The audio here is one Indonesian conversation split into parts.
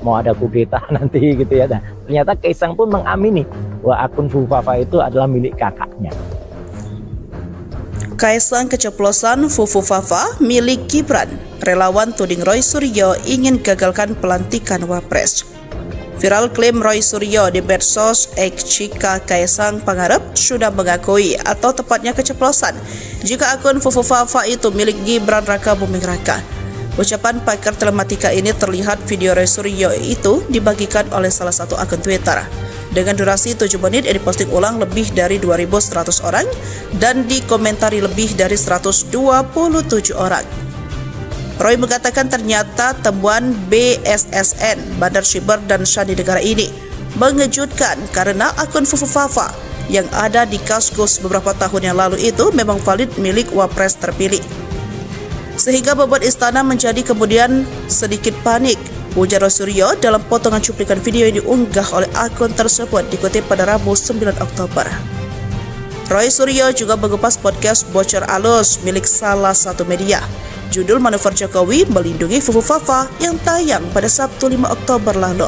mau ada kudeta nanti gitu ya. Nah, ternyata Kaisang pun mengamini bahwa akun Fufufafa itu adalah milik kakaknya. Kaisang keceplosan Fufufafa milik Gibran. Relawan tuding Roy Suryo ingin gagalkan pelantikan Wapres. Viral klaim Roy Suryo di medsos X jika Kaisang Pangarep sudah mengakui atau tepatnya keceplosan jika akun Fufufafa itu milik Gibran Raka Buming Raka. Ucapan pakar telematika ini terlihat video Roy Suryo itu dibagikan oleh salah satu akun Twitter. Dengan durasi 7 menit yang diposting ulang lebih dari 2.100 orang dan dikomentari lebih dari 127 orang. Roy mengatakan ternyata temuan BSSN, Bandar Siber dan Sandi Negara ini mengejutkan karena akun Fufufafa yang ada di Kaskus beberapa tahun yang lalu itu memang valid milik Wapres terpilih. Sehingga membuat istana menjadi kemudian sedikit panik, ujar Roy Suryo dalam potongan cuplikan video yang diunggah oleh akun tersebut dikutip pada Rabu 9 Oktober. Roy Suryo juga mengupas podcast Bocor Alus milik salah satu media. Judul Manuver Jokowi Melindungi Fufufafa yang tayang pada Sabtu 5 Oktober lalu.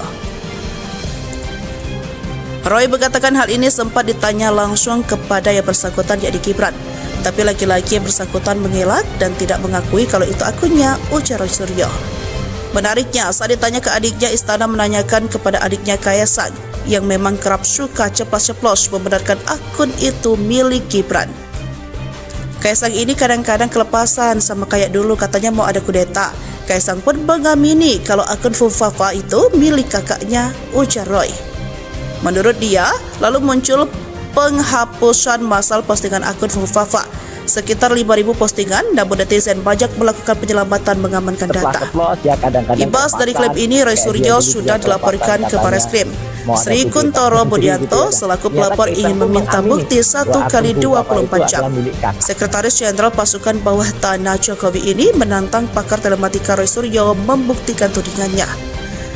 Roy mengatakan hal ini sempat ditanya langsung kepada yang bersangkutan yakni Gibran. Tapi laki-laki yang bersangkutan mengelak dan tidak mengakui kalau itu akunnya, ujar Roy Suryo. Menariknya, saat ditanya ke adiknya, istana menanyakan kepada adiknya Kaisang yang memang kerap suka ceplos-ceplos membenarkan akun itu milik Gibran. Kaisang ini kadang-kadang kelepasan sama kayak dulu katanya mau ada kudeta. Kaisang pun mengamini kalau akun Fufufafa itu milik kakaknya, ujar Roy. Menurut dia, lalu muncul penghapusan massal postingan akun Fufufafa. Sekitar 5.000 postingan, namun netizen banyak melakukan penyelamatan mengamankan data. Imbas dari klaim ini, Roy Suryo sudah dilaporkan ke Bareskrim. Sri Kuntoro Budianto selaku pelapor ingin meminta bukti 1 kali 24 jam. Sekretaris Jenderal Pasukan Bawah Tanah Jokowi ini menantang pakar telematika Roy Suryo membuktikan tudingannya.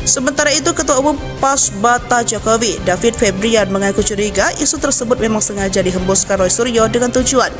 Sementara itu, Ketua Umum Pasbata Jokowi, David Febrian, mengaku curiga isu tersebut memang sengaja dihembuskan Roy Suryo dengan tujuan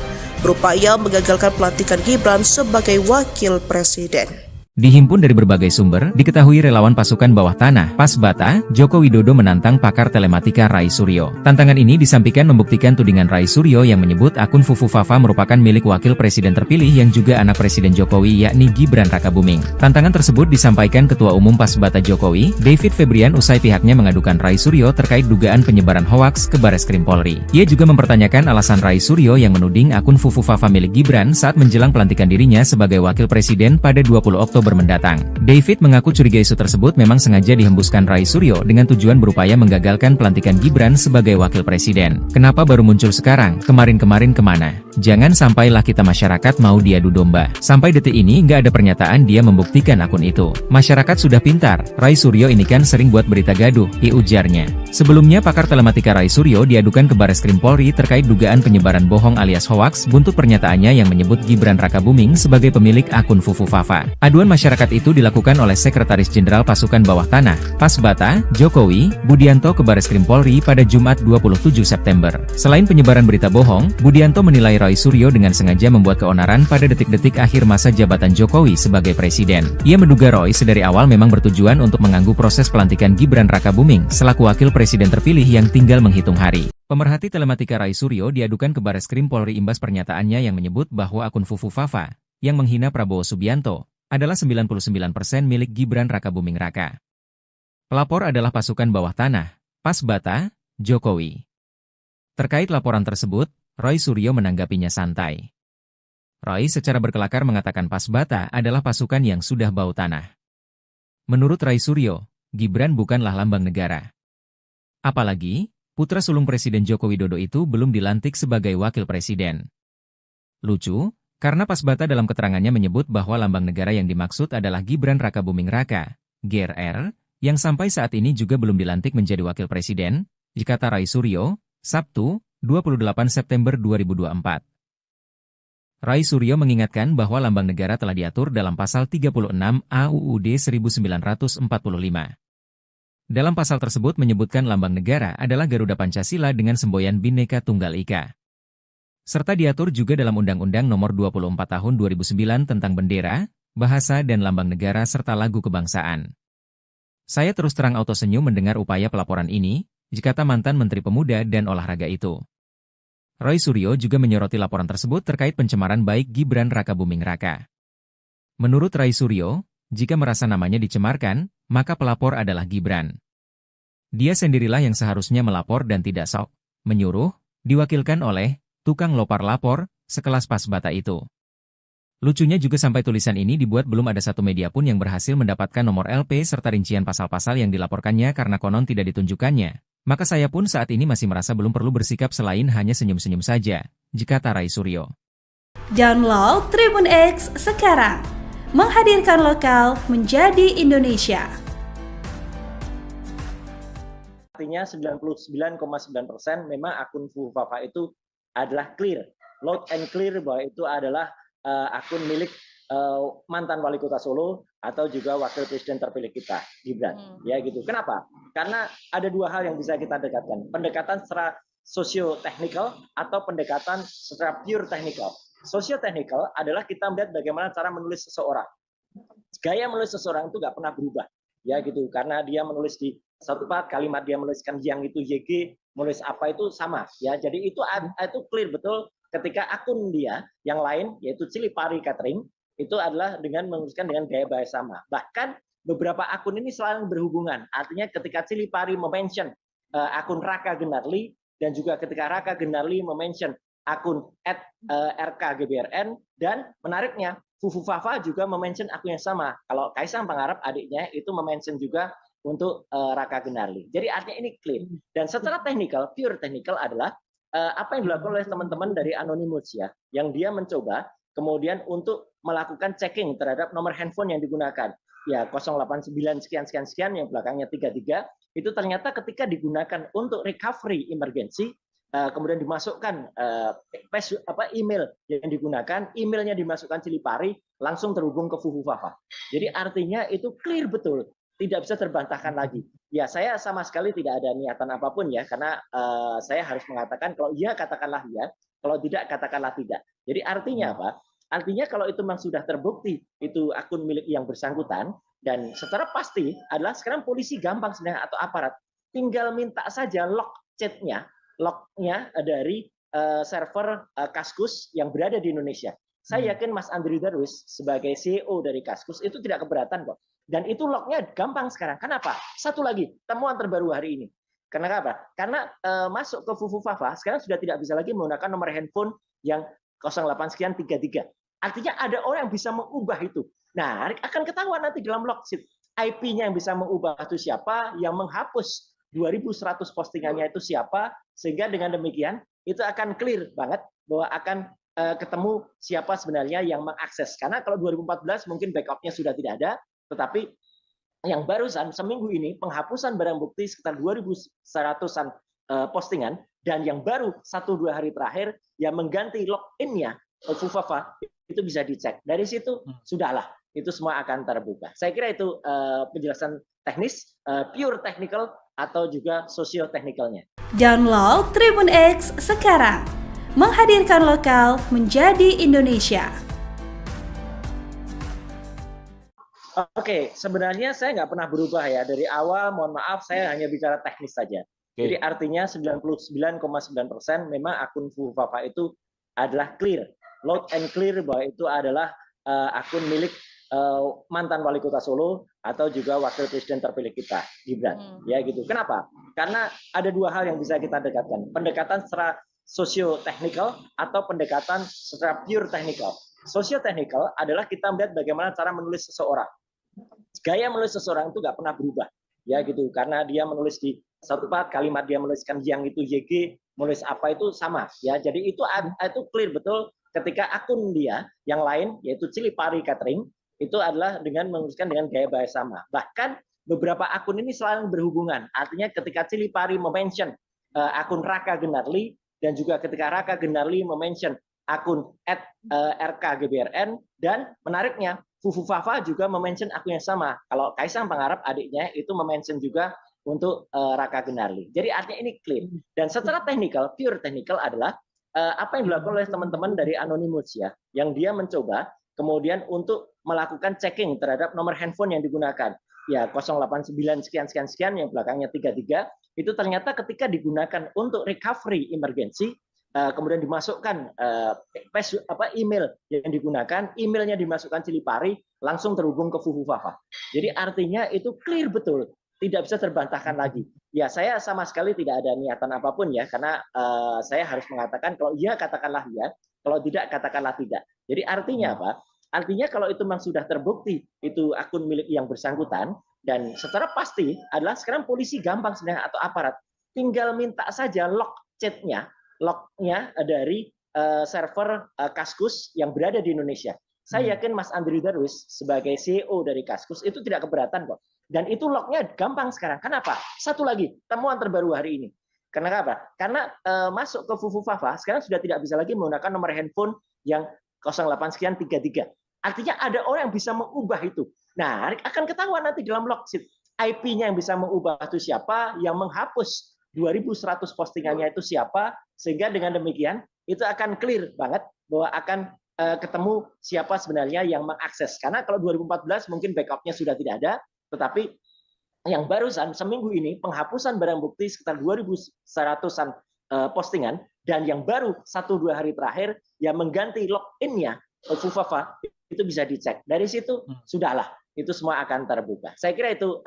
berupaya menggagalkan pelantikan Gibran sebagai wakil presiden. Dihimpun dari berbagai sumber, diketahui relawan pasukan bawah tanah, Pasbata, Joko Widodo menantang pakar telematika Rai Suryo. Tantangan ini disampaikan membuktikan tudingan Rai Suryo yang menyebut akun Fufufafa merupakan milik wakil presiden terpilih yang juga anak Presiden Jokowi yakni Gibran Raka Buming. Tantangan tersebut disampaikan Ketua Umum Pasbata Jokowi, David Febrian usai pihaknya mengadukan Rai Suryo terkait dugaan penyebaran hoaks ke Bareskrim Polri. Ia juga mempertanyakan alasan Rai Suryo yang menuding akun Fufufafa milik Gibran saat menjelang pelantikan dirinya sebagai wakil presiden pada 20 Oktober mendatang. David mengaku curiga isu tersebut memang sengaja dihembuskan Rai Suryo dengan tujuan berupaya menggagalkan pelantikan Gibran sebagai wakil presiden. Kenapa baru muncul sekarang? Kemarin-kemarin kemana? Jangan sampailah kita masyarakat mau diadu domba. Sampai detik ini nggak ada pernyataan dia membuktikan akun itu. Masyarakat sudah pintar, Rai Suryo ini kan sering buat berita gaduh, ujarnya. Sebelumnya pakar telematika Rai Suryo diadukan ke Bareskrim Polri terkait dugaan penyebaran bohong alias hoaks buntut pernyataannya yang menyebut Gibran Raka Buming sebagai pemilik akun Fufufafa. Aduan masyarakat itu dilakukan oleh Sekretaris Jenderal Pasukan Bawah Tanah, Pasbata, Jokowi, Budianto ke Bareskrim Polri pada Jumat 27 September. Selain penyebaran berita bohong, Budianto menilai Roy Suryo dengan sengaja membuat keonaran pada detik-detik akhir masa jabatan Jokowi sebagai presiden. Ia menduga Roy sedari awal memang bertujuan untuk mengganggu proses pelantikan Gibran Raka Buming selaku wakil presiden terpilih yang tinggal menghitung hari. Pemerhati telematika Rai Suryo diadukan ke Bareskrim Polri imbas pernyataannya yang menyebut bahwa akun Fufufafa yang menghina Prabowo Subianto adalah 99% milik Gibran Raka Buming Raka. Pelapor adalah pasukan bawah tanah, Pasbata, Jokowi. Terkait laporan tersebut, Roy Suryo menanggapinya santai. Roy secara berkelakar mengatakan Pasbata adalah pasukan yang sudah bau tanah. Menurut Rai Suryo, Gibran bukanlah lambang negara. Apalagi, putra sulung Presiden Joko Widodo itu belum dilantik sebagai wakil presiden. Lucu, karena Pasbata dalam keterangannya menyebut bahwa lambang negara yang dimaksud adalah Gibran Raka Buming Raka, GRR, yang sampai saat ini juga belum dilantik menjadi wakil presiden, kata Rai Suryo, Sabtu, 28 September 2024. Rai Suryo mengingatkan bahwa lambang negara telah diatur dalam pasal 36 AUUD 1945. Dalam pasal tersebut menyebutkan lambang negara adalah Garuda Pancasila dengan semboyan Bhinneka Tunggal Ika. Serta diatur juga dalam Undang-Undang Nomor 24 Tahun 2009 tentang bendera, bahasa dan lambang negara serta lagu kebangsaan. Saya terus terang auto senyum mendengar upaya pelaporan ini, kata mantan Menteri Pemuda dan Olahraga itu. Roy Suryo juga menyoroti laporan tersebut terkait pencemaran baik Gibran Rakabuming Raka. Menurut Roy Suryo, jika merasa namanya dicemarkan, maka pelapor adalah Gibran. Dia sendirilah yang seharusnya melapor dan tidak sok menyuruh, diwakilkan oleh tukang lopar lapor, sekelas Pasbata itu. Lucunya juga sampai tulisan ini dibuat belum ada satu media pun yang berhasil mendapatkan nomor LP serta rincian pasal-pasal yang dilaporkannya karena konon tidak ditunjukkannya. Maka saya pun saat ini masih merasa belum perlu bersikap selain hanya senyum-senyum saja, jika Roy Suryo. Download Tribun X sekarang. Menghadirkan lokal menjadi Indonesia. Artinya 99,9% memang akun Fufafa itu adalah clear, loud and clear bahwa itu adalah akun milik mantan wali kota Solo atau juga wakil presiden terpilih kita, Gibran. Ya gitu. Kenapa? Karena ada dua hal yang bisa kita dekatkan. Pendekatan secara sosio-teknikal atau pendekatan secara pure technical. Sosio-teknikal adalah kita melihat bagaimana cara menulis seseorang. Gaya menulis seseorang itu nggak pernah berubah. Ya gitu. Karena dia menulis di satu part, kalimat dia menuliskan yang itu YG, menulis apa itu sama. Ya, jadi itu clear betul ketika akun dia yang lain, yaitu Cilipari Catering, itu adalah dengan menuliskan dengan gaya bahasa sama. Bahkan beberapa akun ini selalu berhubungan. Artinya ketika Cilipari mention akun Raka Gunarli, dan juga ketika Raka Gunarli mention akun @rkgbrn, dan menariknya Fufafa juga mention akun yang sama. Kalau Kaisang Pangarep adiknya itu mention juga untuk Raka Gunarli. Jadi artinya ini clean. Dan secara teknikal, pure technical adalah apa yang dilakukan oleh teman-teman dari Anonymous ya, yang dia mencoba kemudian untuk melakukan checking terhadap nomor handphone yang digunakan. Ya 089 sekian yang belakangnya 33 itu ternyata ketika digunakan untuk recovery emergency, kemudian dimasukkan email yang digunakan, emailnya dimasukkan Cilipari, langsung terhubung ke Fufafa. Jadi artinya itu clear betul, tidak bisa terbantahkan lagi. Ya saya sama sekali tidak ada niatan apapun ya, karena saya harus mengatakan kalau iya katakanlah iya, kalau tidak katakanlah tidak. Jadi artinya apa? Artinya kalau itu memang sudah terbukti itu akun milik yang bersangkutan, dan secara pasti adalah sekarang polisi gampang sebenarnya atau aparat tinggal minta saja log lognya dari server Kaskus yang berada di Indonesia. Saya yakin Mas Andri Darwis sebagai CEO dari Kaskus itu tidak keberatan kok. Dan itu lognya gampang sekarang. Kenapa? Satu lagi, temuan terbaru hari ini. Karena apa? Karena masuk ke Fufafa sekarang sudah tidak bisa lagi menggunakan nomor handphone yang 08 sekian 33. Artinya ada orang yang bisa mengubah itu. Nah, akan ketahuan nanti dalam log sheet. IP-nya yang bisa mengubah itu siapa, yang menghapus 2100 postingannya itu siapa, sehingga dengan demikian itu akan clear banget bahwa akan ketemu siapa sebenarnya yang mengakses. Karena kalau 2014 mungkin backup-nya sudah tidak ada, tetapi yang barusan seminggu ini penghapusan barang bukti sekitar 2100-an postingan, dan yang baru 1-2 hari terakhir yang mengganti login-nya Fufafa itu bisa dicek. Dari situ sudahlah, itu semua akan terbuka. Saya kira itu penjelasan teknis, pure technical atau juga sosio-teknikalnya. Download Tribun X sekarang. Menghadirkan lokal menjadi Indonesia. Oke, sebenarnya saya nggak pernah berubah ya. Dari awal, mohon maaf, saya hanya bicara teknis saja. Jadi artinya 99,9% memang akun Fufafa itu adalah clear, loud and clear bahwa itu adalah akun milik mantan wali kota Solo atau juga wakil presiden terpilih kita, Gibran. Ya gitu. Kenapa? Karena ada dua hal yang bisa kita dekatkan. Pendekatan secara sosio-teknikal atau pendekatan secara pure technical. Sosio-teknikal adalah kita melihat bagaimana cara menulis seseorang. Gaya menulis seseorang itu nggak pernah berubah. Ya gitu. Karena dia menulis di satu part, kalimat dia menuliskan yang itu YG, menulis apa itu sama. Ya, jadi itu clear betul ketika akun dia yang lain, yaitu Cilipari Catering, itu adalah dengan menuliskan dengan gaya bahasa sama. Bahkan beberapa akun ini selalu berhubungan. Artinya ketika Cilipari mention akun Raka Gunarli, dan juga ketika Raka Gunarli mention akun @rkgbrn, dan menariknya Fufafa juga mention akun yang sama. Kalau Kaisang Pangarep adiknya itu mention juga untuk Raka Gunarli. Jadi artinya ini clean. Dan secara teknikal, pure technical adalah apa yang dilakukan oleh teman-teman dari Anonymous ya, yang dia mencoba kemudian untuk melakukan checking terhadap nomor handphone yang digunakan. ya 089 sekian yang belakangnya 33 itu ternyata ketika digunakan untuk recovery emergency, kemudian dimasukkan email yang digunakan, emailnya dimasukkan Cilipari, langsung terhubung ke Fufufafa. Jadi artinya itu clear betul, tidak bisa terbantahkan lagi. Ya saya sama sekali tidak ada niatan apapun ya, karena saya harus mengatakan kalau iya katakanlah ya, kalau tidak katakanlah tidak. Jadi artinya apa? Artinya kalau itu memang sudah terbukti itu akun milik yang bersangkutan, dan secara pasti adalah sekarang polisi gampang sebenarnya atau aparat tinggal minta saja log lognya dari server Kaskus yang berada di Indonesia. Saya yakin Mas Andri Darwis sebagai CEO dari Kaskus itu tidak keberatan kok. Dan itu lognya gampang sekarang. Kenapa? Satu lagi, temuan terbaru hari ini. Karena apa? Karena masuk ke Fufufafa sekarang sudah tidak bisa lagi menggunakan nomor handphone yang 08 sekian 33. Artinya ada orang yang bisa mengubah itu. Nah, akan ketahuan nanti dalam log sheet. IP-nya yang bisa mengubah itu siapa, yang menghapus 2.100 postingannya itu siapa, sehingga dengan demikian itu akan clear banget bahwa akan ketemu siapa sebenarnya yang mengakses. Karena kalau 2014 mungkin backup-nya sudah tidak ada, tetapi yang barusan seminggu ini penghapusan barang bukti sekitar 2.100-an postingan, dan yang baru 1-2 hari terakhir yang mengganti login-nya Fufufafa itu bisa dicek. Dari situ sudahlah, itu semua akan terbuka. Saya kira itu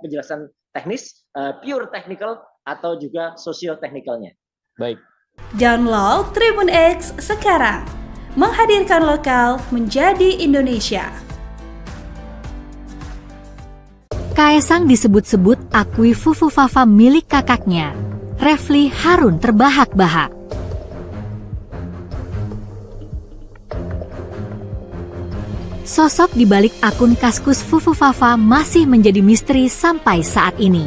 penjelasan teknis, pure technical atau juga sosio-teknikalnya. Baik. Download Tribun X sekarang. Menghadirkan lokal menjadi Indonesia. Kaesang disebut-sebut akui Fufufafa milik kakaknya. Refly Harun terbahak-bahak. Sosok di balik akun Kaskus Fufufafa masih menjadi misteri sampai saat ini.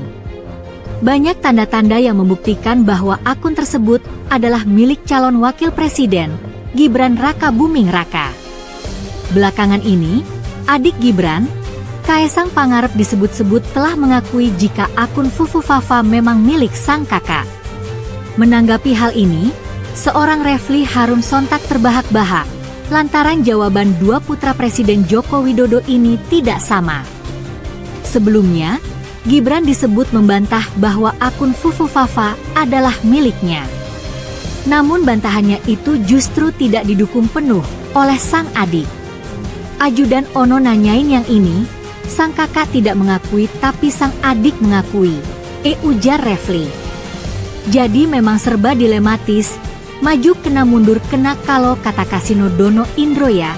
Banyak tanda-tanda yang membuktikan bahwa akun tersebut adalah milik calon wakil presiden, Gibran Raka Buming Raka. Belakangan ini, adik Gibran, Kaesang Pangarep disebut-sebut telah mengakui jika akun Fufufafa memang milik sang kakak. Menanggapi hal ini, seorang Refly Harun sontak terbahak-bahak lantaran jawaban dua putra Presiden Joko Widodo ini tidak sama. Sebelumnya, Gibran disebut membantah bahwa akun Fufufafa adalah miliknya. Namun bantahannya itu justru tidak didukung penuh oleh sang adik. Ajudan Ono nanyain yang ini, sang kakak tidak mengakui tapi sang adik mengakui, ujar Refly. Jadi memang serba dilematis, maju kena mundur kena kalau kata Kasino Dono Indro ya,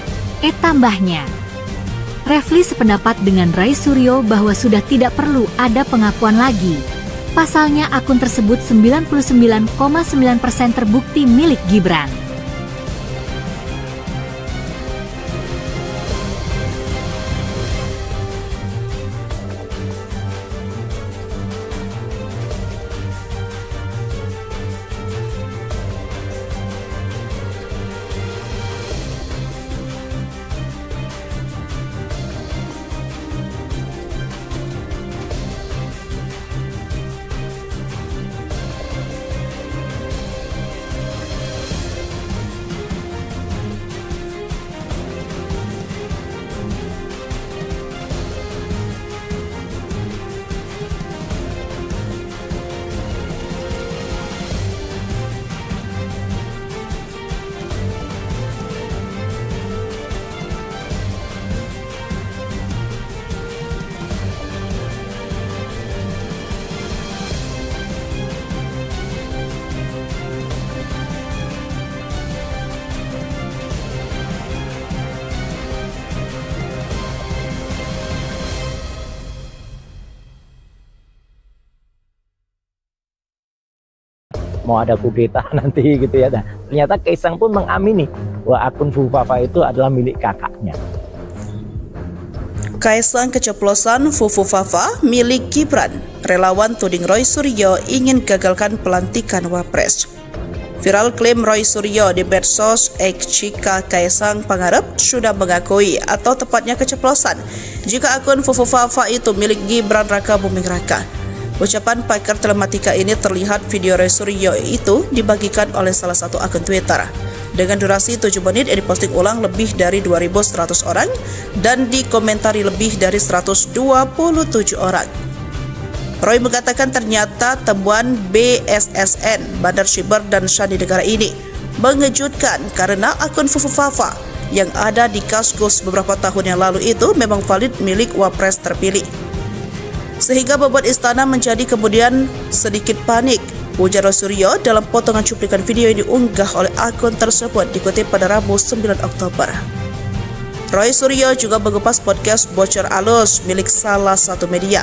tambahnya. Refly sependapat dengan Rai Suryo bahwa sudah tidak perlu ada pengakuan lagi. Pasalnya akun tersebut 99,9% terbukti milik Gibran. Mau ada kudeta nanti gitu ya. Nah, ternyata Kaesang pun mengamini bahwa akun Fufufafa itu adalah milik kakaknya. Kaesang keceplosan Fufufafa milik Gibran. Relawan tuding Roy Suryo ingin gagalkan pelantikan Wapres. Viral klaim Roy Suryo di medsos X jika Kaesang Pangarep sudah mengakui atau tepatnya keceplosan jika akun Fufufafa itu milik Gibran Raka Buming Raka. Ucapan pakar telematika ini terlihat video Roy Suryo itu dibagikan oleh salah satu akun Twitter. dengan durasi 7 menit yang diposting ulang lebih dari 2.100 orang dan dikomentari lebih dari 127 orang. Roy mengatakan ternyata temuan BSSN, Bandar Siber dan Sandi Negara ini mengejutkan karena akun Fufufafa yang ada di Kaskus beberapa tahun yang lalu itu memang valid milik Wapres terpilih. Sehingga membuat istana menjadi kemudian sedikit panik, ujar Roy Suryo dalam potongan cuplikan video yang diunggah oleh akun tersebut dikutip pada Rabu 9 Oktober. Roy Suryo juga mengupas podcast Bocor Alus milik salah satu media.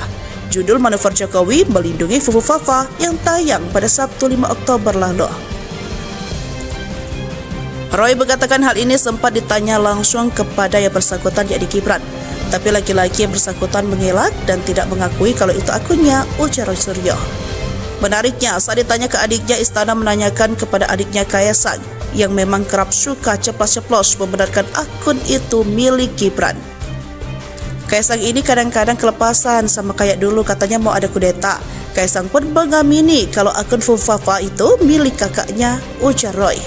Judul Manuver Jokowi Melindungi Fufufafa yang tayang pada Sabtu 5 Oktober lalu. Roy mengatakan hal ini sempat ditanya langsung kepada yang bersangkutan yakni Gibran. Tapi laki-laki yang bersangkutan mengelak dan tidak mengakui kalau itu akunnya, ujar Roy Suryo. Menariknya, saat ditanya ke adiknya, istana menanyakan kepada adiknya Kaesang yang memang kerap suka ceplos-ceplos membenarkan akun itu milik Gibran. Kaesang ini kadang-kadang kelepasan sama kayak dulu katanya mau ada kudeta. Kaesang pun mengamini kalau akun Fufufafa itu milik kakaknya, ujar Roy.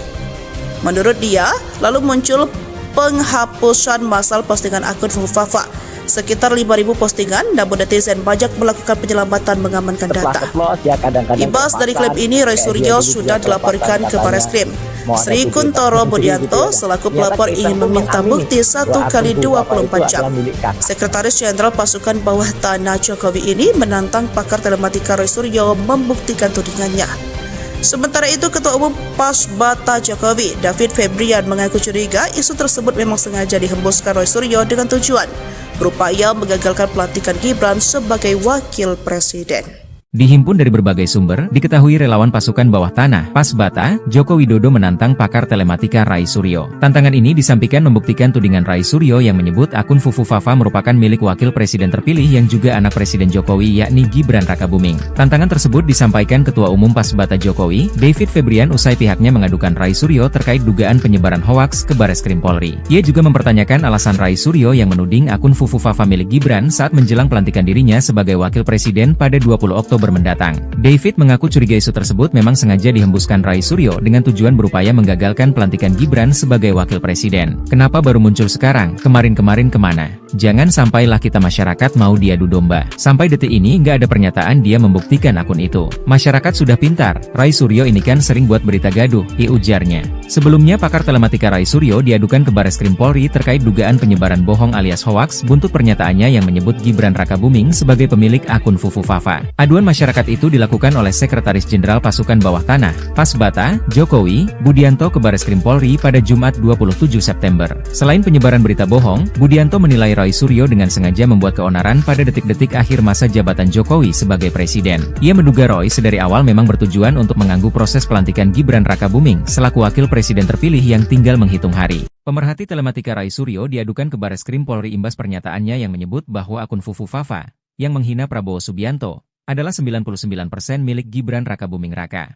Menurut dia, lalu muncul penghapusan massal postingan akun Fufufafa. Sekitar 5.000 postingan, namun netizen banyak melakukan penyelamatan mengamankan data. Ibas dari klaim ini, Roy Suryo sudah dilaporkan ke Barreskrim. Sri Kuntoro Budianto selaku pelapor ingin meminta bukti 1 kali 24 jam. Sekretaris Jenderal Pasukan Bawah Tanah Jokowi ini menantang pakar telematika Roy Suryo membuktikan tudingannya. Sementara itu, Ketua Umum Pasbata Jokowi, David Febrian, mengaku curiga isu tersebut memang sengaja dihembuskan Roy Suryo dengan tujuan berupaya menggagalkan pelantikan Gibran sebagai wakil presiden. Dihimpun dari berbagai sumber, diketahui relawan pasukan bawah tanah, Pasbata, Joko Widodo menantang pakar telematika Rai Suryo. Tantangan ini disampaikan membuktikan tudingan Rai Suryo yang menyebut akun Fufufafa merupakan milik wakil presiden terpilih yang juga anak Presiden Jokowi yakni Gibran Rakabuming. Tantangan tersebut disampaikan Ketua Umum Pasbata Jokowi, David Febrian usai pihaknya mengadukan Rai Suryo terkait dugaan penyebaran hoaks ke Barreskrim Polri. Ia juga mempertanyakan alasan Rai Suryo yang menuding akun Fufufafa milik Gibran saat menjelang pelantikan dirinya sebagai wakil presiden pada 20 Oktober mendatang. David mengaku curiga isu tersebut memang sengaja dihembuskan Rai Suryo dengan tujuan berupaya menggagalkan pelantikan Gibran sebagai wakil presiden. Kenapa baru muncul sekarang? Kemarin-kemarin kemana? Jangan sampailah kita masyarakat mau diadu domba. Sampai detik ini nggak ada pernyataan dia membuktikan akun itu. Masyarakat sudah pintar, Rai Suryo ini kan sering buat berita gaduh, ujarnya. Sebelumnya pakar telematika Rai Suryo diadukan ke Barreskrim Polri terkait dugaan penyebaran bohong alias hoaks buntut pernyataannya yang menyebut Gibran Rakabuming sebagai pemilik akun Fufufafa. Aduan masyarakat itu dilakukan oleh Sekretaris Jenderal Pasukan Bawah Tanah, Pasbata, Jokowi, Budianto ke Barreskrim Polri pada Jumat 27 September. Selain penyebaran berita bohong, Budianto menilai Rai Suryo dengan sengaja membuat keonaran pada detik-detik akhir masa jabatan Jokowi sebagai presiden. Ia menduga Roy sedari awal memang bertujuan untuk mengganggu proses pelantikan Gibran Rakabuming selaku wakil presiden terpilih yang tinggal menghitung hari. Pemerhati telematika Rai Suryo diadukan ke Barreskrim Polri imbas pernyataannya yang menyebut bahwa akun Fufufafa yang menghina Prabowo Subianto adalah 99% milik Gibran Rakabuming Raka.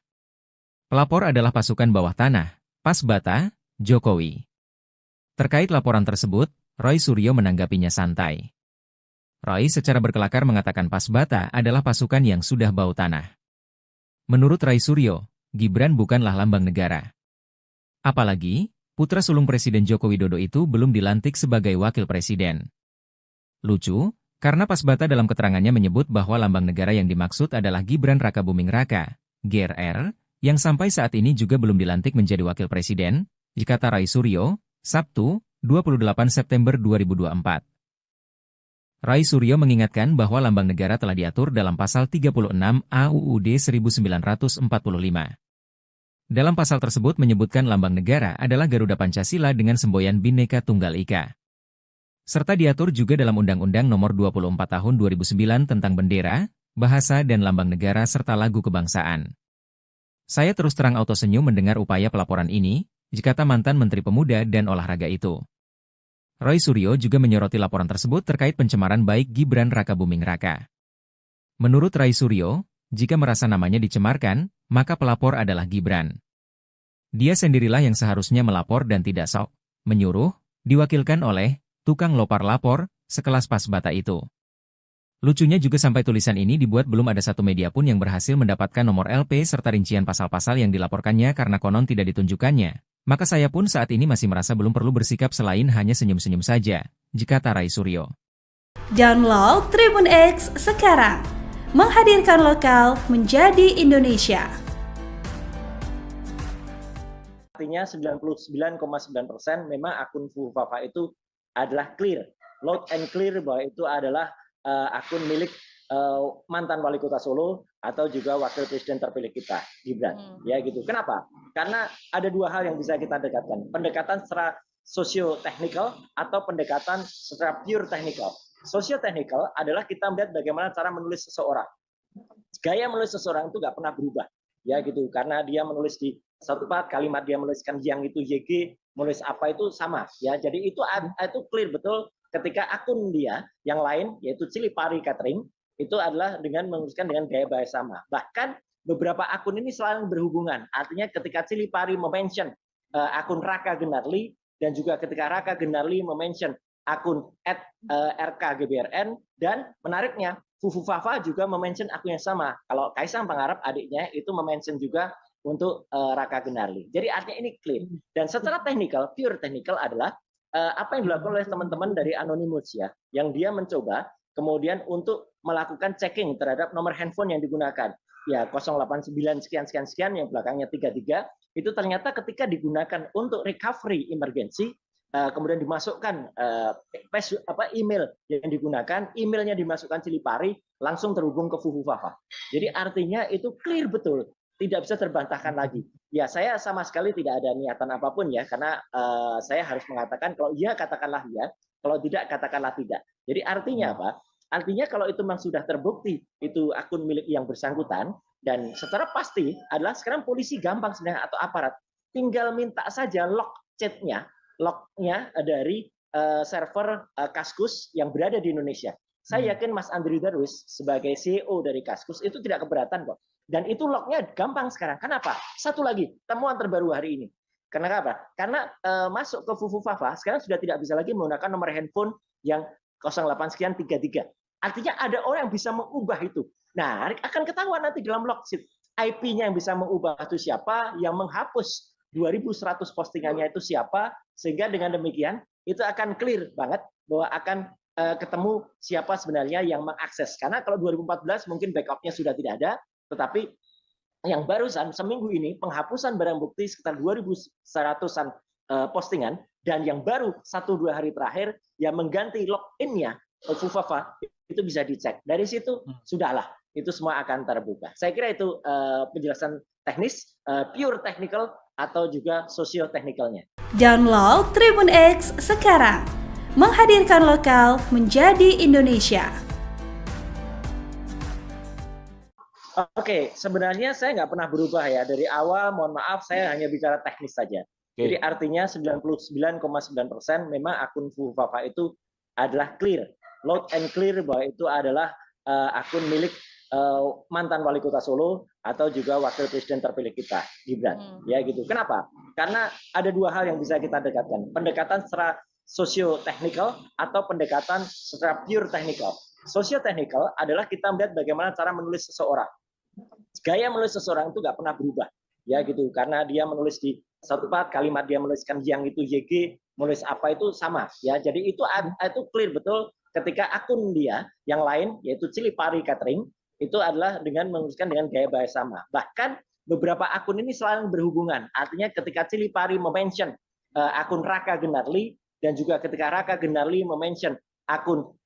Pelapor adalah pasukan bawah tanah, Pasbata, Jokowi. Terkait laporan tersebut, Roy Suryo menanggapinya santai. Roy secara berkelakar mengatakan Pasbata adalah pasukan yang sudah bau tanah. Menurut Rai Suryo, Gibran bukanlah lambang negara. Apalagi, putra sulung Presiden Joko Widodo itu belum dilantik sebagai wakil presiden. Lucu, karena Pasbata dalam keterangannya menyebut bahwa lambang negara yang dimaksud adalah Gibran Rakabuming Raka, GRR, yang sampai saat ini juga belum dilantik menjadi wakil presiden, kata Rai Suryo, Sabtu, 28 September 2024. Rai Suryo mengingatkan bahwa lambang negara telah diatur dalam pasal 36 AUUD 1945. Dalam pasal tersebut menyebutkan lambang negara adalah Garuda Pancasila dengan semboyan Bhinneka Tunggal Ika. Serta diatur juga dalam Undang-Undang Nomor 24 Tahun 2009 tentang bendera, bahasa dan lambang negara serta lagu kebangsaan. Saya terus terang auto senyum mendengar upaya pelaporan ini, kata mantan Menteri Pemuda dan Olahraga itu. Roy Suryo juga menyoroti laporan tersebut terkait pencemaran baik Gibran Rakabuming Raka. Menurut Rai Suryo, jika merasa namanya dicemarkan, maka pelapor adalah Gibran. Dia sendirilah yang seharusnya melapor dan tidak sok menyuruh, diwakilkan oleh tukang lopar lapor, sekelas Pasbata itu. Lucunya juga sampai tulisan ini dibuat belum ada satu media pun yang berhasil mendapatkan nomor LP serta rincian pasal-pasal yang dilaporkannya karena konon tidak ditunjukkannya. Maka saya pun saat ini masih merasa belum perlu bersikap selain hanya senyum-senyum saja, jika Rai Suryo. Download Tribun X sekarang, menghadirkan lokal menjadi Indonesia. Artinya 99,9% memang akun Fufufafa itu adalah clear, loud and clear bahwa itu adalah akun milik mantan wali kota Solo atau juga wakil presiden terpilih kita, Gibran. Ya gitu. Kenapa? Karena ada dua hal yang bisa kita dekatkan. Pendekatan secara sosio-teknikal atau pendekatan secara pure teknikal. Sosio-teknikal adalah kita melihat bagaimana cara menulis seseorang. Gaya menulis seseorang itu nggak pernah berubah. Ya gitu. Karena dia menulis di satu part, kalimat dia menuliskan yang itu YG, menulis apa itu sama. Ya, jadi itu clear betul ketika akun dia yang lain, yaitu Cilipari Catering, itu adalah dengan menuliskan dengan gaya bahasa sama. Bahkan beberapa akun ini selalu berhubungan. Artinya ketika Cilipari mention akun Raka Gunarli dan juga ketika Raka Gunarli mention akun @rkgbrn dan menariknya Fufufafa juga mention akun yang sama. Kalau Kaisang Pangarep adiknya itu mention juga untuk Raka Gunarli. Jadi artinya ini clean. Dan secara teknikal, pure teknikal adalah apa yang dilakukan oleh teman-teman dari Anonymous ya, yang dia mencoba kemudian untuk melakukan checking terhadap nomor handphone yang digunakan. Ya 089 sekian yang belakangnya 33 itu ternyata ketika digunakan untuk recovery emergency kemudian dimasukkan email yang digunakan, emailnya dimasukkan Cilipari langsung terhubung ke Fufufafa. Jadi artinya itu clear betul, tidak bisa terbantahkan lagi. Ya saya sama sekali tidak ada niatan apapun ya, karena saya harus mengatakan kalau iya katakanlah ya, kalau tidak katakanlah tidak. Jadi artinya apa? Artinya kalau itu memang sudah terbukti itu akun milik yang bersangkutan dan secara pasti adalah sekarang polisi gampang sebenarnya atau aparat tinggal minta saja lognya dari server Kaskus yang berada di Indonesia. Saya yakin Mas Andri Darwis sebagai CEO dari Kaskus itu tidak keberatan kok. Dan itu lognya gampang sekarang. Kenapa? Satu lagi temuan terbaru hari ini. Karena apa? Karena masuk ke Fufufafa sekarang sudah tidak bisa lagi menggunakan nomor handphone yang 08 sekian 33. Artinya ada orang yang bisa mengubah itu. Nah, akan ketahuan nanti dalam log sheet. IP-nya yang bisa mengubah itu siapa, yang menghapus 2100 postingannya itu siapa, sehingga dengan demikian itu akan clear banget bahwa akan ketemu siapa sebenarnya yang mengakses. Karena kalau 2014 mungkin backup-nya sudah tidak ada, tetapi yang barusan seminggu ini penghapusan barang bukti sekitar 2100-an postingan, dan yang baru 1-2 hari terakhir yang mengganti login-nya Fufufafa itu bisa dicek. Dari situ sudahlah, itu semua akan terbuka. Saya kira itu penjelasan teknis, pure technical atau juga sosio-teknikalnya. Download Tribun X sekarang, menghadirkan lokal menjadi Indonesia. Oke, sebenarnya saya nggak pernah berubah ya. Dari awal, mohon maaf, saya hanya bicara teknis saja. Jadi artinya 99,9% memang akun Fufufafa itu adalah clear, loud and clear bahwa itu adalah akun milik mantan wali kota Solo atau juga wakil presiden terpilih kita, Gibran. Ya gitu. Kenapa? Karena ada dua hal yang bisa kita dekatkan. Pendekatan secara sosio-teknikal atau pendekatan secara pure teknikal. Sosio-teknikal adalah kita melihat bagaimana cara menulis seseorang. Gaya menulis seseorang itu nggak pernah berubah. Ya gitu. Karena dia menulis di satu part, kalimat dia menuliskan yang itu YG, menulis apa itu sama. Ya, jadi itu clear betul ketika akun dia yang lain, yaitu Cilipari Catering, itu adalah dengan menuliskan dengan gaya bahasa sama. Bahkan beberapa akun ini selalu berhubungan. Artinya ketika Cilipari mention akun Raka Gunarli dan juga ketika Raka Gunarli mention akun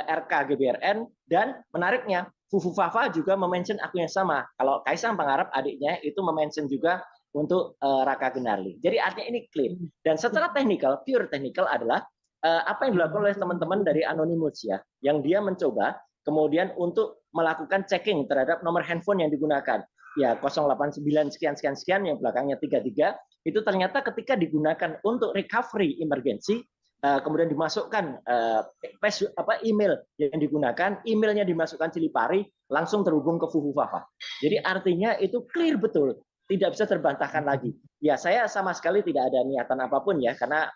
@rkgbrn dan menariknya Fufufafa juga mention akun yang sama. Kalau Kaisang Pangarep adiknya itu mention juga untuk Raka Gunarli. Jadi artinya ini clean. Dan secara teknikal, pure teknikal adalah apa yang dilakukan oleh teman-teman dari Anonymous ya, yang dia mencoba kemudian untuk melakukan checking terhadap nomor handphone yang digunakan. Ya 089 sekian yang belakangnya 33 itu ternyata ketika digunakan untuk recovery emergency kemudian dimasukkan email yang digunakan, emailnya dimasukkan Cilipari langsung terhubung ke Fufufafa. Jadi artinya itu clear betul, tidak bisa terbantahkan lagi. Ya saya sama sekali tidak ada niatan apapun ya, karena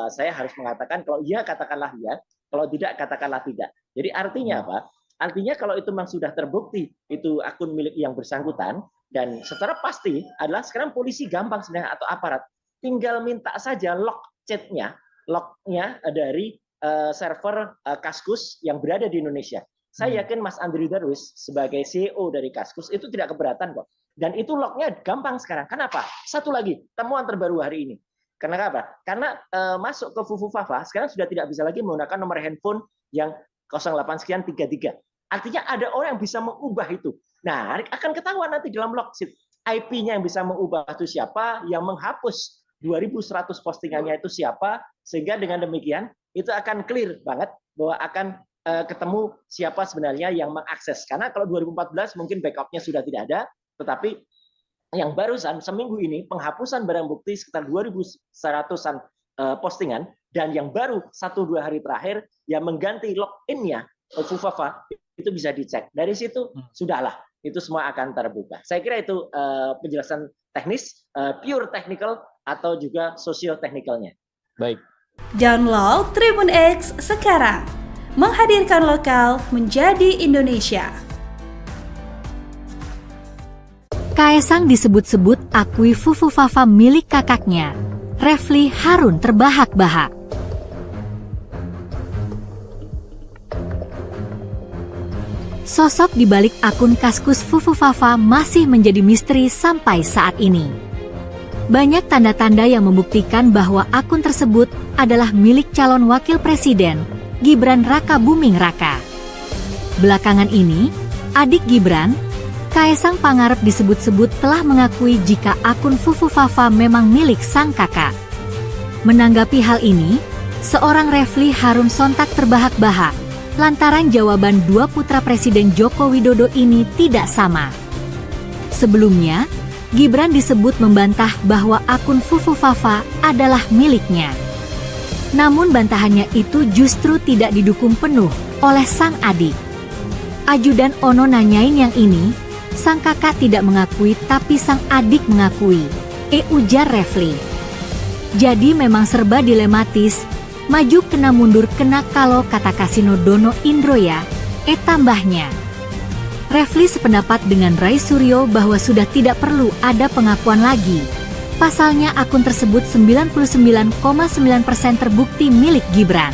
saya harus mengatakan kalau iya katakanlah ya, kalau tidak katakanlah tidak. Jadi artinya apa? Artinya kalau itu memang sudah terbukti itu akun milik yang bersangkutan dan secara pasti adalah sekarang polisi gampang sebenarnya atau aparat tinggal minta saja lognya dari server Kaskus yang berada di Indonesia. Saya yakin Mas Andri Darwis sebagai CEO dari Kaskus itu tidak keberatan kok. Dan itu lognya gampang sekarang. Kenapa? Satu lagi, temuan terbaru hari ini. Kenapa? Karena masuk ke Fufufafa sekarang sudah tidak bisa lagi menggunakan nomor handphone yang 08 sekian 33. Artinya ada orang yang bisa mengubah itu. Nah, akan ketahuan nanti dalam log sheet. IP-nya yang bisa mengubah itu siapa, yang menghapus 2100 postingannya itu siapa, sehingga dengan demikian itu akan clear banget bahwa akan ketemu siapa sebenarnya yang mengakses. Karena kalau 2014 mungkin backup-nya sudah tidak ada, tetapi yang barusan seminggu ini penghapusan barang bukti sekitar 2100-an postingan, dan yang baru 1-2 hari terakhir yang mengganti login-nya Fufufafa itu bisa dicek. Dari situ sudahlah, itu semua akan terbuka. Saya kira itu penjelasan teknis, pure technical atau juga sosio-technicalnya. Baik. Download Tribun X sekarang. Menghadirkan lokal menjadi Indonesia. Kaesang disebut-sebut akui Fufufafa milik kakaknya. Refly Harun terbahak-bahak. Sosok di balik akun Kaskus Fufufafa masih menjadi misteri sampai saat ini. Banyak tanda-tanda yang membuktikan bahwa akun tersebut adalah milik calon wakil presiden, Gibran Raka Buming Raka. Belakangan ini, adik Gibran, Kaesang Pangarep disebut-sebut telah mengakui jika akun Fufufafa memang milik sang kakak. Menanggapi hal ini, seorang Refly Harun sontak terbahak-bahak lantaran jawaban dua putra Presiden Joko Widodo ini tidak sama. Sebelumnya, Gibran disebut membantah bahwa akun Fufufafa adalah miliknya. Namun bantahannya itu justru tidak didukung penuh oleh sang adik. Ajudan Ono nanyain yang ini, sang kakak tidak mengakui tapi sang adik mengakui, ujar Refly. Jadi memang serba dilematis, maju kena mundur kena kalau kata Kasino Dono Indro ya, tambahnya. Refly sependapat dengan Rai Suryo bahwa sudah tidak perlu ada pengakuan lagi. Pasalnya akun tersebut 99,9% terbukti milik Gibran.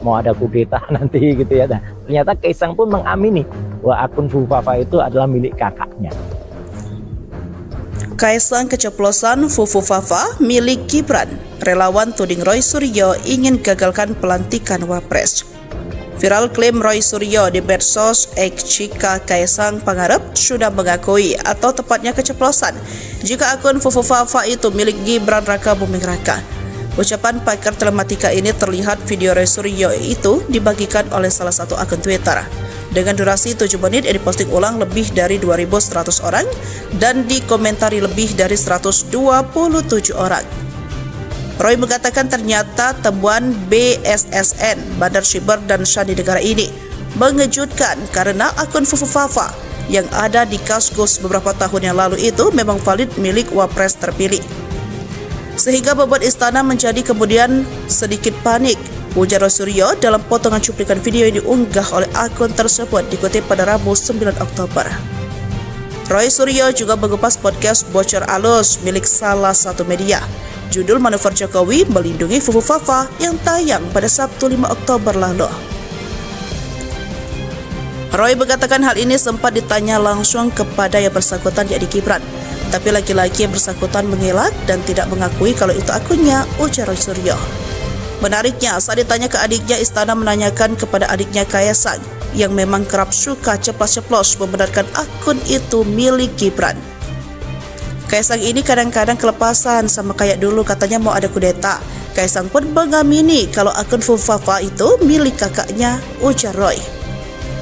Mau ada kudeta nanti gitu ya. Nah, ternyata Kaesang pun mengamini bahwa akun Fufufafa itu adalah milik kakaknya. Kaesang keceplosan Fufufafa milik Gibran. Relawan tuding Roy Suryo ingin gagalkan pelantikan Wapres. Viral klaim Roy Suryo di medsos X jika Kaesang Pangarep sudah mengakui atau tepatnya keceplosan jika akun Fufufafa itu milik Gibran Raka Buming Raka. Ucapan pakar telematika ini terlihat video Roy Suryo itu dibagikan oleh salah satu akun Twitter. Dengan durasi 7 menit yang diposting ulang lebih dari 2.100 orang dan dikomentari lebih dari 127 orang. Roy mengatakan ternyata temuan BSSN, Bandar Siber dan Sandi Negara ini mengejutkan karena akun Fufufafa yang ada di Kaskus beberapa tahun yang lalu itu memang valid milik Wapres terpilih. Sehingga membuat istana menjadi kemudian sedikit panik, ujar Roy Suryo dalam potongan cuplikan video yang diunggah oleh akun tersebut dikutip pada Rabu 9 Oktober. Roy Suryo juga mengupas podcast Bocor Alus milik salah satu media. Judul manuver Jokowi melindungi Fufu Fafa yang tayang pada Sabtu 5 Oktober lalu. Roy mengatakan hal ini sempat ditanya langsung kepada yang bersangkutan yakni Gibran. Tapi laki-laki yang bersangkutan mengelak dan tidak mengakui kalau itu akunnya, ujar Roy Suryo. Menariknya, saat ditanya ke adiknya, Istana menanyakan kepada adiknya Kaesang yang memang kerap suka ceplos-ceplos membenarkan akun itu milik Gibran. Kaesang ini kadang-kadang kelepasan sama kayak dulu katanya mau ada kudeta. Kaesang pun mengamini kalau akun Fufu Fafa itu milik kakaknya, ujar Roy.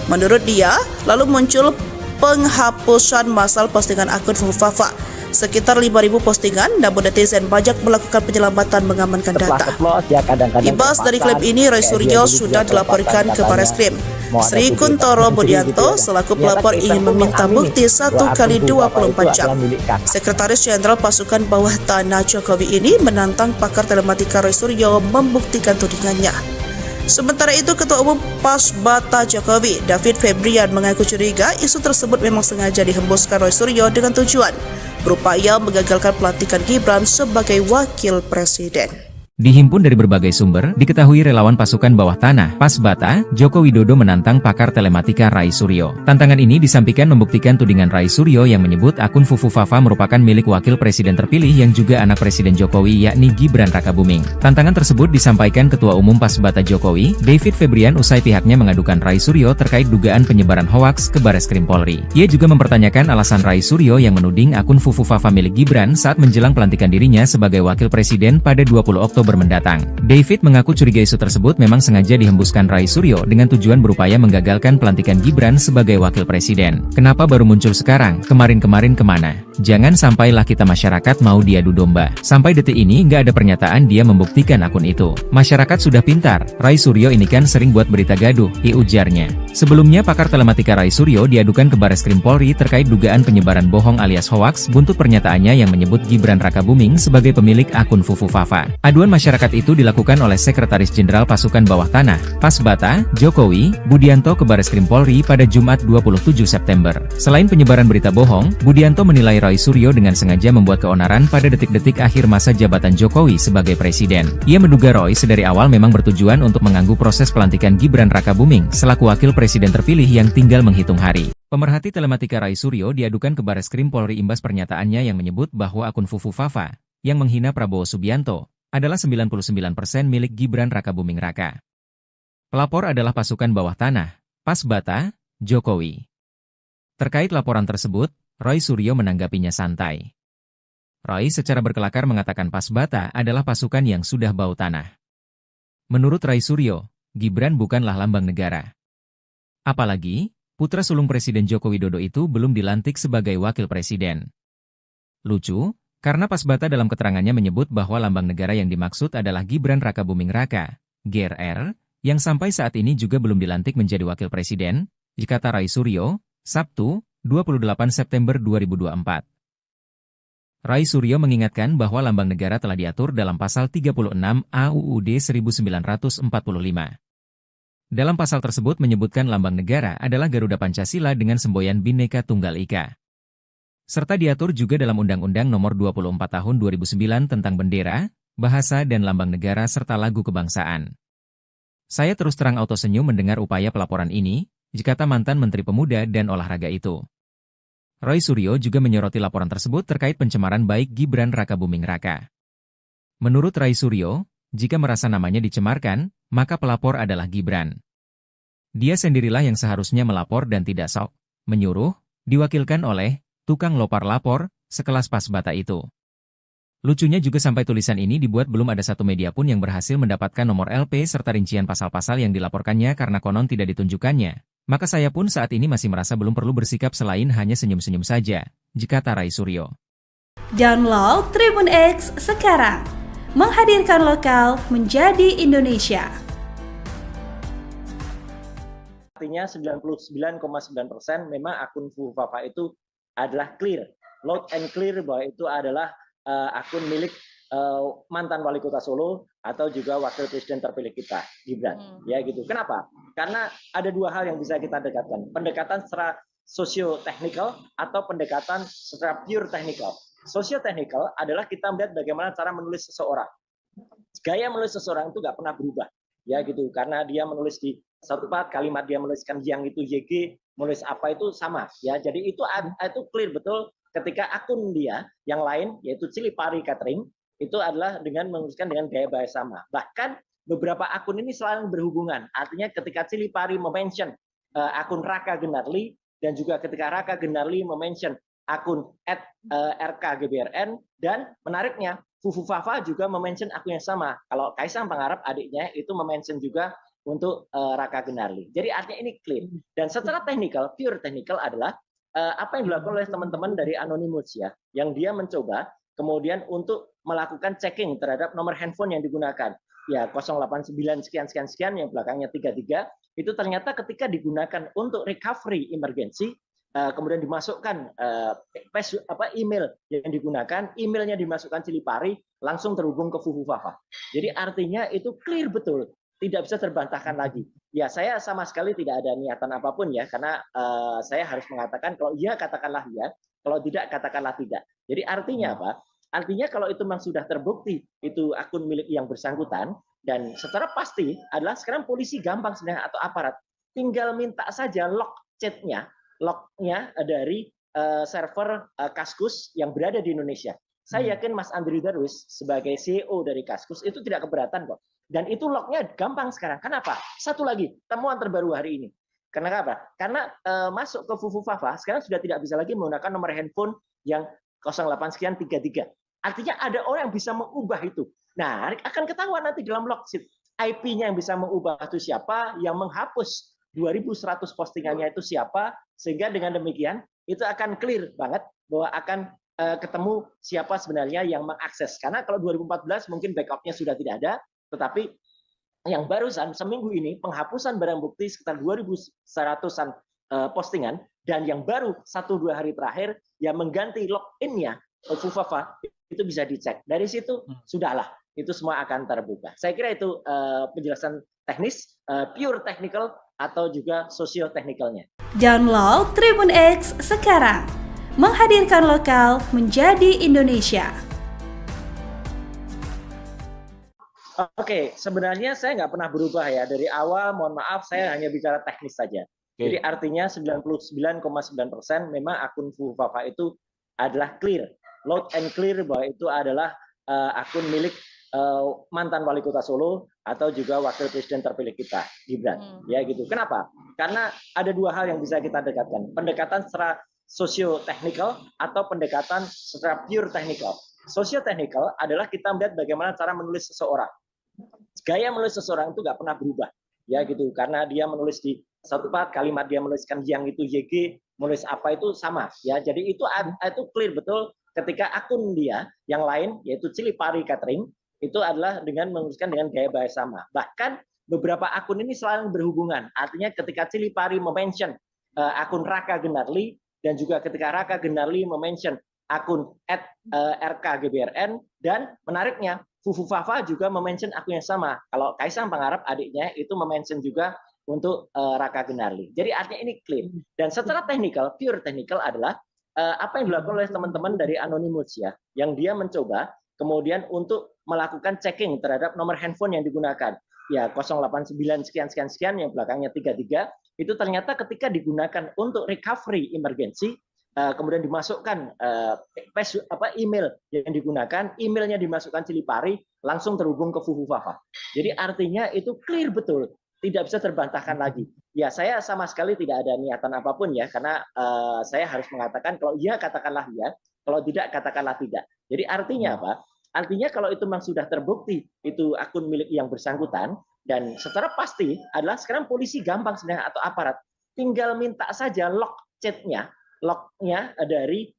Menurut dia, lalu muncul penghapusan massal postingan akun Fufu Fafa. Sekitar 5.000 postingan, namun netizen banyak melakukan penyelamatan mengamankan data. Imbas dari klaim ini, Roy Suryo sudah dilaporkan ke Bareskrim. Sri Kuntoro Budianto selaku pelapor ingin meminta bukti 1x24 jam. Sekretaris Jenderal Pasukan Bawah Tanah Jokowi ini menantang pakar telematika Roy Suryo membuktikan tudingannya. Sementara itu, Ketua Umum Pasbata Jokowi, David Febrian, mengaku curiga isu tersebut memang sengaja dihembuskan Roy Suryo dengan tujuan berupaya menggagalkan pelantikan Gibran sebagai wakil presiden. Dihimpun dari berbagai sumber, diketahui relawan pasukan bawah tanah, Pasbata, Joko Widodo menantang pakar telematika Rai Suryo. Tantangan ini disampaikan membuktikan tudingan Rai Suryo yang menyebut akun Fufu Fafa merupakan milik wakil presiden terpilih yang juga anak Presiden Jokowi yakni Gibran Rakabuming. Tantangan tersebut disampaikan Ketua Umum Pasbata Jokowi, David Febrian usai pihaknya mengadukan Rai Suryo terkait dugaan penyebaran hoaks ke Bareskrim Polri. Ia juga mempertanyakan alasan Rai Suryo yang menuding akun Fufu Fafa milik Gibran saat menjelang pelantikan dirinya sebagai wakil presiden pada 20 Oktober mendatang. David mengaku curiga isu tersebut memang sengaja dihembuskan Rai Suryo dengan tujuan berupaya menggagalkan pelantikan Gibran sebagai wakil presiden. Kenapa baru muncul sekarang? Kemarin-kemarin kemana? Jangan sampailah kita masyarakat mau diadu domba. Sampai detik ini nggak ada pernyataan dia membuktikan akun itu. Masyarakat sudah pintar. Rai Suryo ini kan sering buat berita gaduh, ujarnya. Sebelumnya pakar telematika Rai Suryo diadukan ke Bareskrim Polri terkait dugaan penyebaran bohong alias hoaks buntut pernyataannya yang menyebut Gibran Rakabuming sebagai pemilik akun Fufu Fafa. Aduan masyarakat itu dilakukan oleh Sekretaris Jenderal Pasukan Bawah Tanah, Pasbata, Jokowi, Budianto ke Bareskrim Polri pada Jumat 27 September. Selain penyebaran berita bohong, Budianto menilai Rai Suryo dengan sengaja membuat keonaran pada detik-detik akhir masa jabatan Jokowi sebagai presiden. Ia menduga Roy sedari awal memang bertujuan untuk mengganggu proses pelantikan Gibran Rakabuming selaku wakil presiden terpilih yang tinggal menghitung hari. Pemerhati telematika Rai Suryo diadukan ke Bareskrim Polri imbas pernyataannya yang menyebut bahwa akun Fufu Fafa yang menghina Prabowo Subianto adalah 99% milik Gibran Rakabuming Raka. Pelapor adalah pasukan bawah tanah, Pasbata, Jokowi. Terkait laporan tersebut, Roy Suryo menanggapinya santai. Roy secara berkelakar mengatakan Pasbata adalah pasukan yang sudah bau tanah. Menurut Rai Suryo, Gibran bukanlah lambang negara. Apalagi, putra sulung Presiden Joko Widodo itu belum dilantik sebagai wakil presiden. Lucu, karena Pasbata dalam keterangannya menyebut bahwa lambang negara yang dimaksud adalah Gibran Rakabuming Raka, GRR, yang sampai saat ini juga belum dilantik menjadi wakil presiden, kata Rai Suryo, Sabtu, 28 September 2024. Rai Suryo mengingatkan bahwa lambang negara telah diatur dalam pasal 36 AUUD 1945. Dalam pasal tersebut menyebutkan lambang negara adalah Garuda Pancasila dengan semboyan Bhinneka Tunggal Ika. Serta diatur juga dalam Undang-Undang Nomor 24 Tahun 2009 tentang bendera, bahasa dan lambang negara serta lagu kebangsaan. Saya terus terang auto senyum mendengar upaya pelaporan ini, kata mantan Menteri Pemuda dan Olahraga itu. Roy Suryo juga menyoroti laporan tersebut terkait pencemaran baik Gibran Rakabuming Raka. Menurut Rai Suryo, jika merasa namanya dicemarkan, maka pelapor adalah Gibran. Dia sendirilah yang seharusnya melapor dan tidak sok menyuruh, diwakilkan oleh tukang lopar lapor, sekelas Pasbata itu. Lucunya juga sampai tulisan ini dibuat belum ada satu media pun yang berhasil mendapatkan nomor LP serta rincian pasal-pasal yang dilaporkannya karena konon tidak ditunjukkannya. Maka saya pun saat ini masih merasa belum perlu bersikap selain hanya senyum-senyum saja, kata Rai Suryo. Download Tribun X sekarang, menghadirkan lokal menjadi Indonesia. Artinya 99,9% memang akun Fufu Fafa itu adalah clear, loud and clear bahwa itu adalah akun milik mantan wali kota Solo atau juga wakil presiden terpilih kita, Gibran. Ya gitu. Kenapa? Karena ada dua hal yang bisa kita dekatkan. Pendekatan secara sosio-teknikal atau pendekatan secara pure technical. Social technical adalah kita melihat bagaimana cara menulis seseorang. Gaya menulis seseorang itu nggak pernah berubah, ya gitu. Karena dia menulis di satu part kalimat dia menuliskan yang itu YG, menulis apa itu sama, ya. Jadi itu clear betul ketika akun dia yang lain yaitu Cilipari Catering itu adalah dengan menuliskan dengan gaya bahasa sama. Bahkan beberapa akun ini selalu berhubungan. Artinya ketika Cilipari mention akun Raka Gendarli dan juga ketika Raka Gendarli mention akun @rkgbrn dan menariknya Fufu Fafa juga mention akun yang sama. Kalau Kaisang Pangarep adiknya itu mention juga untuk Raka Gendarli. Jadi artinya ini clean. Dan secara technical, pure technical adalah apa yang dilakukan oleh teman-teman dari Anonymous ya, yang dia mencoba kemudian untuk melakukan checking terhadap nomor handphone yang digunakan. Ya 089 sekian yang belakangnya 33 itu ternyata ketika digunakan untuk recovery emergency kemudian dimasukkan email yang digunakan, emailnya dimasukkan Cilipari langsung terhubung ke Fufu Fafa. Jadi artinya itu clear betul, tidak bisa terbantahkan lagi. Ya saya sama sekali tidak ada niatan apapun ya, karena saya harus mengatakan kalau iya katakanlah ya, kalau tidak katakanlah tidak. Jadi artinya apa? Artinya kalau itu memang sudah terbukti itu akun milik yang bersangkutan dan secara pasti adalah sekarang polisi gampang sebenarnya atau aparat tinggal minta saja lognya dari server Kaskus yang berada di Indonesia. Saya yakin Mas Andri Darwis sebagai CEO dari Kaskus itu tidak keberatan kok. Dan itu lognya gampang sekarang. Kenapa? Satu lagi temuan terbaru hari ini. Karena apa? Karena masuk ke Fufu Fafa sekarang sudah tidak bisa lagi menggunakan nomor handphone yang 08 sekian 33. Artinya ada orang yang bisa mengubah itu. Nah, akan ketahuan nanti dalam log sheet IP-nya yang bisa mengubah itu siapa, yang menghapus 2100 postingannya itu siapa, sehingga dengan demikian itu akan clear banget bahwa akan ketemu siapa sebenarnya yang mengakses. Karena kalau 2014 mungkin backup-nya sudah tidak ada, tetapi yang barusan seminggu ini penghapusan barang bukti sekitar 2100-an postingan dan yang baru 1-2 hari terakhir yang mengganti login-nya Fufu Fafa itu bisa dicek. Dari situ sudahlah itu semua akan terbuka. Saya kira itu penjelasan teknis, pure technical atau juga socio technicalnya. Download Tribun X sekarang. Menghadirkan lokal menjadi Indonesia. Oke, sebenarnya saya nggak pernah berubah ya. Dari awal, mohon maaf, saya hanya bicara teknis saja. Jadi artinya 99,9% memang akun Fufu Fafa itu adalah clear. Loud and clear bahwa itu adalah akun milik mantan wali kota Solo atau juga wakil presiden terpilih kita, Gibran. Ya gitu. Kenapa? Karena ada dua hal yang bisa kita dekatkan. Pendekatan secara socio-technical atau pendekatan secara pure technical. Socio-technical adalah kita melihat bagaimana cara menulis seseorang. Gaya menulis seseorang itu nggak pernah berubah. Ya gitu. Karena dia menulis di satu part kalimat dia menuliskan yang itu YG, menulis apa itu sama. Ya, jadi itu clear betul ketika akun dia yang lain yaitu Cilipari Catering itu adalah dengan menuliskan dengan gaya bahasa sama. Bahkan beberapa akun ini selalu berhubungan. Artinya ketika Cilipari mention akun Raka Gendarli dan juga ketika Raka Gendarli mention akun @rkgbrn dan menariknya Fufu Fafa juga mention akun yang sama. Kalau Kaisang Pangarep adiknya itu mention juga untuk Raka Gendarli. Jadi artinya ini clean. Dan secara technical, pure technical adalah apa yang dilakukan oleh teman-teman dari Anonymous ya, yang dia mencoba kemudian untuk melakukan checking terhadap nomor handphone yang digunakan. Ya 089 sekian yang belakangnya 33 itu ternyata ketika digunakan untuk recovery emergency kemudian dimasukkan email yang digunakan, emailnya dimasukkan Cilipari langsung terhubung ke Fufu Fafa. Jadi artinya itu clear betul, tidak bisa terbantahkan lagi. Ya saya sama sekali tidak ada niatan apapun ya, karena saya harus mengatakan kalau iya katakanlah ya, kalau tidak katakanlah tidak. Jadi artinya apa? Artinya kalau itu memang sudah terbukti itu akun milik yang bersangkutan dan secara pasti adalah sekarang polisi gampang sebenarnya atau aparat tinggal minta saja lognya dari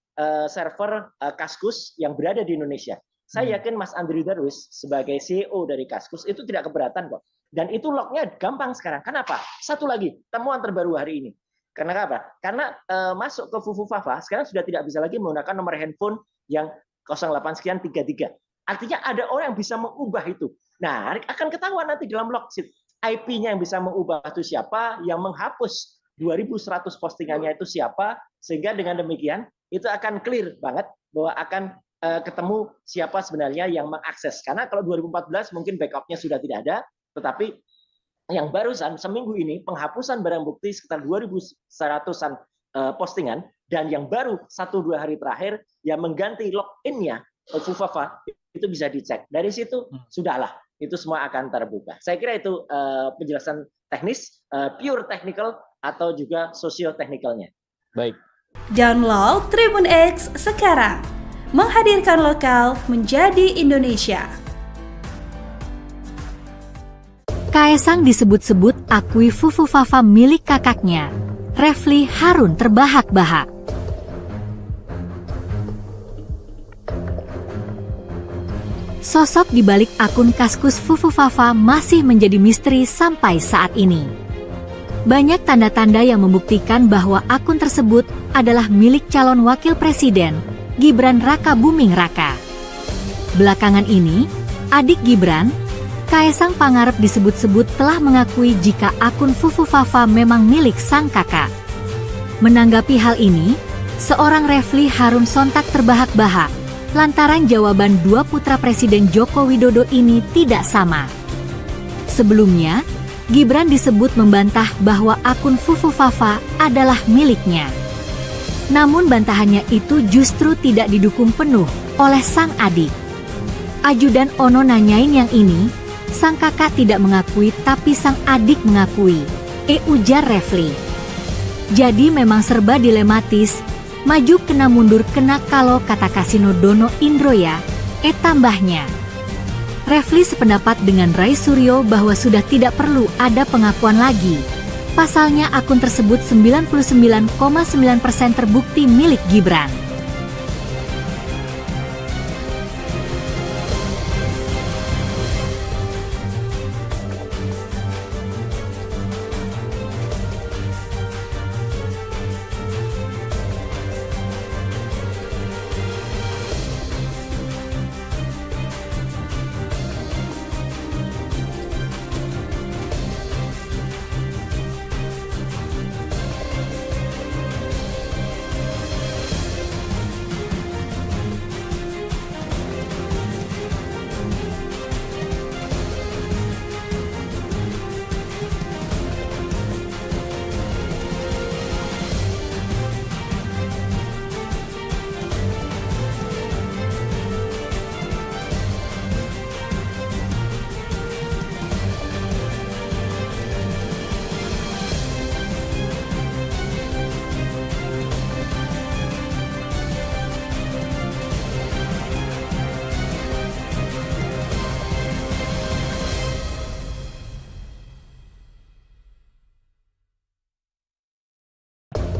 server Kaskus yang berada di Indonesia. Saya yakin Mas Andri Darwis sebagai CEO dari Kaskus itu tidak keberatan kok. Dan itu lognya gampang sekarang. Kenapa? Satu lagi temuan terbaru hari ini. Karena apa? Karena masuk ke Fufu Fafa sekarang sudah tidak bisa lagi menggunakan nomor handphone yang 08 sekian 33. Artinya ada orang yang bisa mengubah itu. Nah, akan ketahuan nanti dalam log sheet IP-nya yang bisa mengubah itu siapa, yang menghapus 2100 postingannya itu siapa, sehingga dengan demikian itu akan clear banget bahwa akan ketemu siapa sebenarnya yang mengakses. Karena kalau 2014 mungkin backupnya sudah tidak ada, tetapi yang barusan seminggu ini penghapusan barang bukti sekitar 2.100-an postingan, dan yang baru 1-2 hari terakhir yang mengganti login-nya Fufafa itu bisa dicek. Dari situ sudahlah, itu semua akan terbuka. Saya kira itu penjelasan teknis, pure technical atau juga sosio-teknikalnya. Baik. Download Tribun X sekarang. Menghadirkan lokal menjadi Indonesia. Kaesang disebut-sebut akui Fufufafa milik kakaknya. Refly Harun terbahak-bahak. Sosok di balik akun Kaskus Fufufafa masih menjadi misteri sampai saat ini. Banyak tanda-tanda yang membuktikan bahwa akun tersebut adalah milik calon wakil presiden, Gibran Raka Buming Raka. Belakangan ini, adik Gibran, Kaesang Pangarep disebut-sebut telah mengakui jika akun Fufufafa memang milik sang kakak. Menanggapi hal ini, seorang Refly Harun sontak terbahak-bahak lantaran jawaban dua putra Presiden Joko Widodo ini tidak sama. Sebelumnya, Gibran disebut membantah bahwa akun Fufufafa adalah miliknya. Namun bantahannya itu justru tidak didukung penuh oleh sang adik. Ajudan Ono nanyain yang ini, sang kakak tidak mengakui tapi sang adik mengakui, ujar Refly. Jadi memang serba dilematis, maju kena mundur kena kalau kata Kasino Dono Indro ya, tambahnya. Refly sependapat dengan Rai Suryo bahwa sudah tidak perlu ada pengakuan lagi. Pasalnya akun tersebut 99,9% terbukti milik Gibran.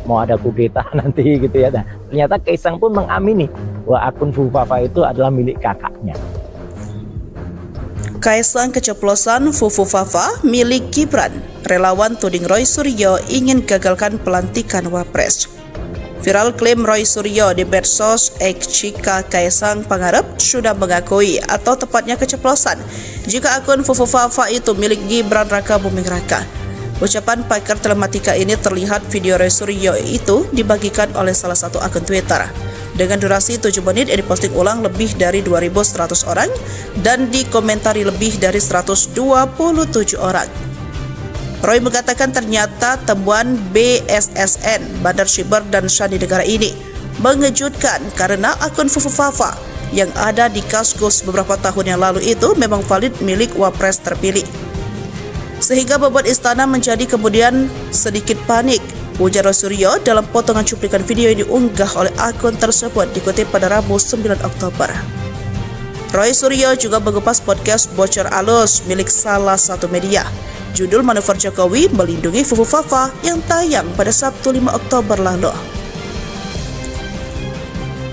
Mau ada kudeta nanti gitu ya. Nah, ternyata Kaesang pun mengamini bahwa akun Fufufafa itu adalah milik kakaknya. Kaesang keceplosan Fufufafa milik Gibran. Relawan tuding Roy Suryo ingin gagalkan pelantikan Wapres. Viral klaim Roy Suryo di medsos X jika Kaesang Pangarep sudah mengakui atau tepatnya keceplosan jika akun Fufufafa itu milik Gibran Raka Buming Raka. Ucapan pakar telematika ini terlihat video Roy Suryo itu dibagikan oleh salah satu akun Twitter. Dengan durasi 7 menit yang diposting ulang lebih dari 2.100 orang dan dikomentari lebih dari 127 orang. Roy mengatakan ternyata temuan BSSN, Bandar Siber dan Sandi Negara ini mengejutkan karena akun Fufufafa yang ada di Kaskus beberapa tahun yang lalu itu memang valid milik Wapres terpilih. Sehingga membuat istana menjadi kemudian sedikit panik, ujar Roy Suryo dalam potongan cuplikan video yang diunggah oleh akun tersebut dikutip pada Rabu 9 Oktober. Roy Suryo juga mengupas podcast Bocor Alus milik salah satu media. Judul Manuver Jokowi Melindungi Fufufafa yang tayang pada Sabtu 5 Oktober lalu.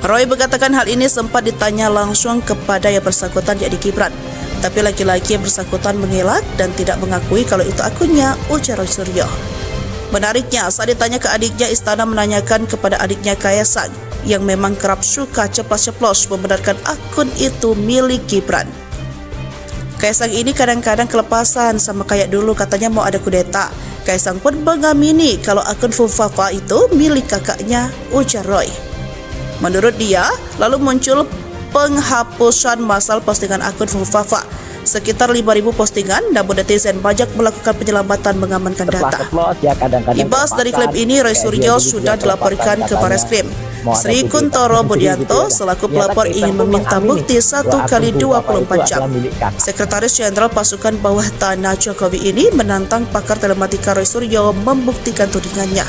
Roy mengatakan hal ini sempat ditanya langsung kepada yang bersangkutan yakni Gibran. Tapi laki-laki yang bersangkutan mengelak dan tidak mengakui kalau itu akunnya, ujar Roy Suryo. Menariknya, saat ditanya ke adiknya, istana menanyakan kepada adiknya Kaesang yang memang kerap suka ceplos-ceplos membenarkan akun itu milik Gibran. Kaesang ini kadang-kadang kelepasan sama kayak dulu katanya mau ada kudeta. Kaesang pun mengamini kalau akun Fufufafa itu milik kakaknya, ujar Roy. Menurut dia, lalu muncul penghapusan massal postingan akun Fufufafa. Sekitar 5.000 postingan, namun netizen banyak melakukan penyelamatan mengamankan data. Ya, kadang-kadang Ibas dari klaim ini, Roy Suryo sudah dilaporkan ke Bareskrim. Sri Kuntoro Budianto selaku pelapor ingin meminta bukti 1 kali 24 jam. Sekretaris Jenderal Pasukan Bawah Tanah Jokowi ini menantang pakar telematika Roy Suryo membuktikan tudingannya.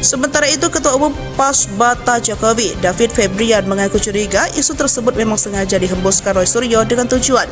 Sementara itu, Ketua Umum Pasbata Jokowi, David Febrian, mengaku curiga isu tersebut memang sengaja dihembuskan Roy Suryo dengan tujuan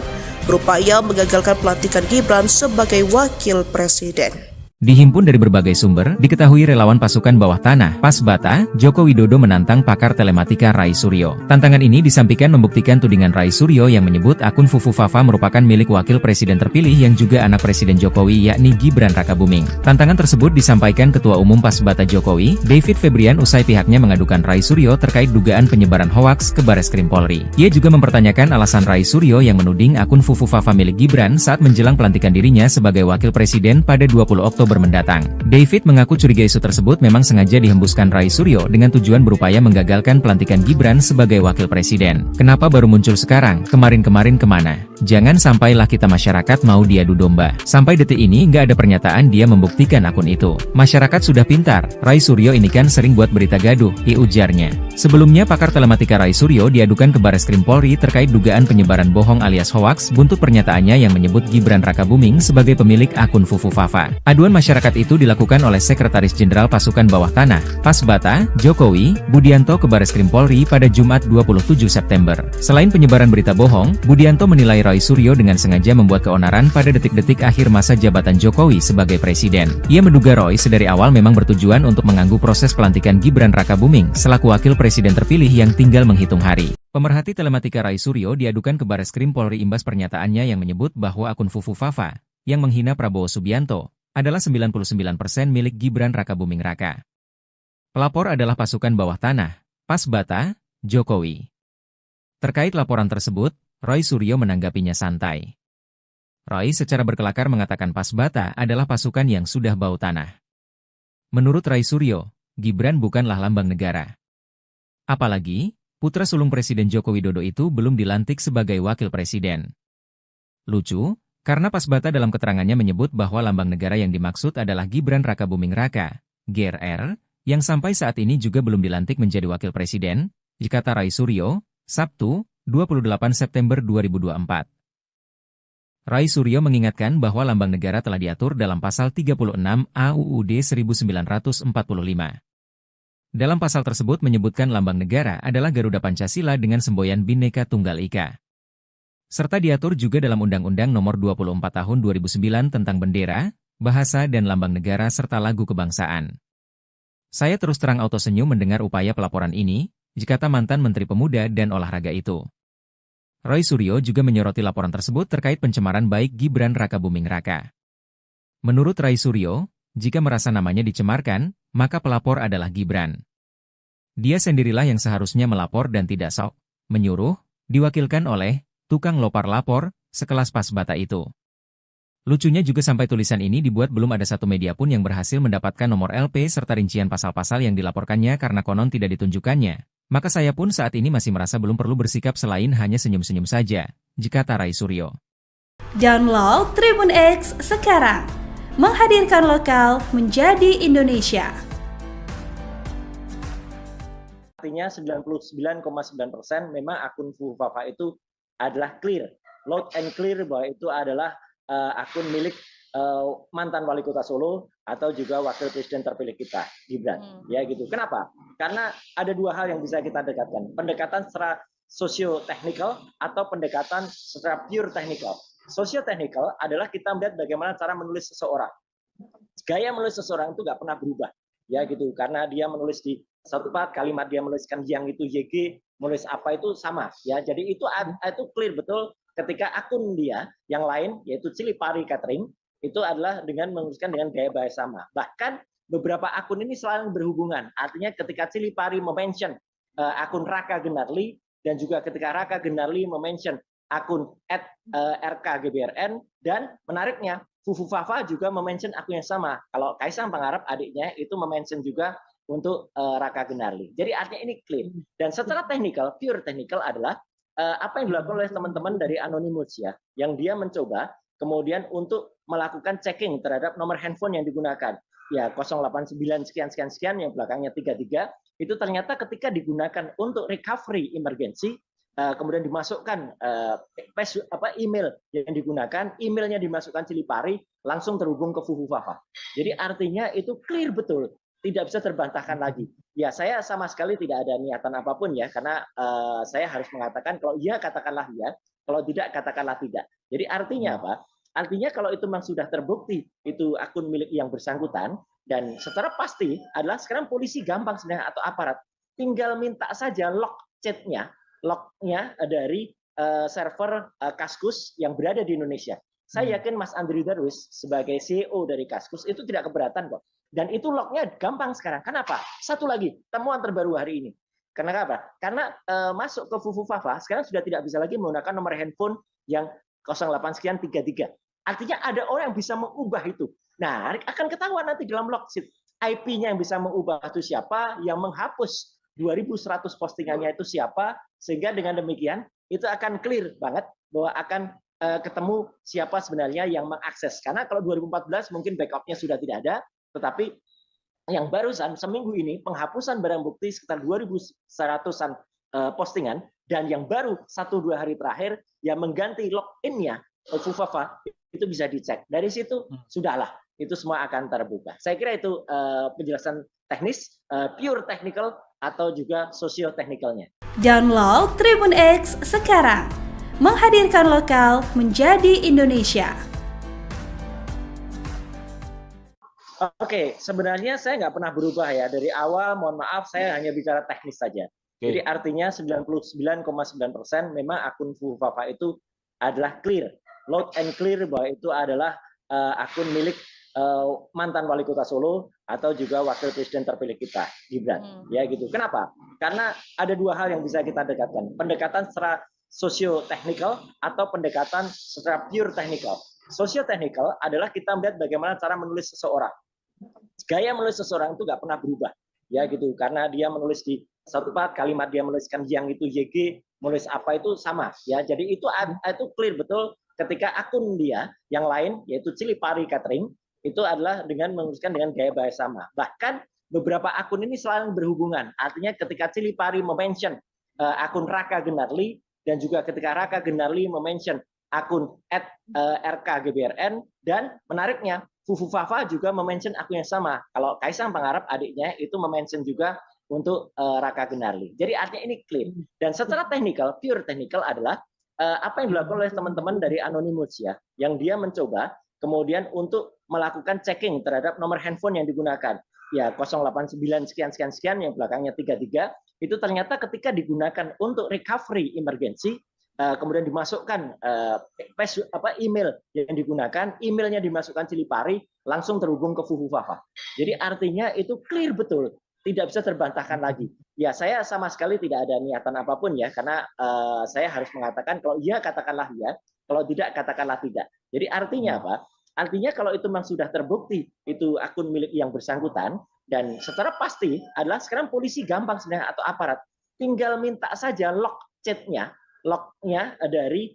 berupaya menggagalkan pelantikan Gibran sebagai wakil presiden. Dihimpun dari berbagai sumber, diketahui relawan pasukan bawah tanah, Pasbata, Joko Widodo menantang pakar telematika Rai Suryo. Tantangan ini disampaikan membuktikan tudingan Rai Suryo yang menyebut akun Fufufafa merupakan milik wakil presiden terpilih yang juga anak Presiden Jokowi yakni Gibran Rakabuming. Tantangan tersebut disampaikan Ketua Umum Pasbata Jokowi, David Febrian usai pihaknya mengadukan Rai Suryo terkait dugaan penyebaran hoaks ke Bareskrim Polri. Ia juga mempertanyakan alasan Rai Suryo yang menuding akun Fufufafa milik Gibran saat menjelang pelantikan dirinya sebagai wakil presiden pada 20 Oktober mendatang. David mengaku curiga isu tersebut memang sengaja dihembuskan Rai Suryo dengan tujuan berupaya menggagalkan pelantikan Gibran sebagai wakil presiden. Kenapa baru muncul sekarang? Kemarin-kemarin kemana? Jangan sampailah kita masyarakat mau diadu domba. Sampai detik ini nggak ada pernyataan dia membuktikan akun itu. Masyarakat sudah pintar, Rai Suryo ini kan sering buat berita gaduh, ujarnya. Sebelumnya pakar telematika Rai Suryo diadukan ke Bareskrim Polri terkait dugaan penyebaran bohong alias hoaks buntut pernyataannya yang menyebut Gibran Rakabuming sebagai pemilik akun Fufufafa. Aduan masyarakat itu dilakukan oleh Sekretaris Jenderal Pasukan Bawah Tanah, Pasbata, Jokowi, Budianto ke Bareskrim Polri pada Jumat 27 September. Selain penyebaran berita bohong, Budianto menilai Rai Suryo dengan sengaja membuat keonaran pada detik-detik akhir masa jabatan Jokowi sebagai presiden. Ia menduga Roy sedari awal memang bertujuan untuk mengganggu proses pelantikan Gibran Rakabuming selaku wakil presiden terpilih yang tinggal menghitung hari. Pemerhati telematika Rai Suryo diadukan ke Bareskrim Polri imbas pernyataannya yang menyebut bahwa akun Fufufafa yang menghina Prabowo Subianto adalah 99% milik Gibran Rakabuming Raka. Pelapor adalah pasukan bawah tanah, Pasbata, Jokowi. Terkait laporan tersebut, Roy Suryo menanggapinya santai. Roy secara berkelakar mengatakan Pasbata adalah pasukan yang sudah bau tanah. Menurut Rai Suryo, Gibran bukanlah lambang negara. Apalagi, putra sulung Presiden Joko Widodo itu belum dilantik sebagai wakil presiden. Lucu, karena Pasbata dalam keterangannya menyebut bahwa lambang negara yang dimaksud adalah Gibran Rakabuming Raka, GRR, yang sampai saat ini juga belum dilantik menjadi wakil presiden, dikata Rai Suryo, Sabtu, 28 September 2024. Rai Suryo mengingatkan bahwa lambang negara telah diatur dalam pasal 36 AUUD 1945. Dalam pasal tersebut menyebutkan lambang negara adalah Garuda Pancasila dengan semboyan Bhinneka Tunggal Ika. Serta diatur juga dalam Undang-Undang Nomor 24 Tahun 2009 tentang bendera, bahasa dan lambang negara serta lagu kebangsaan. Saya terus terang auto senyum mendengar upaya pelaporan ini, dikata mantan Menteri Pemuda dan Olahraga itu. Roy Suryo juga menyoroti laporan tersebut terkait pencemaran baik Gibran Rakabuming Raka. Menurut Rai Suryo, jika merasa namanya dicemarkan, maka pelapor adalah Gibran. Dia sendirilah yang seharusnya melapor dan tidak sok menyuruh, diwakilkan oleh tukang lopar lapor, sekelas Pasbata itu. Lucunya juga sampai tulisan ini dibuat belum ada satu media pun yang berhasil mendapatkan nomor LP serta rincian pasal-pasal yang dilaporkannya karena konon tidak ditunjukkannya. Maka saya pun saat ini masih merasa belum perlu bersikap selain hanya senyum-senyum saja, jikata Rai Suryo. Download Tribun X sekarang, menghadirkan lokal menjadi Indonesia. Artinya 99,9% memang akun Fufufafa itu adalah clear, loud and clear bahwa itu adalah akun milik mantan wali kota Solo atau juga wakil presiden terpilih kita, Gibran. Ya gitu. Kenapa? Karena ada dua hal yang bisa kita dekatkan. Pendekatan secara socio-technical atau pendekatan secara pure technical. Socio-technical adalah kita melihat bagaimana cara menulis seseorang. Gaya menulis seseorang itu nggak pernah berubah. Ya gitu. Karena dia menulis di satu part, kalimat dia menuliskan yang itu YG, menulis apa itu sama. Ya, jadi itu clear betul ketika akun dia yang lain, yaitu Cilipari Catering, itu adalah dengan menuliskan dengan gaya bahasa sama. Bahkan beberapa akun ini selalu berhubungan. Artinya ketika Cilipari mention akun Raka Gunarli, dan juga ketika Raka Gunarli mention akun @rkgbrn, dan menariknya Fufufafa juga mention akun yang sama. Kalau Kaisang Pangarep adiknya itu mention juga untuk Raka Gunarli. Jadi artinya ini clear. Dan secara teknikal, pure technical adalah apa yang dilakukan oleh teman-teman dari Anonymous ya, yang dia mencoba kemudian untuk melakukan checking terhadap nomor handphone yang digunakan. Ya 089 sekian sekian sekian yang belakangnya 33 itu ternyata ketika digunakan untuk recovery emergency kemudian dimasukkan email yang digunakan, emailnya dimasukkan Cilipari langsung terhubung ke Fufufafa. Jadi artinya itu clear betul, tidak bisa terbantahkan lagi. Ya saya sama sekali tidak ada niatan apapun ya, karena saya harus mengatakan kalau iya katakanlah iya, kalau tidak katakanlah tidak. Jadi artinya apa? Artinya kalau itu memang sudah terbukti itu akun milik yang bersangkutan, dan secara pasti adalah sekarang polisi gampang sebenarnya atau aparat tinggal minta saja log chatnya, lognya dari server Kaskus yang berada di Indonesia. Saya yakin Mas Andri Darwis sebagai CEO dari Kaskus itu tidak keberatan kok. Dan itu lognya gampang sekarang. Kenapa? Satu lagi, temuan terbaru hari ini. Karena apa? Karena masuk ke Fufufafa sekarang sudah tidak bisa lagi menggunakan nomor handphone yang 08 sekian 33. Artinya ada orang yang bisa mengubah itu. Nah, akan ketahuan nanti dalam log sheet. IP-nya yang bisa mengubah itu siapa, yang menghapus 2100 postingannya itu siapa, sehingga dengan demikian itu akan clear banget bahwa akan ketemu siapa sebenarnya yang mengakses. Karena kalau 2014 mungkin backup-nya sudah tidak ada, tetapi yang barusan seminggu ini penghapusan barang bukti sekitar 2100-an postingan, dan yang baru 1-2 hari terakhir yang mengganti login-nya Fufufafa itu bisa dicek. Dari situ sudahlah, itu semua akan terbuka. Saya kira itu penjelasan teknis, pure technical atau juga sosio-teknikalnya. Download Tribun X sekarang. Menghadirkan lokal menjadi Indonesia. Oke, sebenarnya saya nggak pernah berubah ya. Dari awal, mohon maaf, saya hanya bicara teknis saja. Jadi artinya 99,9% memang akun Fufufafa itu adalah clear. Loud and clear bahwa itu adalah akun milik mantan wali kota Solo atau juga wakil presiden terpilih kita, Gibran. Ya gitu. Kenapa? Karena ada dua hal yang bisa kita dekatkan. Pendekatan secara sosio-teknikal atau pendekatan secara pure technical. Sosio-teknikal adalah kita melihat bagaimana cara menulis seseorang. Gaya menulis seseorang itu nggak pernah berubah. Ya gitu. Karena dia menulis di satu part, kalimat dia menuliskan yang itu YG, menulis apa itu sama. Ya, jadi itu clear betul. Ketika akun dia yang lain, yaitu Cilipari Catering, itu adalah dengan menuliskan dengan gaya bahasa sama. Bahkan beberapa akun ini selalu berhubungan. Artinya ketika Cilipari mention akun Raka Gunarli, dan juga ketika Raka Gunarli mention akun @rkgbrn, dan menariknya Fufufafa juga mention akun yang sama. Kalau Kaisang Pangarep adiknya itu mention juga untuk Raka Gunarli. Jadi artinya ini clear. Dan secara teknikal, pure technical adalah apa yang dilakukan oleh teman-teman dari Anonymous ya, yang dia mencoba kemudian untuk melakukan checking terhadap nomor handphone yang digunakan. Ya 089 sekian sekian sekian yang belakangnya 33 itu ternyata ketika digunakan untuk recovery emergency, kemudian dimasukkan email yang digunakan, emailnya dimasukkan Cilipari langsung terhubung ke Fufufafa. Jadi artinya itu clear betul, tidak bisa terbantahkan lagi. Ya saya sama sekali tidak ada niatan apapun ya, karena saya harus mengatakan kalau iya katakanlah iya, kalau tidak katakanlah tidak. Jadi artinya apa? Artinya kalau itu memang sudah terbukti itu akun milik yang bersangkutan, dan secara pasti adalah sekarang polisi gampang sebenarnya atau aparat tinggal minta saja log chatnya, lognya dari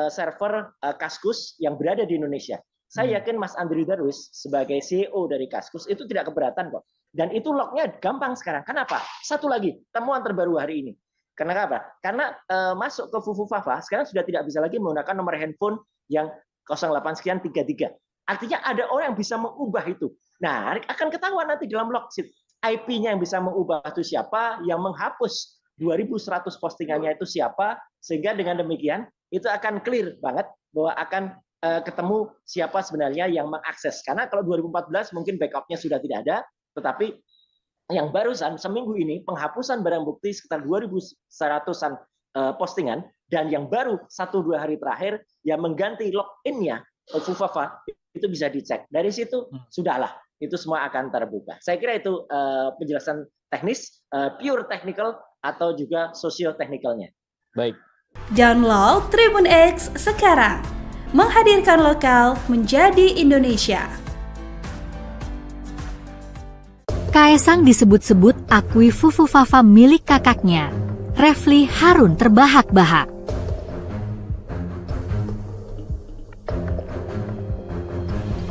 server Kaskus yang berada di Indonesia. Saya yakin Mas Andri Darwis sebagai CEO dari Kaskus itu tidak keberatan kok. Dan itu lognya gampang sekarang. Kenapa? Satu lagi, temuan terbaru hari ini. Karena apa? Karena masuk ke Fufufafa sekarang sudah tidak bisa lagi menggunakan nomor handphone yang 08 sekian 33. Artinya ada orang yang bisa mengubah itu. Nah, akan ketahuan nanti dalam log sheet. IP-nya yang bisa mengubah itu siapa, yang menghapus 2100 postingannya itu siapa, sehingga dengan demikian itu akan clear banget bahwa akan ketemu siapa sebenarnya yang mengakses. Karena kalau 2014 mungkin backup-nya sudah tidak ada, tetapi yang barusan seminggu ini penghapusan barang bukti sekitar 2100-an postingan, dan yang baru 1-2 hari terakhir yang mengganti login-nya Fufufafa itu bisa dicek. Dari situ sudahlah, itu semua akan terbuka. Saya kira itu penjelasan teknis, pure technical atau juga sosio-teknikalnya. Baik. Download Tribun X sekarang. Menghadirkan lokal menjadi Indonesia. Kaesang disebut-sebut akui Fufufafa milik kakaknya. Refly Harun terbahak-bahak.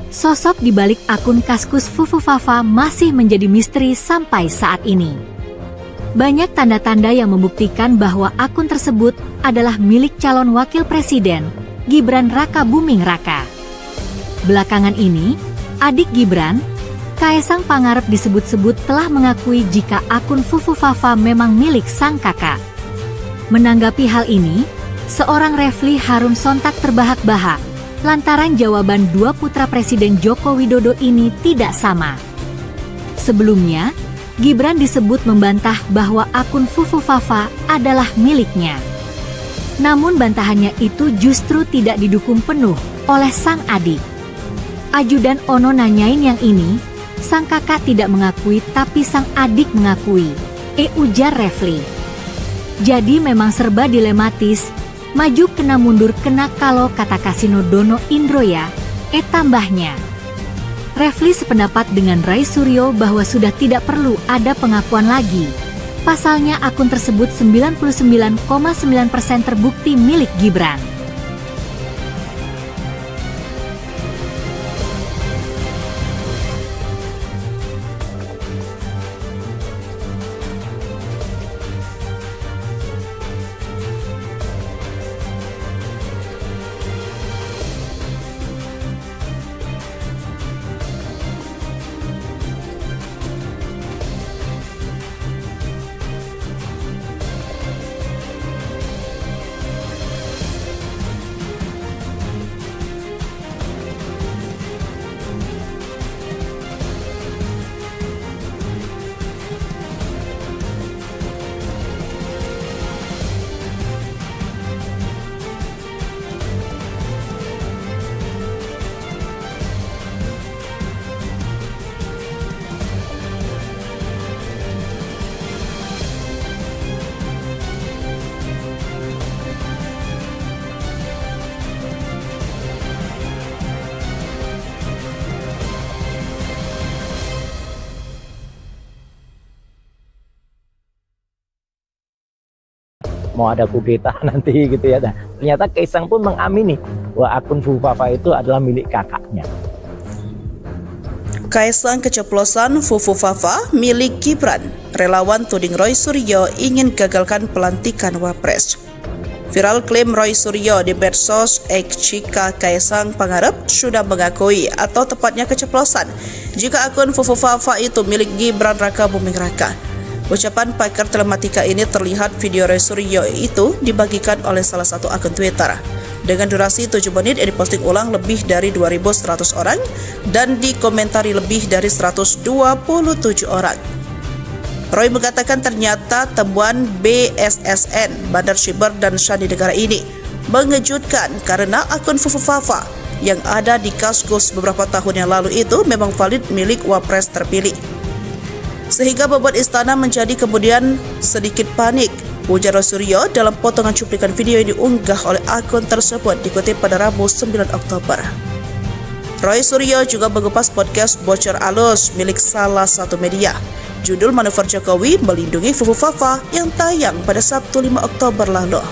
Sosok di balik akun Kaskus Fufufafa masih menjadi misteri sampai saat ini. Banyak tanda-tanda yang membuktikan bahwa akun tersebut adalah milik calon wakil presiden, Gibran Raka Buming Raka. Belakangan ini, adik Gibran, Kaesang Pangarep disebut-sebut telah mengakui jika akun Fufufafa memang milik sang kakak. Menanggapi hal ini, seorang Refly Harun sontak terbahak-bahak, lantaran jawaban dua putra Presiden Joko Widodo ini tidak sama. Sebelumnya, Gibran disebut membantah bahwa akun Fufufafa adalah miliknya. Namun bantahannya itu justru tidak didukung penuh oleh sang adik. Ajudan Ono nanyain yang ini, sang kakak tidak mengakui tapi sang adik mengakui, ujar Refly. Jadi memang serba dilematis, maju kena mundur kena kalau kata Kasino Dono Indroya, tambahnya. Refly sependapat dengan Rai Suryo bahwa sudah tidak perlu ada pengakuan lagi. Pasalnya akun tersebut 99,9% terbukti milik Gibran. Mau ada kudeta nanti gitu ya. Nah, ternyata Kaesang pun mengamini bahwa akun Fufufafa itu adalah milik kakaknya. Kaesang keceplosan Fufufafa milik Gibran. Relawan tuding Roy Suryo ingin gagalkan pelantikan Wapres. Viral klaim Roy Suryo di medsos X jika Kaesang Pangarep sudah mengakui atau tepatnya keceplosan jika akun Fufufafa itu milik Gibran Raka Buming Raka. Ucapan pakar telematika ini terlihat video Roy Suryo itu dibagikan oleh salah satu akun Twitter. Dengan durasi 7 menit yang diposting ulang lebih dari 2.100 orang dan dikomentari lebih dari 127 orang. Roy mengatakan ternyata temuan BSSN, Bandar Siber dan Sandi Negara ini mengejutkan karena akun Fufufafa yang ada di Kaskus beberapa tahun yang lalu itu memang valid milik Wapres terpilih. Sehingga membuat istana menjadi kemudian sedikit panik, ujar Roy Suryo dalam potongan cuplikan video yang diunggah oleh akun tersebut dikutip pada Rabu 9 Oktober. Roy Suryo juga mengupas podcast Bocor Alus milik salah satu media. Judul Manuver Jokowi Melindungi Fufufafa yang tayang pada Sabtu 5 Oktober lalu.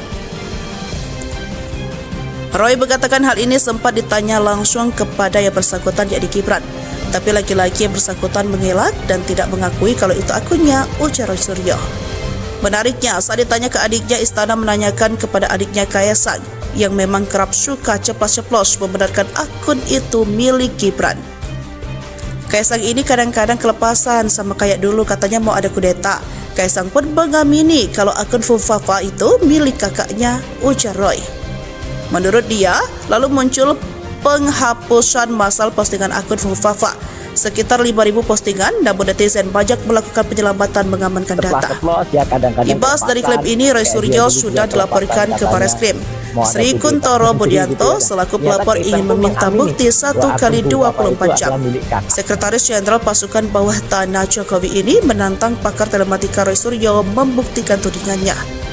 Roy mengatakan hal ini sempat ditanya langsung kepada yang bersangkutan yakni Gibran. Tapi laki-laki yang bersangkutan mengelak dan tidak mengakui kalau itu akunnya, ujar Roy Suryo. Menariknya, saat ditanya ke adiknya, istana menanyakan kepada adiknya Kaesang yang memang kerap suka ceplos-ceplos membenarkan akun itu milik Gibran. Kaesang ini kadang-kadang kelepasan sama kayak dulu katanya mau ada kudeta. Kaesang pun mengamini kalau akun Fufufafa itu milik kakaknya, ujar Roy. Menurut dia, lalu muncul penghapusan massal postingan akun Fufufafa. Sekitar 5.000 postingan, namun netizen banyak melakukan penyelamatan mengamankan data. Imbas dari klaim ini, Roy Suryo sudah dilaporkan ke Bareskrim. Sri Kuntoro Budianto selaku pelapor ingin meminta bukti 1x24 jam. Sekretaris Jenderal Pasukan Bawah Tanah Jokowi ini menantang pakar telematika Roy Suryo membuktikan tudingannya.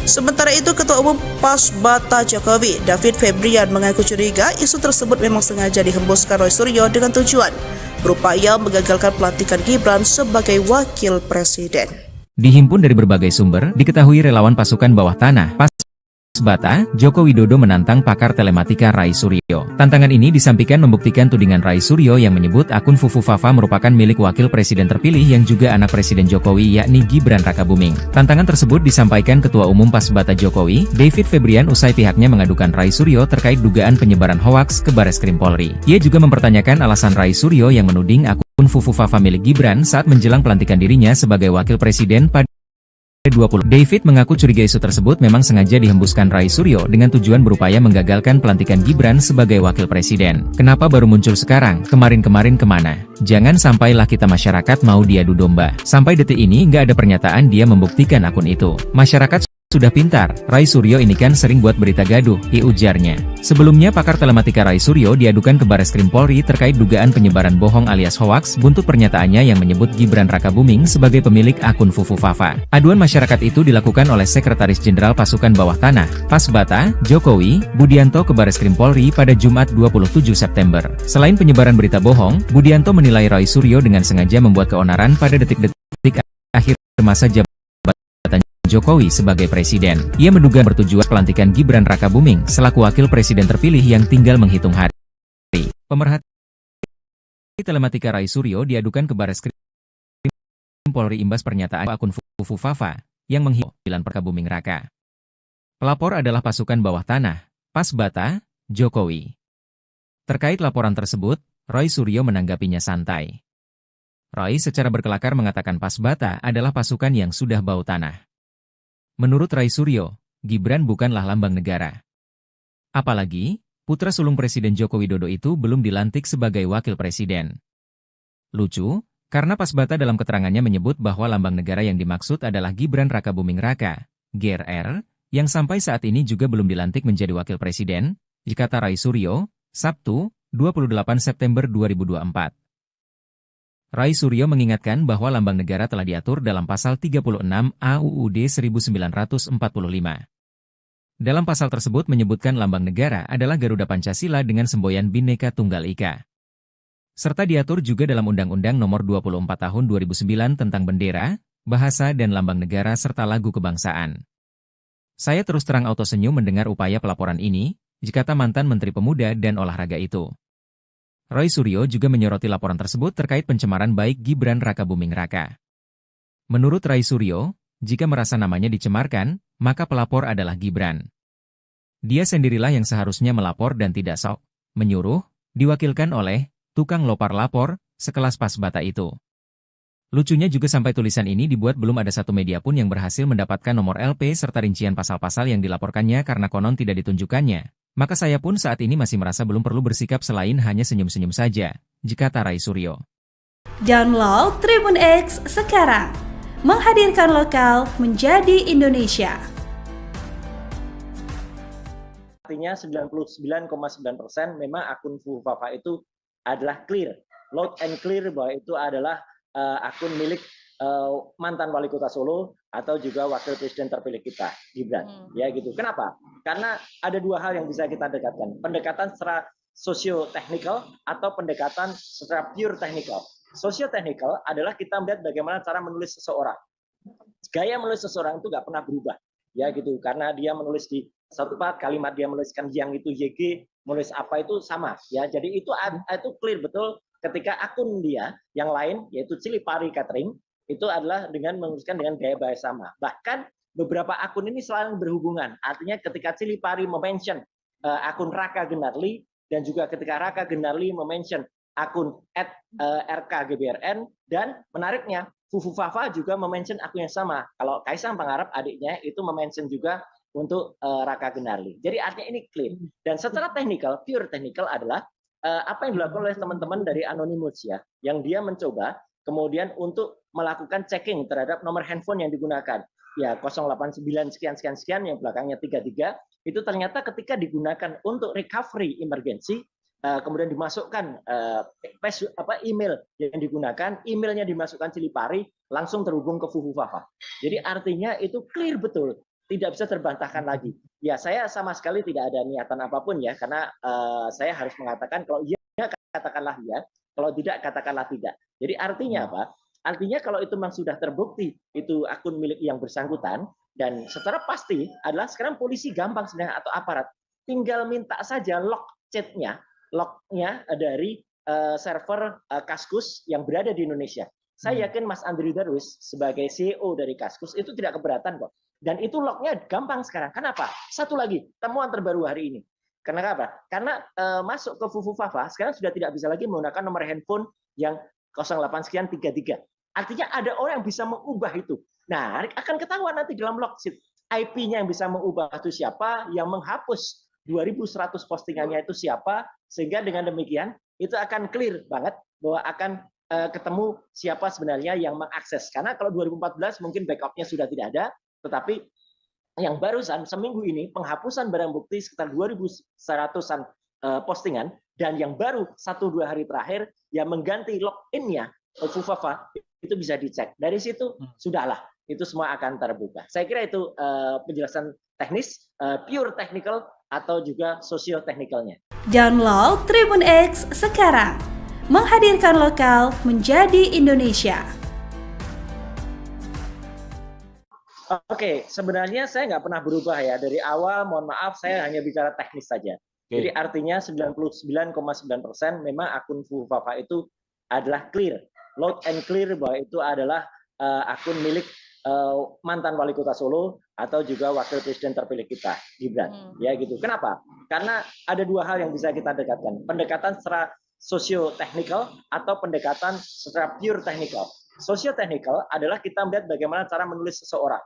Sementara itu, Ketua Umum Pasbata Jokowi, David Febrian, mengaku curiga isu tersebut memang sengaja dihembuskan Roy Suryo dengan tujuan berupaya menggagalkan pelantikan Gibran sebagai wakil presiden. Dihimpun dari berbagai sumber, diketahui relawan pasukan bawah tanah, Bata, Joko Widodo menantang pakar telematika Rai Suryo. Tantangan ini disampaikan membuktikan tudingan Rai Suryo yang menyebut akun Fufu Fafa merupakan milik wakil presiden terpilih yang juga anak Presiden Jokowi yakni Gibran Rakabuming. Tantangan tersebut disampaikan Ketua Umum Pasbata Jokowi, David Febrian usai pihaknya mengadukan Rai Suryo terkait dugaan penyebaran hoaks ke Bareskrim Polri. Ia juga mempertanyakan alasan Rai Suryo yang menuding akun Fufu Fafa milik Gibran saat menjelang pelantikan dirinya sebagai wakil presiden pada 20. David mengaku curiga isu tersebut memang sengaja dihembuskan Rai Suryo dengan tujuan berupaya menggagalkan pelantikan Gibran sebagai wakil presiden. Kenapa baru muncul sekarang? Kemarin-kemarin kemana? Jangan sampailah kita masyarakat mau diadu domba. Sampai detik ini nggak ada pernyataan dia membuktikan akun itu. Masyarakat sudah pintar, Rai Suryo ini kan sering buat berita gaduh, ujarnya. Sebelumnya pakar telematika Rai Suryo diadukan ke Bareskrim Polri terkait dugaan penyebaran bohong alias hoaks buntut pernyataannya yang menyebut Gibran Rakabuming sebagai pemilik akun Fufu Fafa. Aduan masyarakat itu dilakukan oleh Sekretaris Jenderal Pasukan Bawah Tanah, Pasbata, Jokowi, Budianto ke Bareskrim Polri pada Jumat 27 September. Selain penyebaran berita bohong, Budianto menilai Rai Suryo dengan sengaja membuat keonaran pada detik-detik akhir masa jabatan Jokowi sebagai presiden. Ia menduga bertujuan pelantikan Gibran Rakabuming selaku wakil presiden terpilih yang tinggal menghitung hari. Pemerhati telematika Rai Suryo diadukan ke Bareskrim Polri imbas pernyataan akun Fufu Fafa yang menghitung Rakabuming Raka. Pelapor adalah pasukan bawah tanah, Pasbata, Jokowi. Terkait laporan tersebut, Rai Suryo menanggapinya santai. Rai secara berkelakar mengatakan Pasbata adalah pasukan yang sudah bau tanah. Menurut Rai Suryo, Gibran bukanlah lambang negara. Apalagi, putra sulung Presiden Joko Widodo itu belum dilantik sebagai wakil presiden. Lucu, karena Pasbata dalam keterangannya menyebut bahwa lambang negara yang dimaksud adalah Gibran Rakabuming Raka, GRR, yang sampai saat ini juga belum dilantik menjadi wakil presiden, kata Rai Suryo, Sabtu, 28 September 2024. Rai Suryo mengingatkan bahwa lambang negara telah diatur dalam pasal 36 AUUD 1945. Dalam pasal tersebut menyebutkan lambang negara adalah Garuda Pancasila dengan semboyan Bhinneka Tunggal Ika. Serta diatur juga dalam Undang-Undang Nomor 24 Tahun 2009 tentang bendera, bahasa dan lambang negara serta lagu kebangsaan. Saya terus terang auto senyum mendengar upaya pelaporan ini, kata mantan Menteri Pemuda dan Olahraga itu. Rai Suryo juga menyoroti laporan tersebut terkait pencemaran baik Gibran Rakabuming Raka. Menurut Rai Suryo, jika merasa namanya dicemarkan, maka pelapor adalah Gibran. Dia sendirilah yang seharusnya melapor dan tidak sok menyuruh, diwakilkan oleh tukang lopar lapor, sekelas Pasbata itu. Lucunya juga sampai tulisan ini dibuat belum ada satu media pun yang berhasil mendapatkan nomor LP serta rincian pasal-pasal yang dilaporkannya karena konon tidak ditunjukkannya. Maka saya pun saat ini masih merasa belum perlu bersikap selain hanya senyum-senyum saja, kata Rai Suryo. Download Tribun X sekarang, menghadirkan lokal menjadi Indonesia. Artinya 99,9% memang akun Fufu Fafa itu adalah clear, loud and clear bahwa itu adalah akun milik mantan wali kota Solo atau juga wakil presiden terpilih kita, Gibran. Ya gitu. Kenapa? Karena ada dua hal yang bisa kita dekatkan. Pendekatan secara sosio-teknikal atau pendekatan secara pure technical. Sosio-teknikal adalah kita melihat bagaimana cara menulis seseorang. Gaya menulis seseorang itu nggak pernah berubah. Ya gitu. Karena dia menulis di satu part kalimat dia menuliskan yang itu YG, menulis apa itu sama. Ya, jadi itu clear betul ketika akun dia yang lain yaitu Cilipari Catering itu adalah dengan menuliskan dengan gaya bahasa sama. Bahkan beberapa akun ini selalu berhubungan. Artinya ketika Cilipari mention akun Raka Gunarli dan juga ketika Raka Gunarli mention akun @rkgbrn dan menariknya Fufu Fafa juga mention akun yang sama. Kalau Kaisang Pangarep adiknya itu mention juga untuk Raka Gunarli. Jadi artinya ini clean. Dan secara teknikal, pure technical adalah apa yang dilakukan oleh teman-teman dari Anonymous ya, yang dia mencoba kemudian untuk melakukan checking terhadap nomor handphone yang digunakan. Ya 089 sekian yang belakangnya 33 itu ternyata ketika digunakan untuk recovery emergency kemudian dimasukkan email yang digunakan, emailnya dimasukkan Cilipari langsung terhubung ke Fufu Fafa. Jadi artinya itu clear betul. Tidak bisa terbantahkan lagi. Ya saya sama sekali tidak ada niatan apapun ya, karena saya harus mengatakan kalau iya katakanlah ya, Kalau tidak, katakanlah tidak. Jadi artinya apa? Artinya kalau itu memang sudah terbukti itu akun milik yang bersangkutan, dan secara pasti adalah sekarang polisi gampang sebenarnya atau aparat tinggal minta saja log lognya dari server Kaskus yang berada di Indonesia. Saya yakin Mas Andri Darwis sebagai CEO dari Kaskus itu tidak keberatan kok. Dan itu lognya gampang sekarang. Kenapa? Satu lagi, temuan terbaru hari ini. Karena apa? Karena masuk ke Fufufafa sekarang sudah tidak bisa lagi menggunakan nomor handphone yang 08 sekian 33. Artinya ada orang yang bisa mengubah itu. Nah, akan ketahuan nanti dalam log sheet. IP-nya yang bisa mengubah itu siapa, yang menghapus 2100 postingannya itu siapa, sehingga dengan demikian itu akan clear banget bahwa akan ketemu siapa sebenarnya yang mengakses. Karena kalau 2014 mungkin backupnya sudah tidak ada, tetapi yang barusan seminggu ini penghapusan barang bukti sekitar 2.100-an postingan, dan yang baru 1-2 hari terakhir yang mengganti login-nya Fufufafa itu bisa dicek. Dari situ sudahlah, itu semua akan terbuka. Saya kira itu penjelasan teknis, pure technical atau juga sosio-teknikalnya. Download Tribun X sekarang. Menghadirkan lokal menjadi Indonesia. Oke, sebenarnya saya nggak pernah berubah ya. Dari awal, mohon maaf, saya hanya bicara teknis saja. Jadi artinya 99,9% memang akun Fufufafa itu adalah clear. Loud and clear bahwa itu adalah akun milik mantan wali kota Solo atau juga wakil presiden terpilih kita, Gibran. Ya gitu. Kenapa? Karena ada dua hal yang bisa kita dekatkan. Pendekatan secara sosio-teknikal atau pendekatan secara pure technical. Sosio-teknikal adalah kita melihat bagaimana cara menulis seseorang.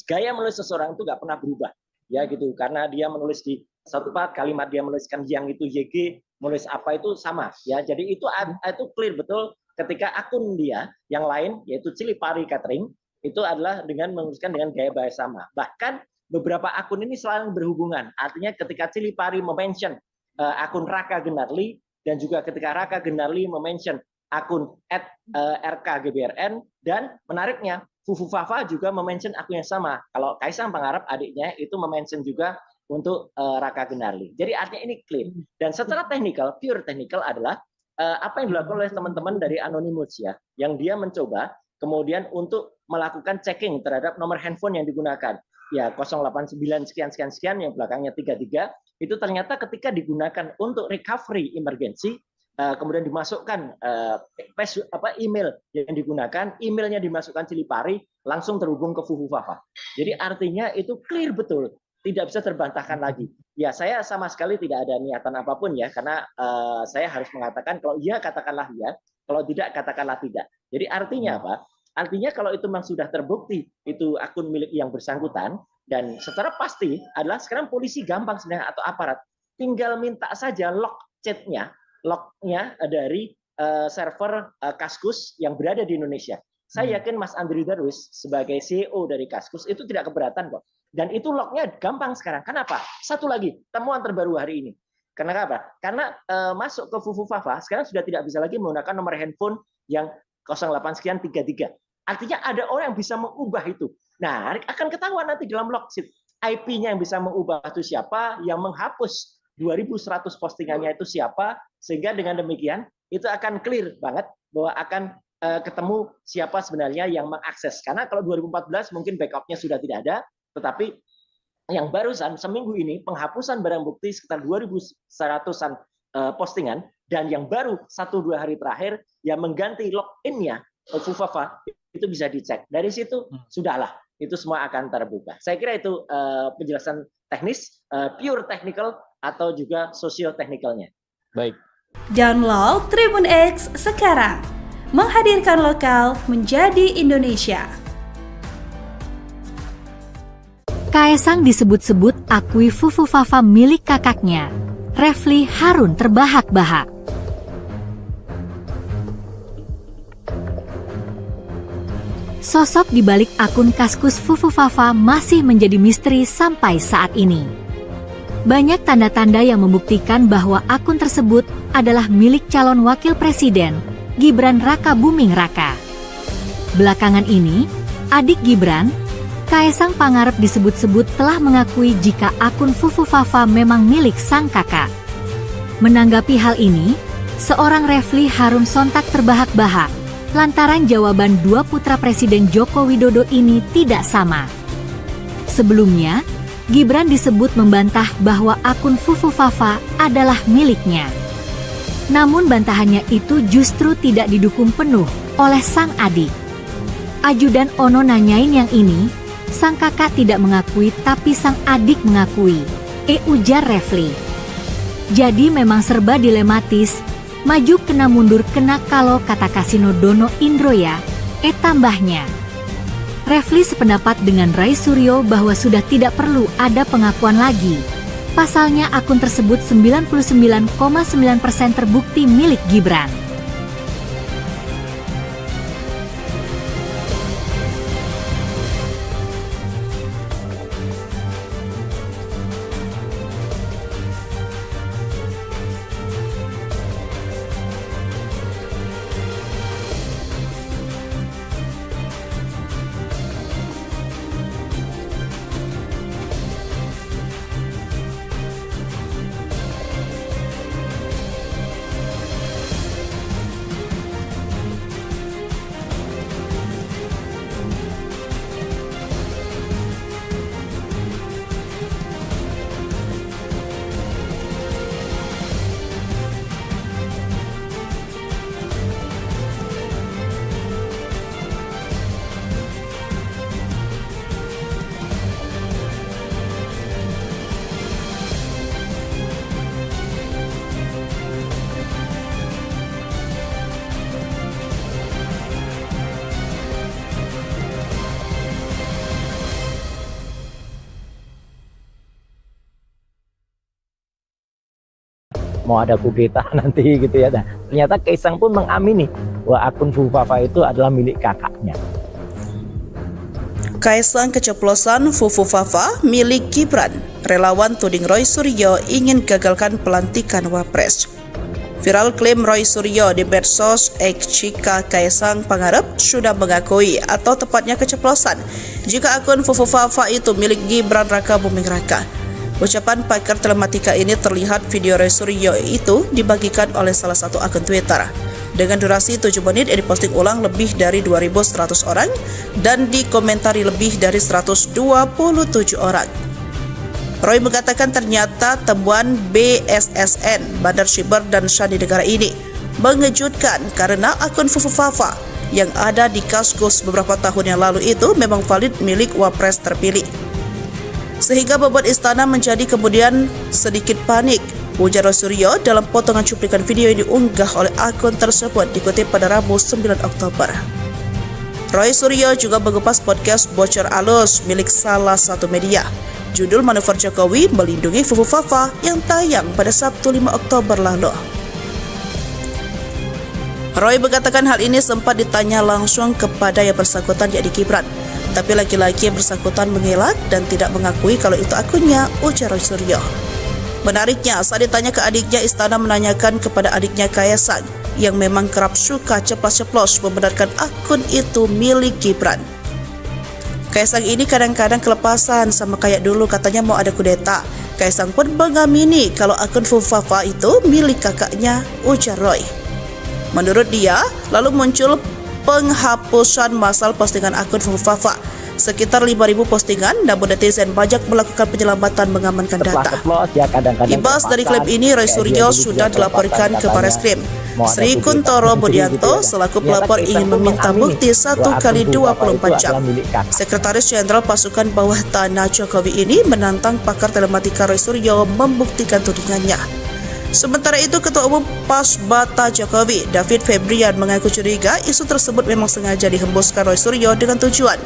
Gaya menulis seseorang itu nggak pernah berubah. Ya gitu. Karena dia menulis di satu part, kalimat dia menuliskan yang itu YG, menulis apa itu sama. Ya, jadi itu clear betul ketika akun dia yang lain, yaitu Cilipari Catering, itu adalah dengan menuliskan dengan gaya bahasa sama. Bahkan beberapa akun ini selalu berhubungan. Artinya ketika Cilipari mention akun Raka Gendarli, dan juga ketika Raka Gendarli mention akun @rkgbrn, dan menariknya Fufufafa juga mention akun yang sama. Kalau Kaisang Pangarep adiknya itu mention juga untuk Raka Gendarli. Jadi artinya ini clear. Dan secara teknikal, pure technical adalah apa yang dilakukan oleh teman-teman dari Anonymous ya, yang dia mencoba kemudian untuk melakukan checking terhadap nomor handphone yang digunakan. Ya 089 sekian yang belakangnya 33 itu ternyata ketika digunakan untuk recovery emergency, kemudian dimasukkan email yang digunakan, emailnya dimasukkan Cilipari, langsung terhubung ke Fufufafa. Jadi artinya itu clear betul, tidak bisa terbantahkan lagi. Ya saya sama sekali tidak ada niatan apapun ya, karena saya harus mengatakan kalau iya katakanlah iya, kalau tidak katakanlah tidak. Jadi artinya apa? Artinya kalau itu memang sudah terbukti itu akun milik yang bersangkutan, dan secara pasti adalah sekarang polisi gampang sebenarnya atau aparat tinggal minta saja lognya dari server Kaskus yang berada di Indonesia. Saya yakin Mas Andri Darwis sebagai CEO dari Kaskus itu tidak keberatan kok. Dan itu lognya gampang sekarang. Kenapa? Satu lagi, temuan terbaru hari ini. Karena apa? Karena masuk ke Fufufafa sekarang sudah tidak bisa lagi menggunakan nomor handphone yang 08 sekian 33. Artinya ada orang yang bisa mengubah itu. Nah, akan ketahuan nanti dalam log sheet. IP-nya yang bisa mengubah itu siapa, yang menghapus 2100 postingannya itu siapa, sehingga dengan demikian itu akan clear banget bahwa akan ketemu siapa sebenarnya yang mengakses. Karena kalau 2014 mungkin backupnya sudah tidak ada, tetapi yang barusan seminggu ini penghapusan barang bukti sekitar 2.100-an postingan, dan yang baru 1-2 hari terakhir yang mengganti login-nya Fufufafa itu bisa dicek. Dari situ sudahlah, itu semua akan terbuka. Saya kira itu penjelasan teknis, pure technical atau juga sosio-teknikalnya. Baik. Download Tribun X sekarang. Menghadirkan lokal menjadi Indonesia. Kaisang disebut-sebut akui Fufufafa milik kakaknya. Refli Harun terbahak-bahak. Sosok di balik akun Kaskus Fufufafa masih menjadi misteri sampai saat ini. Banyak tanda-tanda yang membuktikan bahwa akun tersebut adalah milik calon wakil presiden, Gibran Raka Buming Raka. Belakangan ini, adik Gibran, Kaisang Pangarep disebut-sebut telah mengakui jika akun Fufufafa memang milik sang kakak. Menanggapi hal ini, Seorang Refly Harun sontak terbahak-bahak lantaran jawaban dua putra Presiden Joko Widodo ini tidak sama. Sebelumnya, Gibran disebut membantah bahwa akun Fufufafa adalah miliknya. Namun bantahannya itu justru tidak didukung penuh oleh sang adik. Ajudan Ono nanyain yang ini, sang kakak tidak mengakui tapi sang adik mengakui, ujar Refly. Jadi memang serba dilematis, maju kena mundur kena kalau kata Kasino Dono Indro ya, tambahnya. Refly sependapat dengan Rai Suryo bahwa sudah tidak perlu ada pengakuan lagi. Pasalnya akun tersebut 99,9% terbukti milik Gibran. Mau ada kudeta nanti gitu ya. Nah, ternyata Kaisang pun mengamini bahwa akun Fufufafa itu adalah milik kakaknya. Kaisang keceplosan Fufufafa milik Gibran. Relawan tuding Roy Suryo ingin gagalkan pelantikan Wapres. Viral klaim Roy Suryo di medsos X jika Kaisang Pangarep sudah mengakui atau tepatnya keceplosan jika akun Fufufafa itu milik Gibran Raka Buming Raka. Ucapan pakar telematika ini terlihat video Roy Suryo itu dibagikan oleh salah satu akun Twitter. Dengan durasi 7 menit yang diposting ulang lebih dari 2.100 orang dan dikomentari lebih dari 127 orang. Roy mengatakan ternyata temuan BSSN, Bandar Siber dan Sandi Negara ini mengejutkan karena akun Fufufafa yang ada di Kaskus beberapa tahun yang lalu itu memang valid milik Wapres terpilih. Sehingga membuat istana menjadi kemudian sedikit panik, ujar Roy Suryo dalam potongan cuplikan video yang diunggah oleh akun tersebut dikutip pada Rabu 9 Oktober. Roy Suryo juga mengupas podcast Bocor Alus milik salah satu media. Judul Manuver Jokowi Melindungi Fufufafa yang tayang pada Sabtu 5 Oktober lalu. Roy mengatakan hal ini sempat ditanya langsung kepada yang bersangkutan yakni Gibran. Tapi laki-laki yang bersangkutan mengelak dan tidak mengakui kalau itu akunnya, ujar Roy Suryo. Menariknya, saat ditanya ke adiknya, istana menanyakan kepada adiknya Kaisang yang memang kerap suka ceplos-ceplos membenarkan akun itu milik Gibran. Kaisang ini kadang-kadang kelepasan sama kayak dulu katanya mau ada kudeta. Kaisang pun mengamini kalau akun Fufufafa itu milik kakaknya, ujar Roy. Menurut dia, lalu muncul penghapusan massal postingan akun Fufufafa. Sekitar 5.000 postingan, namun netizen banyak melakukan penyelamatan mengamankan data. Ibas dari klaim ini, Roy Suryo sudah dilaporkan ke Barreskrim. Sri Kuntoro Budianto selaku pelapor ingin meminta bukti 1x24 jam. Sekretaris Jenderal Pasukan Bawah Tanah Jokowi ini menantang pakar telematika Roy Suryo membuktikan tudingannya. Sementara itu, Ketua Umum Pasbata Jokowi, David Febrian, mengaku curiga isu tersebut memang sengaja dihembuskan Roy Suryo dengan tujuan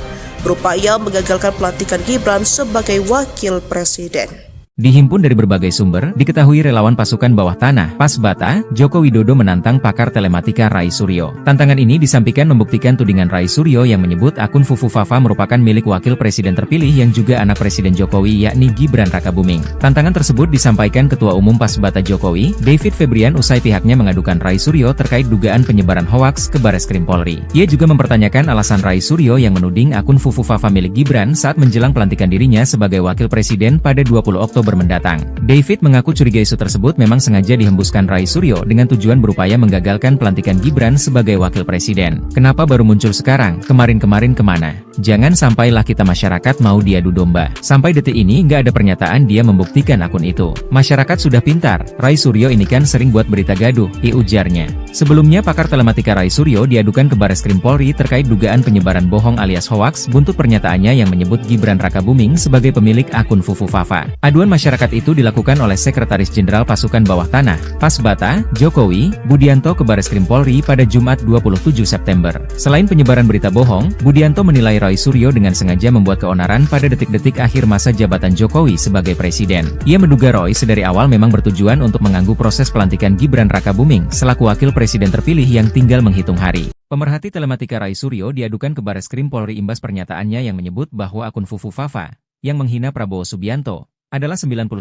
berupaya menggagalkan pelantikan Gibran sebagai wakil presiden. Dihimpun dari berbagai sumber, diketahui relawan pasukan bawah tanah, Pasbata, Joko Widodo menantang pakar telematika Rai Suryo. Tantangan ini disampaikan membuktikan tudingan Rai Suryo yang menyebut akun Fufufafa merupakan milik wakil presiden terpilih yang juga anak Presiden Jokowi yakni Gibran Raka Buming. Tantangan tersebut disampaikan Ketua Umum Pasbata Jokowi, David Febrian usai pihaknya mengadukan Rai Suryo terkait dugaan penyebaran hoaks ke Barreskrim Polri. Ia juga mempertanyakan alasan Rai Suryo yang menuding akun Fufufafa milik Gibran saat menjelang pelantikan dirinya sebagai wakil presiden pada 20 Oktober Oktober mendatang. David mengaku curiga isu tersebut memang sengaja dihembuskan Rai Suryo dengan tujuan berupaya menggagalkan pelantikan Gibran sebagai wakil presiden. Kenapa baru muncul sekarang? Kemarin-kemarin kemana? Jangan sampailah kita masyarakat mau diadu domba. Sampai detik ini nggak ada pernyataan dia membuktikan akun itu. Masyarakat sudah pintar, Rai Suryo ini kan sering buat berita gaduh, ujarnya. Sebelumnya pakar telematika Rai Suryo diadukan ke Bareskrim Polri terkait dugaan penyebaran bohong alias hoaks buntut pernyataannya yang menyebut Gibran Rakabuming sebagai pemilik akun Fufu Fafa. Aduan masyarakat itu dilakukan oleh Sekretaris Jenderal Pasukan Bawah Tanah, Pasbata, Jokowi, Budianto ke Bareskrim Polri pada Jumat 27 September. Selain penyebaran berita bohong, Budianto menilai Rai Suryo dengan sengaja membuat keonaran pada detik-detik akhir masa jabatan Jokowi sebagai presiden. Ia menduga Roy sedari awal memang bertujuan untuk mengganggu proses pelantikan Gibran Rakabuming selaku wakil presiden terpilih yang tinggal menghitung hari. Pemerhati telematika Rai Suryo diadukan ke Bareskrim Polri imbas pernyataannya yang menyebut bahwa akun Fufu Fafa yang menghina Prabowo Subianto adalah 99%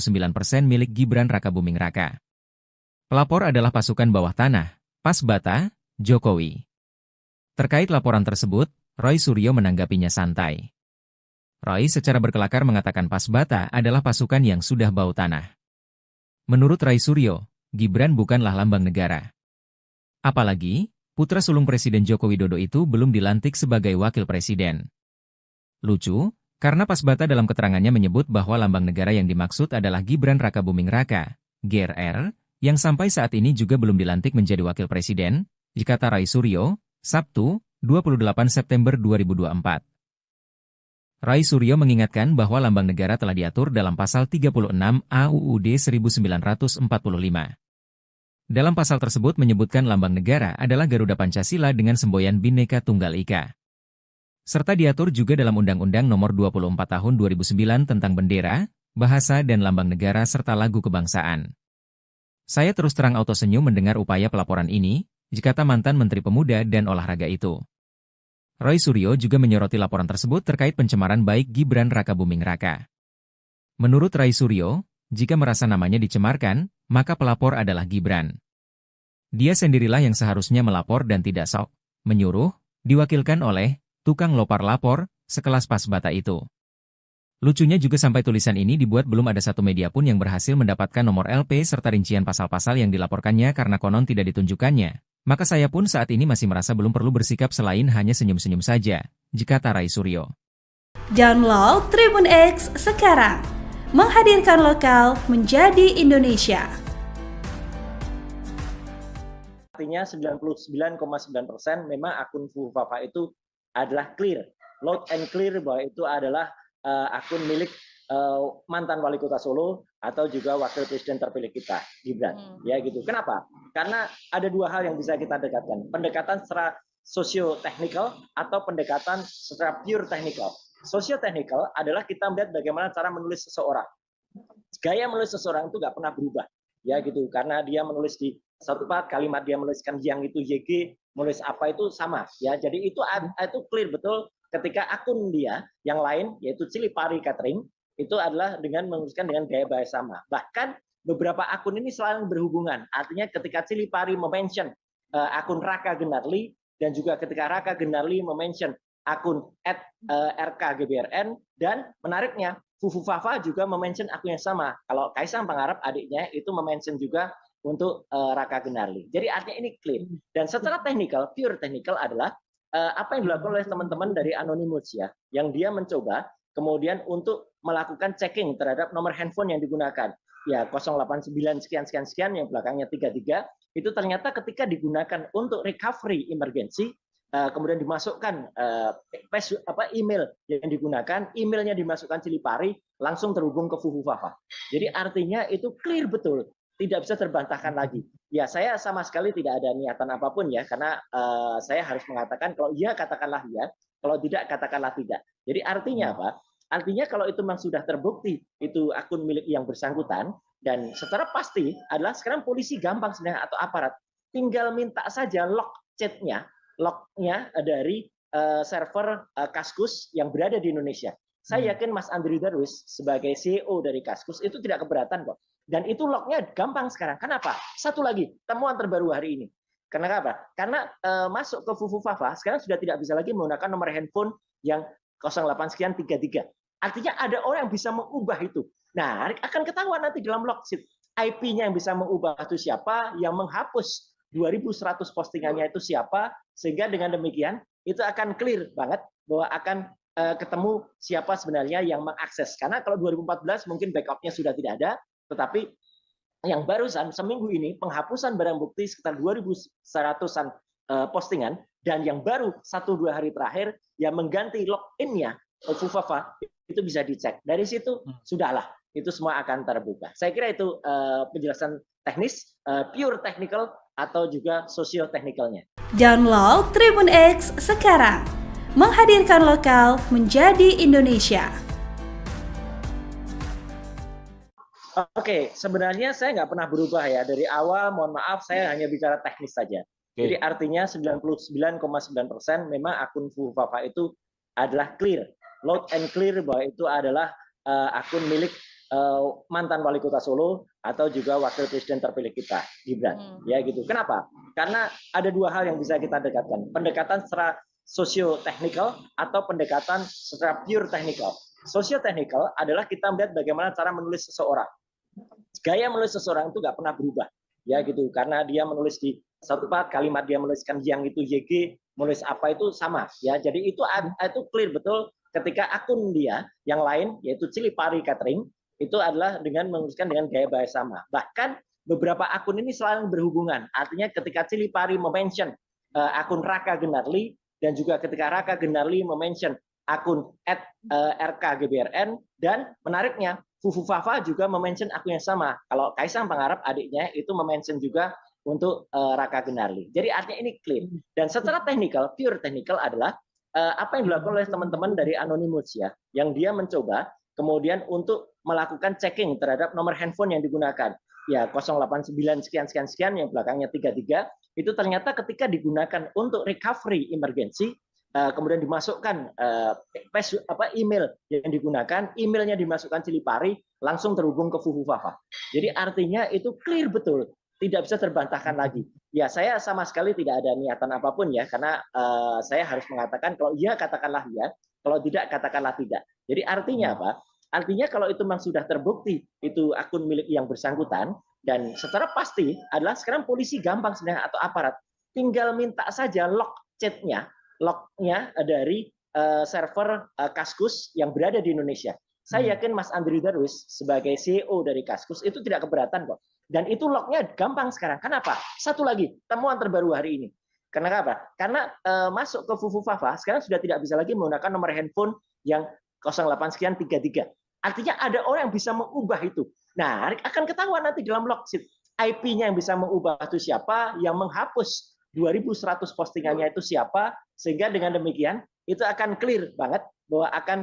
milik Gibran Rakabuming Raka. Pelapor adalah Pasukan Bawah Tanah, Pasbata, Jokowi. Terkait laporan tersebut, Rai Suryo menanggapinya santai. Rai secara berkelakar mengatakan Pasbata adalah pasukan yang sudah bau tanah. Menurut Rai Suryo, Gibran bukanlah lambang negara. Apalagi, putra sulung Presiden Joko Widodo itu belum dilantik sebagai wakil presiden. Lucu, karena Pasbata dalam keterangannya menyebut bahwa lambang negara yang dimaksud adalah Gibran Rakabuming Raka, GRR, yang sampai saat ini juga belum dilantik menjadi wakil presiden, dikata Rai Suryo, Sabtu, 28 September 2024. Rai Suryo mengingatkan bahwa lambang negara telah diatur dalam pasal 36 AUUD 1945. Dalam pasal tersebut menyebutkan lambang negara adalah Garuda Pancasila dengan semboyan Bhinneka Tunggal Ika. Serta diatur juga dalam Undang-Undang Nomor 24 Tahun 2009 tentang bendera, bahasa dan lambang negara serta lagu kebangsaan. Saya terus terang auto senyum mendengar upaya pelaporan ini, dikata mantan Menteri Pemuda dan Olahraga itu. Rai Suryo juga menyoroti laporan tersebut terkait pencemaran baik Gibran Rakabuming Raka. Menurut Rai Suryo, jika merasa namanya dicemarkan, maka pelapor adalah Gibran. Dia sendirilah yang seharusnya melapor dan tidak sok menyuruh, diwakilkan oleh tukang lopar lapor, sekelas Pasbata itu. Lucunya juga sampai tulisan ini dibuat belum ada satu media pun yang berhasil mendapatkan nomor LP serta rincian pasal-pasal yang dilaporkannya karena konon tidak ditunjukkannya. Maka saya pun saat ini masih merasa belum perlu bersikap selain hanya senyum-senyum saja, jikata Rai Suryo. Download Tribun X sekarang, menghadirkan lokal menjadi Indonesia. Artinya 99,9% memang akun Fufu Fafa itu adalah clear, loud and clear bahwa itu adalah akun milik mantan wali kota Solo atau juga wakil presiden terpilih kita, Gibran. Ya gitu. Kenapa? Karena ada dua hal yang bisa kita dekatkan. Pendekatan secara socio-technical atau pendekatan secara pure technical. Socio-technical adalah kita melihat bagaimana cara menulis seseorang. Gaya menulis seseorang itu nggak pernah berubah. Ya gitu. Karena dia menulis di satu part, kalimat dia menuliskan yang itu YG, menulis apa itu sama. Ya, jadi itu clear betul ketika akun dia yang lain, yaitu Cilipari Catering, itu adalah dengan menuliskan dengan gaya bahasa sama. Bahkan beberapa akun ini selalu berhubungan. Artinya ketika Cilipari mention akun Raka Gunarli dan juga ketika Raka Gunarli mention akun @rkgbrn dan menariknya Fufu Fafa juga mention akun yang sama. Kalau Kaisang Pangarep adiknya itu mention juga untuk Raka Gunarli. Jadi artinya ini clear. Dan secara technical, pure technical adalah apa yang dilakukan oleh teman-teman dari Anonymous ya, yang dia mencoba kemudian untuk melakukan checking terhadap nomor handphone yang digunakan. Ya 089 sekian yang belakangnya 33 itu ternyata ketika digunakan untuk recovery emergency kemudian dimasukkan email yang digunakan, emailnya dimasukkan Cilipari langsung terhubung ke Fufu Fafa. Jadi artinya itu clear betul, tidak bisa terbantahkan lagi. Ya saya sama sekali tidak ada niatan apapun ya, karena saya harus mengatakan kalau iya katakanlah iya, kalau tidak katakanlah tidak. Jadi artinya apa? Artinya kalau itu memang sudah terbukti itu akun milik yang bersangkutan dan secara pasti adalah sekarang polisi gampang sebenarnya atau aparat tinggal minta saja log lognya dari server Kaskus yang berada di Indonesia. Saya yakin Mas Andri Darwis sebagai CEO dari Kaskus itu tidak keberatan kok. Dan itu lognya gampang sekarang. Kenapa? Satu lagi temuan terbaru hari ini. Karena apa? Karena masuk ke Fufu Fafa sekarang sudah tidak bisa lagi menggunakan nomor handphone yang 08 sekian 33. Artinya ada orang yang bisa mengubah itu. Nah, akan ketahuan nanti dalam logship IP-nya yang bisa mengubah itu siapa, yang menghapus 2.100 postingannya itu siapa, sehingga dengan demikian itu akan clear banget bahwa akan ketemu siapa sebenarnya yang mengakses. Karena kalau 2014 mungkin backupnya sudah tidak ada, tetapi yang barusan seminggu ini penghapusan barang bukti sekitar 2.100-an postingan, dan yang baru 1-2 hari terakhir yang mengganti login-nya Fufafa itu bisa dicek. Dari situ sudahlah, itu semua akan terbuka. Saya kira itu penjelasan teknis, pure technical atau juga socio-technicalnya. Download Tribun X sekarang. Menghadirkan lokal menjadi Indonesia. Oke, sebenarnya saya nggak pernah berubah ya. Dari awal, mohon maaf, saya hanya bicara teknis saja. Jadi artinya 99,9% memang akun Fufafa itu adalah clear. Loud and clear bahwa itu adalah akun milik mantan wali kota Solo atau juga wakil presiden terpilih kita, Gibran. Ya gitu. Kenapa? Karena ada dua hal yang bisa kita dekatkan. Pendekatan secara socio-technical atau pendekatan secara pure technical. Socio-technical adalah kita melihat bagaimana cara menulis seseorang. Gaya menulis seseorang itu nggak pernah berubah. Ya gitu. Karena dia menulis di satu part, kalimat dia menuliskan yang itu YG, menulis apa itu sama. Ya, jadi itu clear betul ketika akun dia yang lain, yaitu Cilipari Catering, itu adalah dengan menuliskan dengan gaya bahasa sama. Bahkan beberapa akun ini selalu berhubungan. Artinya ketika Cilipari mention akun Raka Gunarli, dan juga ketika Raka Gunarli mention akun @rkgbrn, dan menariknya Fufafa juga mention akun yang sama. Kalau Kaisang Pangarep adiknya itu mention juga untuk Raka Gunarli. Jadi artinya ini clear. Dan secara technical, pure technical adalah apa yang dilakukan oleh teman-teman dari Anonymous ya, yang dia mencoba kemudian untuk melakukan checking terhadap nomor handphone yang digunakan. Ya 089 sekian yang belakangnya 33 itu ternyata ketika digunakan untuk recovery emergency, kemudian dimasukkan email yang digunakan, emailnya dimasukkan Cilipari, langsung terhubung ke Fufafa. Jadi artinya itu clear betul, tidak bisa terbantahkan lagi. Ya saya sama sekali tidak ada niatan apapun ya, karena saya harus mengatakan kalau iya katakanlah ya, kalau tidak katakanlah tidak. Jadi artinya apa? Artinya kalau itu memang sudah terbukti itu akun milik yang bersangkutan, dan secara pasti adalah sekarang polisi gampang sebenarnya atau aparat tinggal minta saja log chatnya, lognya dari server Kaskus yang berada di Indonesia. Saya yakin Mas Andri Darwis sebagai CEO dari Kaskus itu tidak keberatan kok. Dan itu lognya gampang sekarang. Kenapa? Satu lagi, temuan terbaru hari ini. Karena apa? Karena masuk ke Fufafa sekarang sudah tidak bisa lagi menggunakan nomor handphone yang 08 sekian 33. Artinya ada orang yang bisa mengubah itu. Nah, akan ketahuan nanti dalam logship IP-nya yang bisa mengubah itu siapa, yang menghapus 2.100 postingannya itu siapa, sehingga dengan demikian itu akan clear banget bahwa akan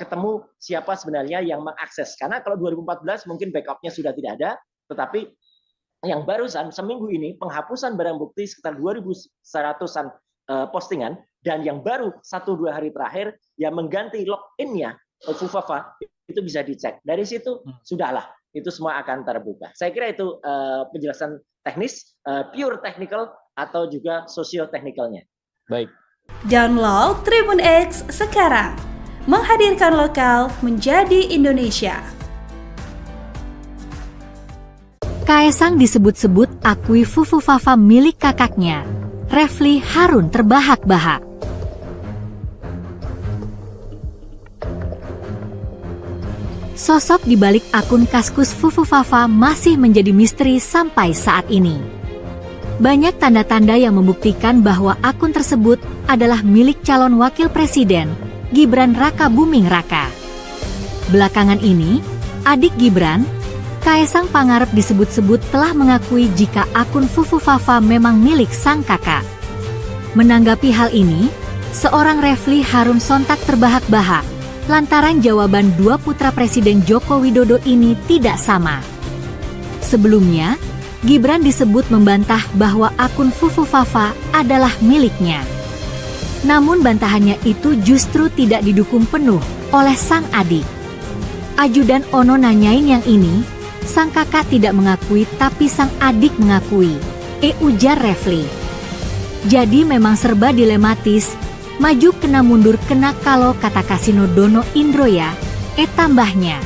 ketemu siapa sebenarnya yang mengakses. Karena kalau 2014 mungkin backupnya sudah tidak ada, tetapi yang barusan seminggu ini penghapusan barang bukti sekitar 2.100-an postingan, dan yang baru 1-2 hari terakhir yang mengganti login-nya Fufafa itu bisa dicek. Dari situ sudahlah, itu semua akan terbuka. Saya kira itu penjelasan teknis, pure technical atau juga socio-technicalnya. Baik. Download Tribun X sekarang. Menghadirkan lokal menjadi Indonesia. Kaesang disebut-sebut akui Fufafa milik kakaknya. Refli Harun terbahak-bahak. Sosok di balik akun Kaskus Fufafa masih menjadi misteri sampai saat ini. Banyak tanda-tanda yang membuktikan bahwa akun tersebut adalah milik calon wakil presiden, Gibran Raka Buming Raka. Belakangan ini, adik Gibran, Kaesang Pangarep disebut-sebut telah mengakui jika akun Fufafa memang milik sang kakak. Menanggapi hal ini, seorang Refli Harun sontak terbahak-bahak lantaran jawaban dua putra Presiden Joko Widodo ini tidak sama. Sebelumnya, Gibran disebut membantah bahwa akun Fufafa adalah miliknya. Namun bantahannya itu justru tidak didukung penuh oleh sang adik. Ajudan Ono nanyain yang ini, sang kakak tidak mengakui tapi sang adik mengakui, ujar Refli. Jadi memang serba dilematis, maju kena mundur kena kalau kata Kasino Dono Indro ya, tambahnya.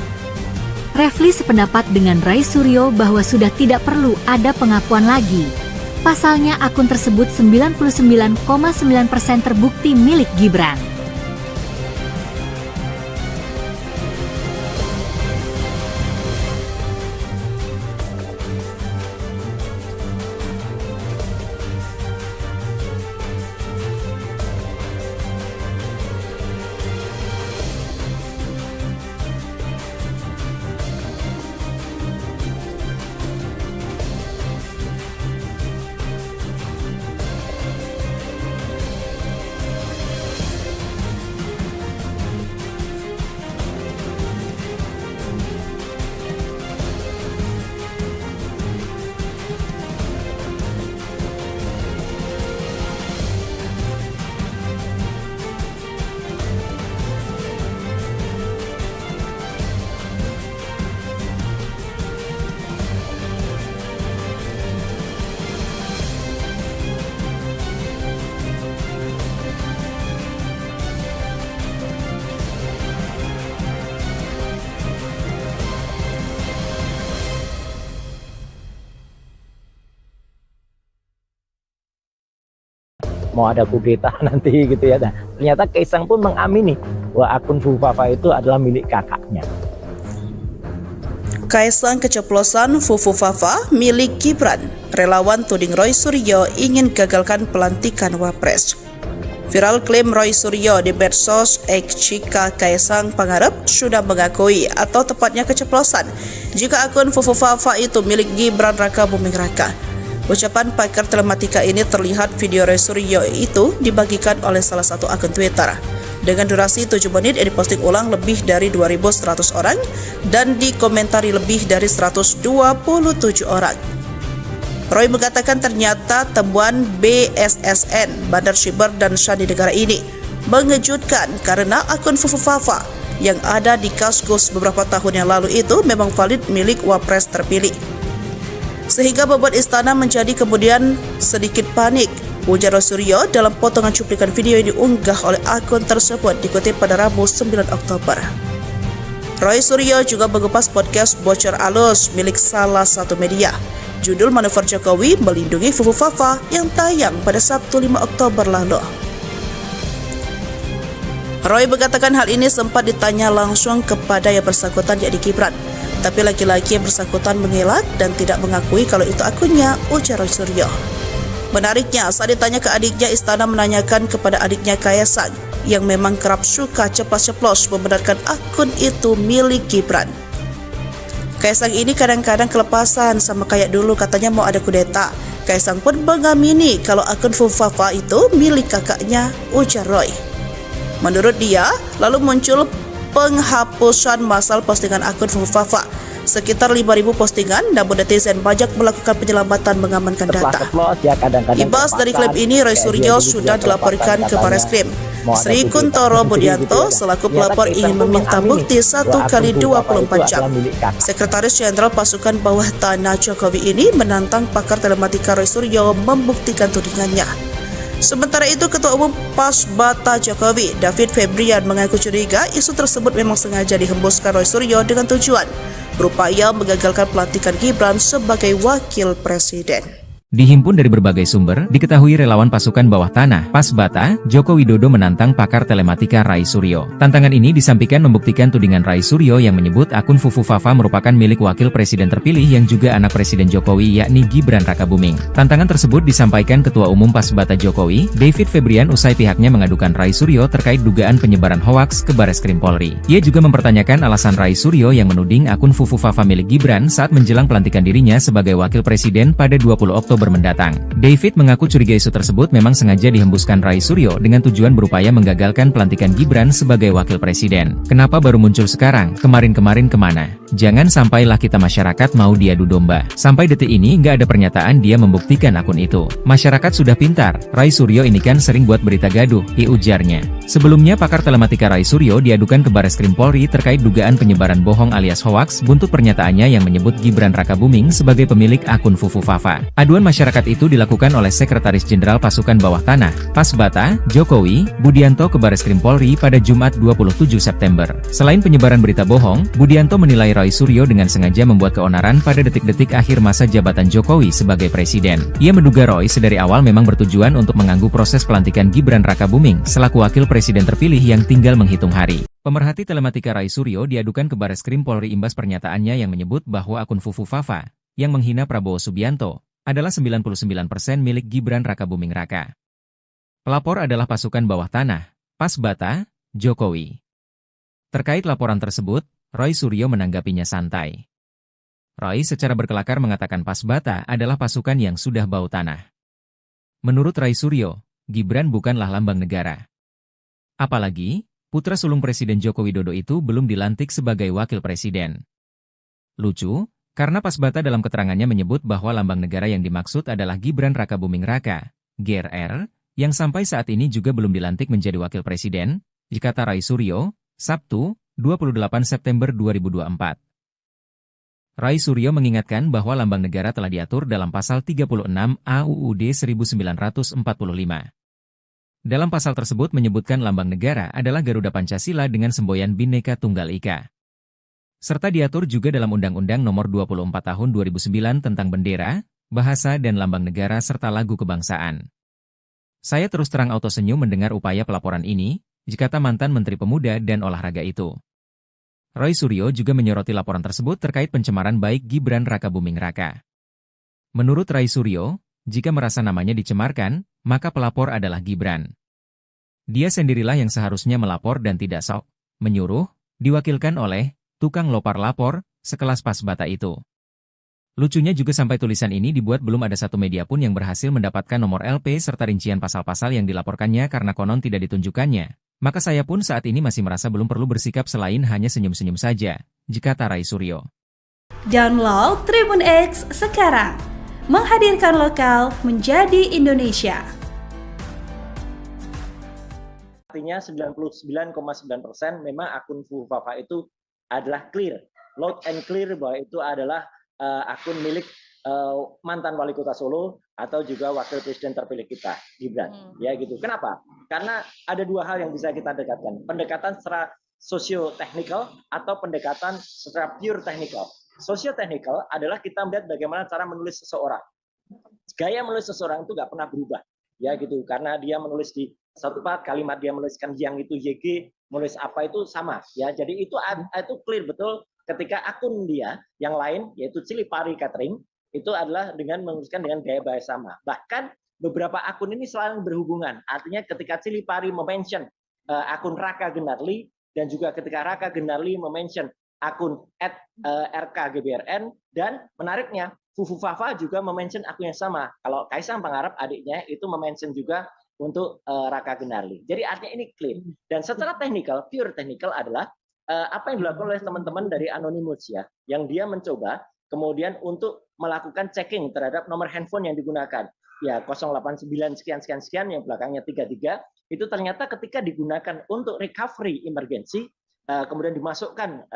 Refli sependapat dengan Rai Suryo bahwa sudah tidak perlu ada pengakuan lagi. Pasalnya akun tersebut 99,9% terbukti milik Gibran. Mau ada kudeta nanti gitu ya. Nah, ternyata Kaisang pun mengamini bahwa akun Fufafa itu adalah milik kakaknya. Kaisang keceplosan Fufufafa milik Gibran. Relawan tuding Roy Suryo ingin gagalkan pelantikan Wapres. Viral klaim Roy Suryo di medsos X jika Kaisang Pangarep sudah mengakui atau tepatnya keceplosan jika akun Fufufafa itu milik Gibran Raka Buming Raka. Ucapan pakar telematika ini terlihat video Roy Suryo itu dibagikan oleh salah satu akun Twitter. Dengan durasi 7 menit yang diposting ulang lebih dari 2.100 orang dan dikomentari lebih dari 127 orang. Roy mengatakan ternyata temuan BSSN, Bandar Siber dan Sandi Negara ini mengejutkan karena akun Fufufafa yang ada di Kaskus beberapa tahun yang lalu itu memang valid milik Wapres terpilih. Sehingga membuat istana menjadi kemudian sedikit panik, ujar Roy Suryo dalam potongan cuplikan video yang diunggah oleh akun tersebut dikutip pada Rabu 9 Oktober. Roy Suryo juga mengupas podcast Bocor Alus milik salah satu media. Judul Manuver Jokowi Melindungi Fufufafa yang tayang pada Sabtu 5 Oktober lalu. Roy mengatakan hal ini sempat ditanya langsung kepada yang bersangkutan yakni Gibran. Tapi laki-laki yang bersangkutan mengelak dan tidak mengakui kalau itu akunnya, ujar Roy Suryo. Menariknya, saat ditanya ke adiknya, istana menanyakan kepada adiknya Kaisang yang memang kerap suka ceplos-ceplos membenarkan akun itu milik Gibran. Kaisang ini kadang-kadang kelepasan sama kayak dulu katanya mau ada kudeta. Kaisang pun mengamini kalau akun Fufafa itu milik kakaknya, ujar Roy. Menurut dia, lalu muncul penghapusan massal postingan akun Fufafa. Sekitar 5.000 postingan, namun netizen banyak melakukan penyelamatan mengamankan data. Ibas dari klaim ini, Roy Suryo sudah dilaporkan ke Barreskrim. Sri Kuntoro Budianto selaku pelapor ingin meminta bukti 1x24 jam. Sekretaris Jenderal Pasukan Bawah Tanah Jokowi ini menantang pakar telematika Roy Suryo membuktikan tudingannya. Sementara itu, Ketua Umum Pasbata Jokowi, David Febrian, mengaku curiga isu tersebut memang sengaja dihembuskan Roy Suryo dengan tujuan berupaya menggagalkan pelantikan Gibran sebagai wakil presiden. Dihimpun dari berbagai sumber, diketahui relawan pasukan bawah tanah, Pasbata, Joko Widodo menantang pakar telematika Rai Suryo. Tantangan ini disampaikan membuktikan tudingan Rai Suryo yang menyebut akun Fufufafa merupakan milik wakil presiden terpilih yang juga anak Presiden Jokowi yakni Gibran Raka Buming. Tantangan tersebut disampaikan Ketua Umum Pasbata Jokowi, David Febrian usai pihaknya mengadukan Rai Suryo terkait dugaan penyebaran hoaks ke Barreskrim Polri. Ia juga mempertanyakan alasan Rai Suryo yang menuding akun Fufufafa milik Gibran saat menjelang pelantikan dirinya sebagai wakil presiden pada 20 Oktober mendatang. David mengaku curiga isu tersebut memang sengaja dihembuskan Rai Suryo dengan tujuan berupaya menggagalkan pelantikan Gibran sebagai wakil presiden. Kenapa baru muncul sekarang? Kemarin-kemarin kemana? Jangan sampailah kita masyarakat mau diadu domba. Sampai detik ini nggak ada pernyataan dia membuktikan akun itu. Masyarakat sudah pintar, Rai Suryo ini kan sering buat berita gaduh, ujarnya. Sebelumnya pakar telematika Rai Suryo diadukan ke Barreskrim Polri terkait dugaan penyebaran bohong alias hoaks buntut pernyataannya yang menyebut Gibran Raka Buming sebagai pemilik akun Fufufafa. Aduan masyarakat itu dilakukan oleh Sekretaris Jenderal Pasukan Bawah Tanah, Pasbata, Jokowi, Budianto ke Bareskrim Polri pada Jumat 27 September. Selain penyebaran berita bohong, Budianto menilai Roy Suryo dengan sengaja membuat keonaran pada detik-detik akhir masa jabatan Jokowi sebagai presiden. Ia menduga Roy sedari awal memang bertujuan untuk mengganggu proses pelantikan Gibran Rakabuming selaku wakil presiden terpilih yang tinggal menghitung hari. Pemerhati telematika Roy Suryo diadukan ke Bareskrim Polri imbas pernyataannya yang menyebut bahwa akun Fufu Fafa yang menghina Prabowo Subianto adalah 99% milik Gibran Rakabuming Raka. Pelapor adalah pasukan bawah tanah, Pasbata, Jokowi. Terkait laporan tersebut, Roy Suryo menanggapinya santai. Roy secara berkelakar mengatakan Pasbata adalah pasukan yang sudah bau tanah. Menurut Roy Suryo, Gibran bukanlah lambang negara. Apalagi, putra sulung Presiden Joko Widodo itu belum dilantik sebagai wakil presiden. Lucu, karena Pasbata dalam keterangannya menyebut bahwa lambang negara yang dimaksud adalah Gibran Rakabuming Raka, GRR, yang sampai saat ini juga belum dilantik menjadi wakil presiden, dikata Roy Suryo, Sabtu, 28 September 2024. Roy Suryo mengingatkan bahwa lambang negara telah diatur dalam pasal 36 AUUD 1945. Dalam pasal tersebut menyebutkan lambang negara adalah Garuda Pancasila dengan semboyan Bhinneka Tunggal Ika. Serta diatur juga dalam Undang-Undang Nomor 24 Tahun 2009 tentang bendera, bahasa dan lambang negara serta lagu kebangsaan. Saya terus terang auto senyum mendengar upaya pelaporan ini, dikata mantan Menteri Pemuda dan Olahraga itu. Roy Suryo juga menyoroti laporan tersebut terkait pencemaran baik Gibran Rakabuming Raka. Menurut Roy Suryo, jika merasa namanya dicemarkan, maka pelapor adalah Gibran. Dia sendirilah yang seharusnya melapor dan tidak sok menyuruh, diwakilkan oleh tukang lopar lapor, sekelas Pasbata itu. Lucunya juga sampai tulisan ini dibuat belum ada satu media pun yang berhasil mendapatkan nomor LP serta rincian pasal-pasal yang dilaporkannya karena konon tidak ditunjukkannya. Maka saya pun saat ini masih merasa belum perlu bersikap selain hanya senyum-senyum saja, jika Roy Suryo. Download Tribun X sekarang, menghadirkan lokal menjadi Indonesia. Artinya 99,9% memang akun Fufu Fafa itu adalah clear, loud and clear bahwa itu adalah akun milik mantan wali kota Solo atau juga wakil presiden terpilih kita, Gibran. Ya gitu. Kenapa? Karena ada dua hal yang bisa kita dekatkan. Pendekatan secara sosio-teknikal atau pendekatan secara pure technical. Sosio-teknikal adalah kita melihat bagaimana cara menulis seseorang. Gaya menulis seseorang itu nggak pernah berubah. Ya gitu. Karena dia menulis di satu part kalimat dia menuliskan yang itu YG, menulis apa itu sama. Ya, jadi itu clear betul ketika akun dia yang lain yaitu Cilipari Catering itu adalah dengan menuliskan dengan gaya bahasa sama. Bahkan beberapa akun ini selalu berhubungan. Artinya ketika Cilipari mention akun Raka Gunarli dan juga ketika Raka Gunarli mention akun @rkgbrn dan menariknya Fufu Fafa juga mention akun yang sama. Kalau Kaisang Pangarep adiknya itu mention juga untuk Raka Gunarli. Jadi artinya ini clean. Dan secara teknikal, pure technical adalah apa yang dilakukan oleh teman-teman dari Anonymous ya, yang dia mencoba kemudian untuk melakukan checking terhadap nomor handphone yang digunakan. Ya 089 sekian yang belakangnya 33 itu ternyata ketika digunakan untuk recovery emergency kemudian dimasukkan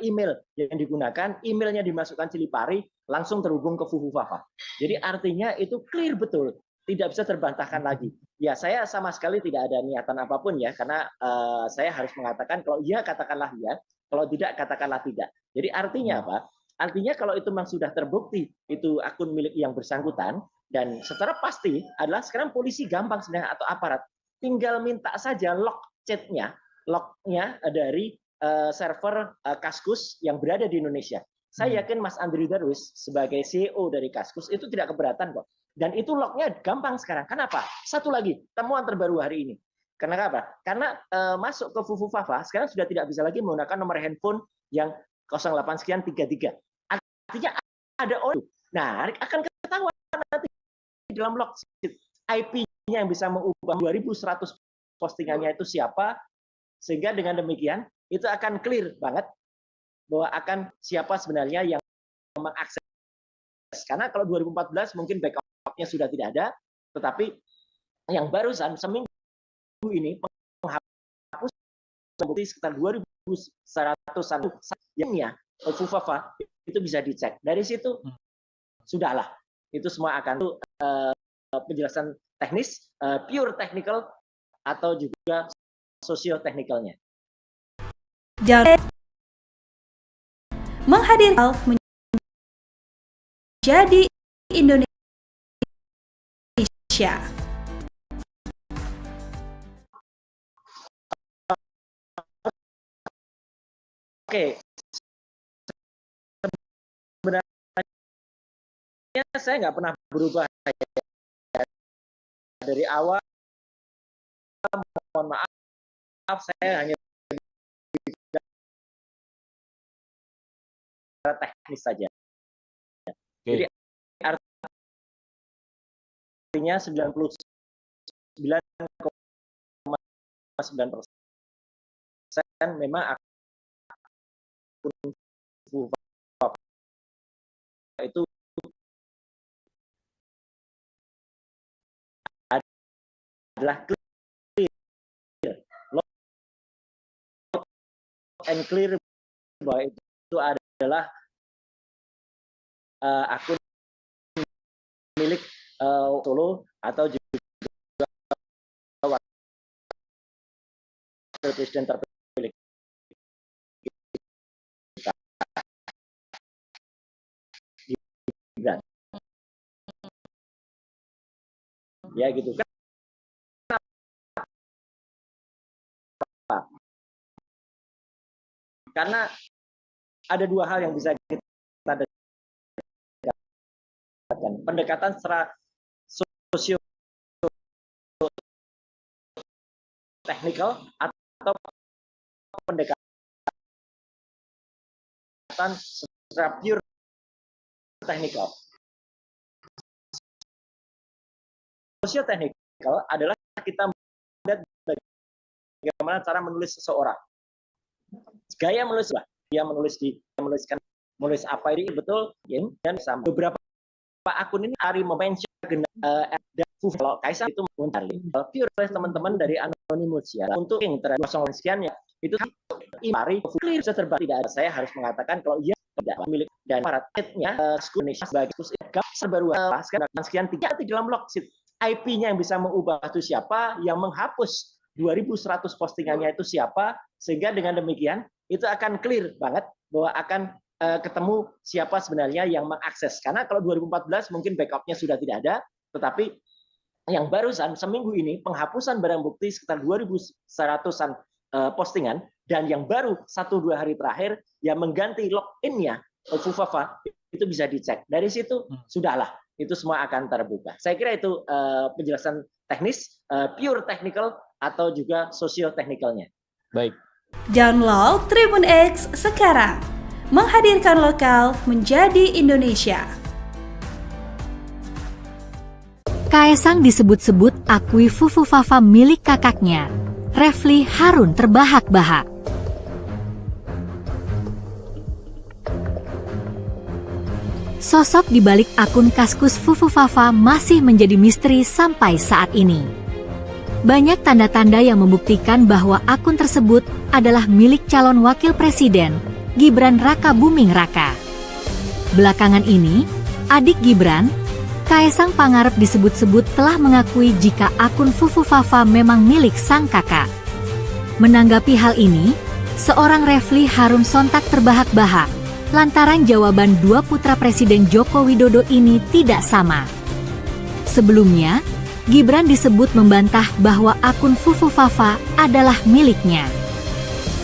email yang digunakan, emailnya dimasukkan Cilipari langsung terhubung ke Fufu Fafa. Jadi artinya itu clear betul. Tidak bisa terbantahkan lagi. Ya, saya sama sekali tidak ada niatan apapun ya, karena saya harus mengatakan kalau iya katakanlah ya, kalau tidak katakanlah tidak. Jadi artinya apa? Artinya kalau itu memang sudah terbukti itu akun milik yang bersangkutan dan secara pasti adalah sekarang polisi gampang sebenarnya atau aparat tinggal minta saja lognya dari server Kaskus yang berada di Indonesia. Saya yakin Mas Andri Darwis sebagai CEO dari Kaskus itu tidak keberatan kok. Dan itu lognya gampang sekarang. Kenapa? Satu lagi, temuan terbaru hari ini. Karena apa? Karena masuk ke Fufu Fafa, sekarang sudah tidak bisa lagi menggunakan nomor handphone yang 08 sekian 33. Artinya ada orang. Nah, akan ketahuan nanti di dalam log IP-nya yang bisa mengubah 2100 postingannya itu siapa, sehingga dengan demikian itu akan clear banget bahwa akan siapa sebenarnya yang mengakses. Karena kalau 2014 mungkin backupnya sudah tidak ada, tetapi yang barusan seminggu ini menghapus sekitar 2.100-an yang ya Fufu Fafa itu bisa dicek. Dari situ sudahlah itu semua akan penjelasan teknis, pure technical atau juga sosio-teknikalnya. Jangan menghadirkan menjadi Indonesia. Oke, sebenarnya saya nggak pernah berubah dari awal. Mohon maaf, saya hanya teknis saja. Jadi artinya 99,9% memang akun FUFAFA itu adalah clear, loud and clear, bahwa itu adalah akun milik Solo atau juga wakil presiden terpilih Gibran. Ya gitu kan. Karena ada dua hal yang bisa kita dekatkan. Pendekatan secara sosio teknikal atau pendekatan secara pure teknikal. Sosio teknikal adalah kita melihat bagaimana cara menulis seseorang. Gaya menulis, dia menulis apa ini betul, dan sama. Beberapa akun ini hari mention kalau Kaisang itu mencari pure teman-teman dari Anonymous ya untuk yang terhadap sekian ya itu mari clear bisa terbang, tidak ada. Saya harus mengatakan kalau ia tidak milik dan paratnya Indonesia sebagai terbaru sekian tiga di dalam logsit IP-nya yang bisa mengubah itu siapa, yang menghapus 2100 postingannya itu siapa, sehingga dengan demikian itu akan clear banget bahwa akan ketemu siapa sebenarnya yang mengakses. Karena kalau 2014 mungkin backupnya sudah tidak ada, tetapi yang barusan seminggu ini penghapusan barang bukti sekitar 2.100-an postingan, dan yang baru 1-2 hari terakhir yang mengganti login-nya FUFAFA itu bisa dicek. Dari situ sudahlah, itu semua akan terbuka. Saya kira itu penjelasan teknis, pure technical atau juga sosio-teknikalnya. Baik. Download Tribun X sekarang. Menghadirkan lokal menjadi Indonesia. Kaisang disebut-sebut akui FUFAFA milik kakaknya. Refly Harun terbahak-bahak. Sosok di balik akun Kaskus FUFAFA masih menjadi misteri sampai saat ini. Banyak tanda-tanda yang membuktikan bahwa akun tersebut adalah milik calon wakil presiden, Gibran Rakabuming Raka. Belakangan ini, adik Gibran, Kaisang Pangarep disebut-sebut telah mengakui jika akun FUFAFA memang milik sang kakak. Menanggapi hal ini, seorang Refly Harun sontak terbahak-bahak lantaran jawaban dua putra Presiden Joko Widodo ini tidak sama. Sebelumnya, Gibran disebut membantah bahwa akun FUFAFA adalah miliknya.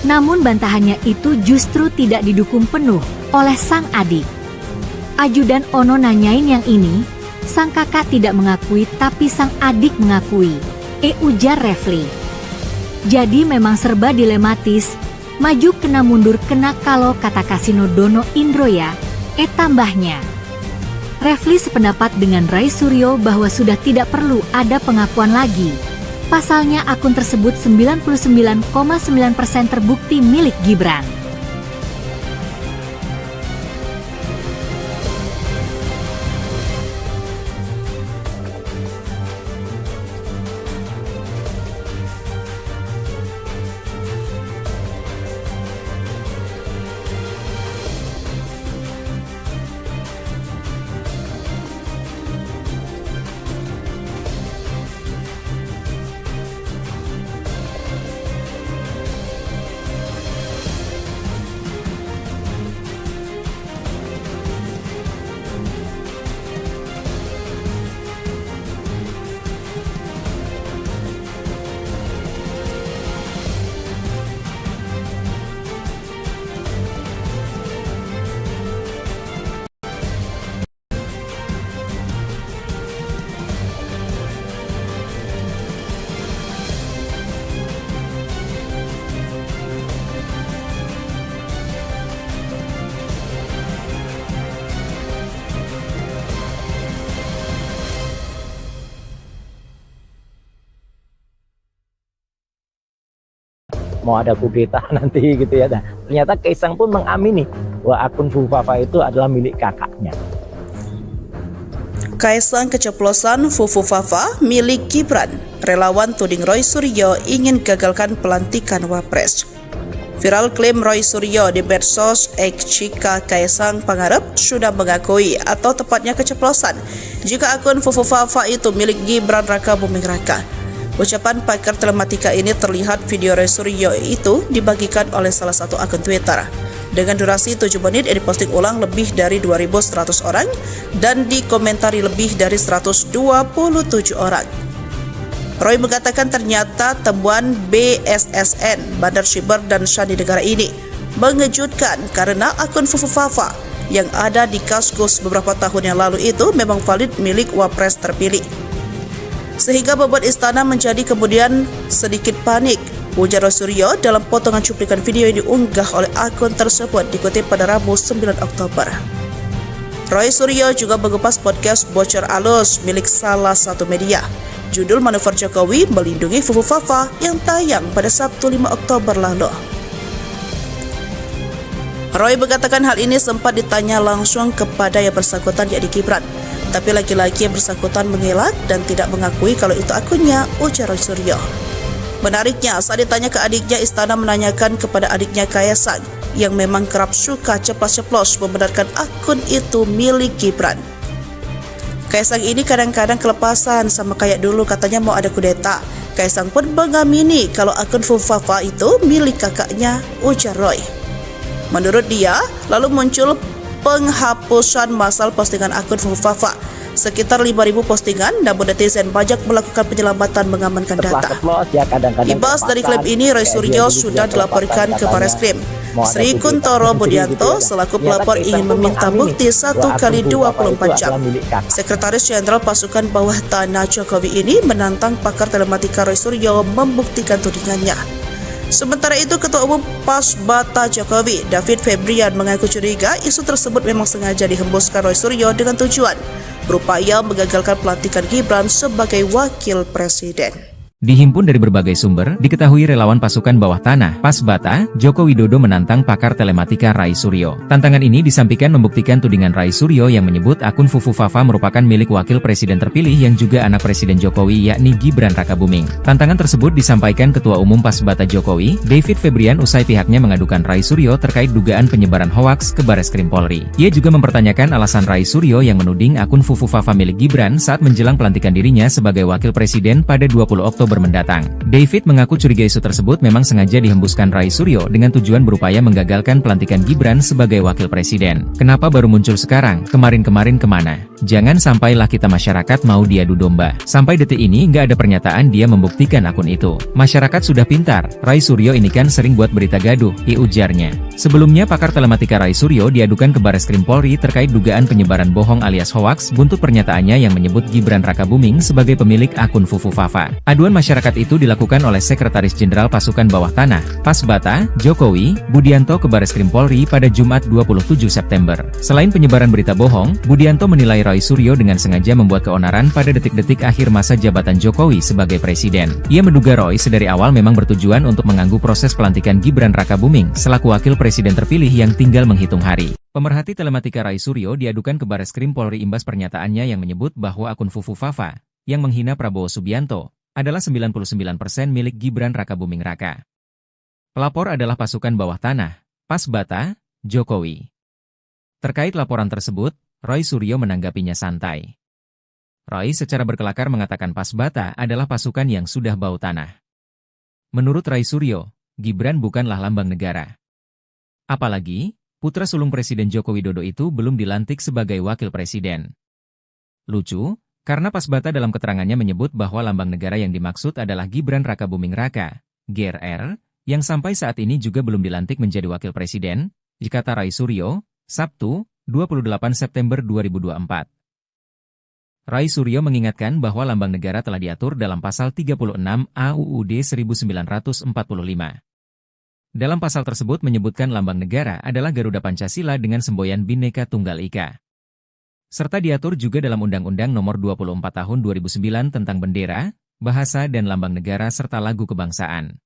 Namun bantahannya itu justru tidak didukung penuh oleh sang adik. Ajudan Ono nanyain yang ini, sang kakak tidak mengakui tapi sang adik mengakui, ujar Refly. Jadi memang serba dilematis, maju kena mundur kena kalau kata Kasino Dono Indro ya, tambahnya. Refly sependapat dengan Rai Suryo bahwa sudah tidak perlu ada pengakuan lagi. Pasalnya akun tersebut 99,9% terbukti milik Gibran. mau ada kudeta nanti gitu ya. Nah, ternyata Kaisang pun mengamini bahwa akun Fufafa itu adalah milik kakaknya. Kaisang keceplosan Fufufafa milik Gibran. Relawan tuding Roy Suryo ingin gagalkan pelantikan Wapres. Viral klaim Roy Suryo di medsos X jika Kaisang Pangarep sudah mengakui atau tepatnya keceplosan jika akun Fufufafa itu milik Gibran Raka Buming Raka. Ucapan pakar telematika ini terlihat video Roy Suryo itu dibagikan oleh salah satu akun Twitter. Dengan durasi 7 menit yang diposting ulang lebih dari 2.100 orang dan dikomentari lebih dari 127 orang. Roy mengatakan ternyata temuan BSSN, Bandar Siber dan Sandi Negara ini mengejutkan karena akun Fufufafa yang ada di Kaskus beberapa tahun yang lalu itu memang valid milik Wapres terpilih. Sehingga membuat istana menjadi kemudian sedikit panik. Ujar Roy Suryo dalam potongan cuplikan video yang diunggah oleh akun tersebut dikutip pada Rabu 9 Oktober. Roy Suryo juga mengupas podcast Bocor Alus milik salah satu media. Judul Manuver Jokowi Melindungi Fufufafa yang tayang pada Sabtu 5 Oktober lalu. Roy mengatakan hal ini sempat ditanya langsung kepada yang bersangkutan yakni Gibran. Tapi lagi-lagi yang bersangkutan mengelak dan tidak mengakui kalau itu akunnya, ujar Roy Suryo. Menariknya, saat ditanya ke adiknya, istana menanyakan kepada adiknya Kaisang yang memang kerap suka ceplos-ceplos membenarkan akun itu milik Gibran. Kaisang ini kadang-kadang kelepasan sama kayak dulu katanya mau ada kudeta. Kaisang pun mengamini kalau akun Fufafa itu milik kakaknya, ujar Roy. Menurut dia, lalu muncul penghapusan massal postingan akun Fufafa. Sekitar 5.000 postingan, namun netizen banyak melakukan penyelamatan mengamankan data. Imbas dari klaim ini, Roy Suryo sudah dilaporkan ke Bareskrim. Sri Kuntoro Budianto selaku pelapor ingin meminta bukti 1x24 jam. Sekretaris Jenderal Pasukan Bawah Tanah Jokowi ini menantang pakar telematika Roy Suryo membuktikan tudingannya. Sementara itu, Ketua Umum Pasbata Jokowi, David Febrian, mengaku curiga isu tersebut memang sengaja dihembuskan Roy Suryo dengan tujuan berupaya menggagalkan pelantikan Gibran sebagai wakil presiden. Dihimpun dari berbagai sumber, diketahui relawan pasukan bawah tanah, Pasbata, Joko Widodo menantang pakar telematika Rai Suryo. Tantangan ini disampaikan membuktikan tudingan Rai Suryo yang menyebut akun Fufufafa merupakan milik wakil presiden terpilih yang juga anak Presiden Jokowi yakni Gibran Rakabuming. Tantangan tersebut disampaikan Ketua Umum Pasbata Jokowi, David Febrian usai pihaknya mengadukan Rai Suryo terkait dugaan penyebaran hoaks ke Bareskrim Polri. Ia juga mempertanyakan alasan Rai Suryo yang menuding akun Fufufafa milik Gibran saat menjelang pelantikan dirinya sebagai wakil presiden pada 20 Oktober mendatang. David mengaku curiga isu tersebut memang sengaja dihembuskan Rai Suryo dengan tujuan berupaya menggagalkan pelantikan Gibran sebagai wakil presiden. Kenapa baru muncul sekarang? Kemarin-kemarin kemana? Jangan sampailah kita masyarakat mau diadu domba. Sampai detik ini nggak ada pernyataan dia membuktikan akun itu. Masyarakat sudah pintar, Rai Suryo ini kan sering buat berita gaduh, ujarnya. Sebelumnya pakar telematika Rai Suryo diadukan ke Bareskrim Polri terkait dugaan penyebaran bohong alias hoaks buntut pernyataannya yang menyebut Gibran Rakabuming sebagai pemilik akun Fufufafa. Aduan masyarakat itu dilakukan oleh Sekretaris Jenderal Pasukan Bawah Tanah, Pasbata, Jokowi, Budianto ke Bareskrim Polri pada Jumat 27 September. Selain penyebaran berita bohong, Budianto menilai Roy Suryo dengan sengaja membuat keonaran pada detik-detik akhir masa jabatan Jokowi sebagai presiden. Ia menduga Roy sedari awal memang bertujuan untuk mengganggu proses pelantikan Gibran Rakabuming selaku wakil presiden terpilih yang tinggal menghitung hari. Pemerhati telematika Rai Suryo diadukan ke Bareskrim Polri imbas pernyataannya yang menyebut bahwa akun Fufufafa yang menghina Prabowo Subianto adalah 99% milik Gibran Rakabuming Raka. Pelapor adalah pasukan bawah tanah, Pasbata, Jokowi. Terkait laporan tersebut, Roy Suryo menanggapinya santai. Roy secara berkelakar mengatakan Pasbata adalah pasukan yang sudah bau tanah. Menurut Rai Suryo, Gibran bukanlah lambang negara. Apalagi, putra sulung Presiden Joko Widodo itu belum dilantik sebagai wakil presiden. Lucu, karena Pasbata dalam keterangannya menyebut bahwa lambang negara yang dimaksud adalah Gibran Rakabuming Raka, GRR, yang sampai saat ini juga belum dilantik menjadi wakil presiden, kata Rai Suryo, Sabtu, 28 September 2024. Rai Suryo mengingatkan bahwa lambang negara telah diatur dalam pasal 36 AUUD 1945. Dalam pasal tersebut menyebutkan lambang negara adalah Garuda Pancasila dengan semboyan Bhinneka Tunggal Ika. Serta diatur juga dalam Undang-Undang Nomor 24 Tahun 2009 tentang bendera, bahasa dan lambang negara serta lagu kebangsaan.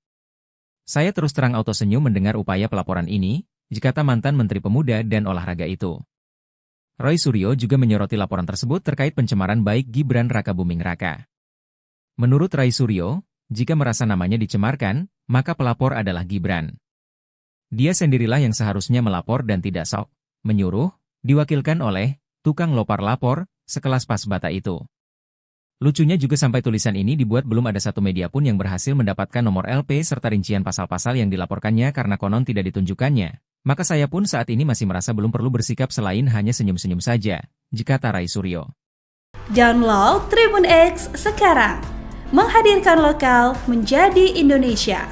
Saya terus terang auto senyum mendengar upaya pelaporan ini, kata mantan Menteri Pemuda dan Olahraga itu. Roy Suryo juga menyoroti laporan tersebut terkait pencemaran baik Gibran Rakabuming Raka. Menurut Roy Suryo, jika merasa namanya dicemarkan, maka pelapor adalah Gibran. Dia sendirilah yang seharusnya melapor dan tidak sok menyuruh, diwakilkan oleh tukang lopar lapor, sekelas Pasbata itu. Lucunya juga sampai tulisan ini dibuat belum ada satu media pun yang berhasil mendapatkan nomor LP serta rincian pasal-pasal yang dilaporkannya karena konon tidak ditunjukkannya. Maka saya pun saat ini masih merasa belum perlu bersikap selain hanya senyum-senyum saja, kata Roy Suryo. Download Tribun X sekarang, menghadirkan lokal menjadi Indonesia.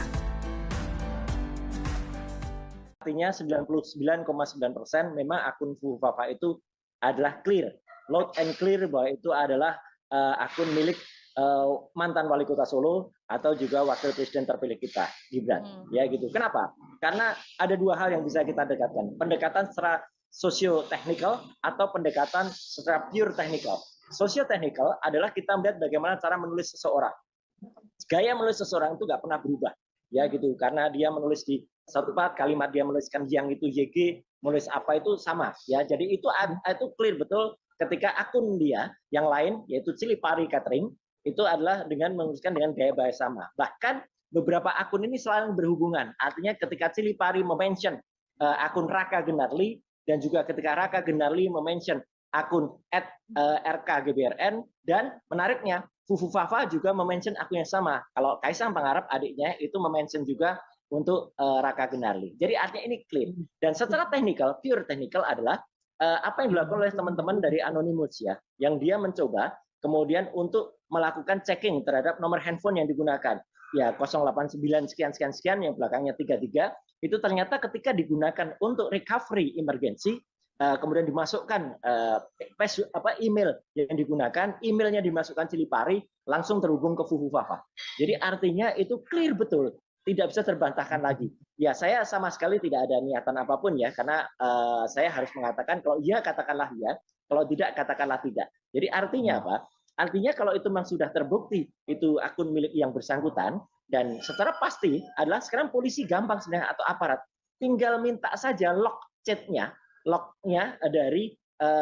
Artinya 99,9% memang akun Fufafa itu adalah clear, loud and clear bahwa itu adalah akun milik mantan wali kota Solo atau juga wakil presiden terpilih kita, Gibran. Ya gitu. Kenapa? Karena ada dua hal yang bisa kita dekatkan. Pendekatan secara sosio-teknikal atau pendekatan secara pure technical. Sosio-teknikal adalah kita melihat bagaimana cara menulis seseorang. Gaya menulis seseorang itu nggak pernah berubah. Ya gitu. Karena dia menulis di satu part, kalimat dia menuliskan yang itu YG, menulis apa itu sama. Ya, jadi itu clear betul. Ketika akun dia yang lain yaitu Cilipari Catering itu adalah dengan menuliskan dengan gaya bahasa sama. Bahkan beberapa akun ini selalu berhubungan. Artinya ketika Cilipari mention akun Raka Gunarli dan juga ketika Raka Gunarli mention akun @rkgbrn dan menariknya Fufufafa juga mention akun yang sama. Kalau Kaisang Pangarep adiknya itu mention juga untuk Raka Gunarli. Jadi artinya ini clean. Dan secara teknikal, pure technical adalah apa yang dilakukan oleh teman-teman dari Anonymous ya, yang dia mencoba kemudian untuk melakukan checking terhadap nomor handphone yang digunakan. Ya 089 sekian yang belakangnya 33 itu ternyata ketika digunakan untuk recovery emergency kemudian dimasukkan email yang digunakan, emailnya dimasukkan Cilipari langsung terhubung ke Fufufafa. Jadi artinya itu clear betul. Tidak bisa terbantahkan lagi. Ya, saya sama sekali tidak ada niatan apapun ya, karena saya harus mengatakan kalau iya katakanlah ya, kalau tidak katakanlah tidak. Jadi artinya apa? Artinya kalau itu memang sudah terbukti itu akun milik yang bersangkutan dan secara pasti adalah sekarang polisi gampang sebenarnya atau aparat tinggal minta saja lognya dari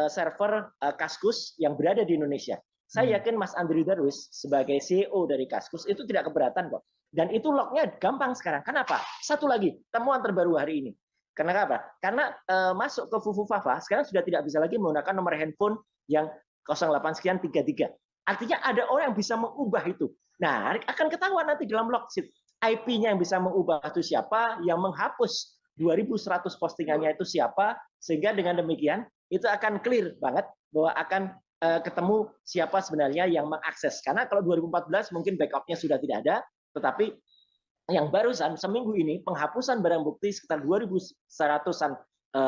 server Kaskus yang berada di Indonesia. Saya yakin Mas Andri Darwis sebagai CEO dari Kaskus itu tidak keberatan kok. Dan itu lognya gampang sekarang. Kenapa? Satu lagi, temuan terbaru hari ini. Kenapa? Karena masuk ke Fufufafa sekarang sudah tidak bisa lagi menggunakan nomor handphone yang 08 sekian 33. Artinya ada orang yang bisa mengubah itu. Nah, akan ketahuan nanti dalam log sheet. IP-nya yang bisa mengubah itu siapa, yang menghapus 2100 postingannya itu siapa, sehingga dengan demikian itu akan clear banget bahwa akan ketemu siapa sebenarnya yang mengakses. Karena kalau 2014 mungkin backup-nya sudah tidak ada, tetapi yang barusan seminggu ini penghapusan barang bukti sekitar 2.100-an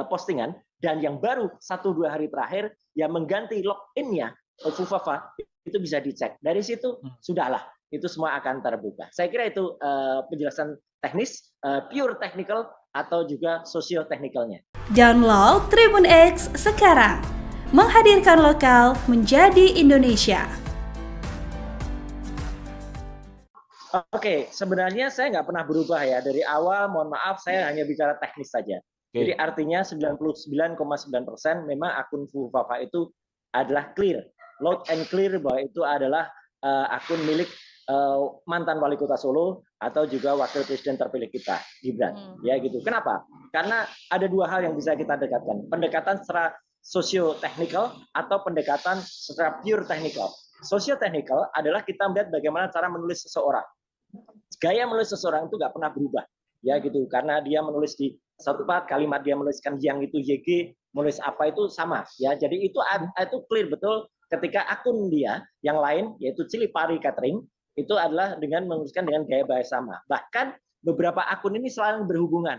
postingan dan yang baru 1-2 hari terakhir yang mengganti login-nya Fufafa itu bisa dicek. Dari situ sudahlah itu semua akan terbuka. Saya kira itu penjelasan teknis, pure technical atau juga sosio-teknikalnya. Download Tribun X sekarang, menghadirkan lokal menjadi Indonesia. Oke, sebenarnya saya nggak pernah berubah ya. Dari awal, mohon maaf, saya hanya bicara teknis saja. Jadi artinya 99,9% memang akun Fufafa itu adalah clear, loud and clear bahwa itu adalah akun milik mantan wali kota Solo atau juga wakil presiden terpilih kita, Gibran. Ya gitu. Kenapa? Karena ada dua hal yang bisa kita dekatkan. Pendekatan secara sosio-teknikal atau pendekatan secara pure technical. Sosio-teknikal adalah kita melihat bagaimana cara menulis seseorang. Gaya menulis seseorang itu nggak pernah berubah, ya gitu. Karena dia menulis di satu part, kalimat dia menuliskan yang itu YG, menulis apa itu sama, ya. Jadi itu clear betul ketika akun dia yang lain yaitu Cilipari Catering itu adalah dengan menuliskan dengan gaya bahasa sama. Bahkan beberapa akun ini selalu berhubungan.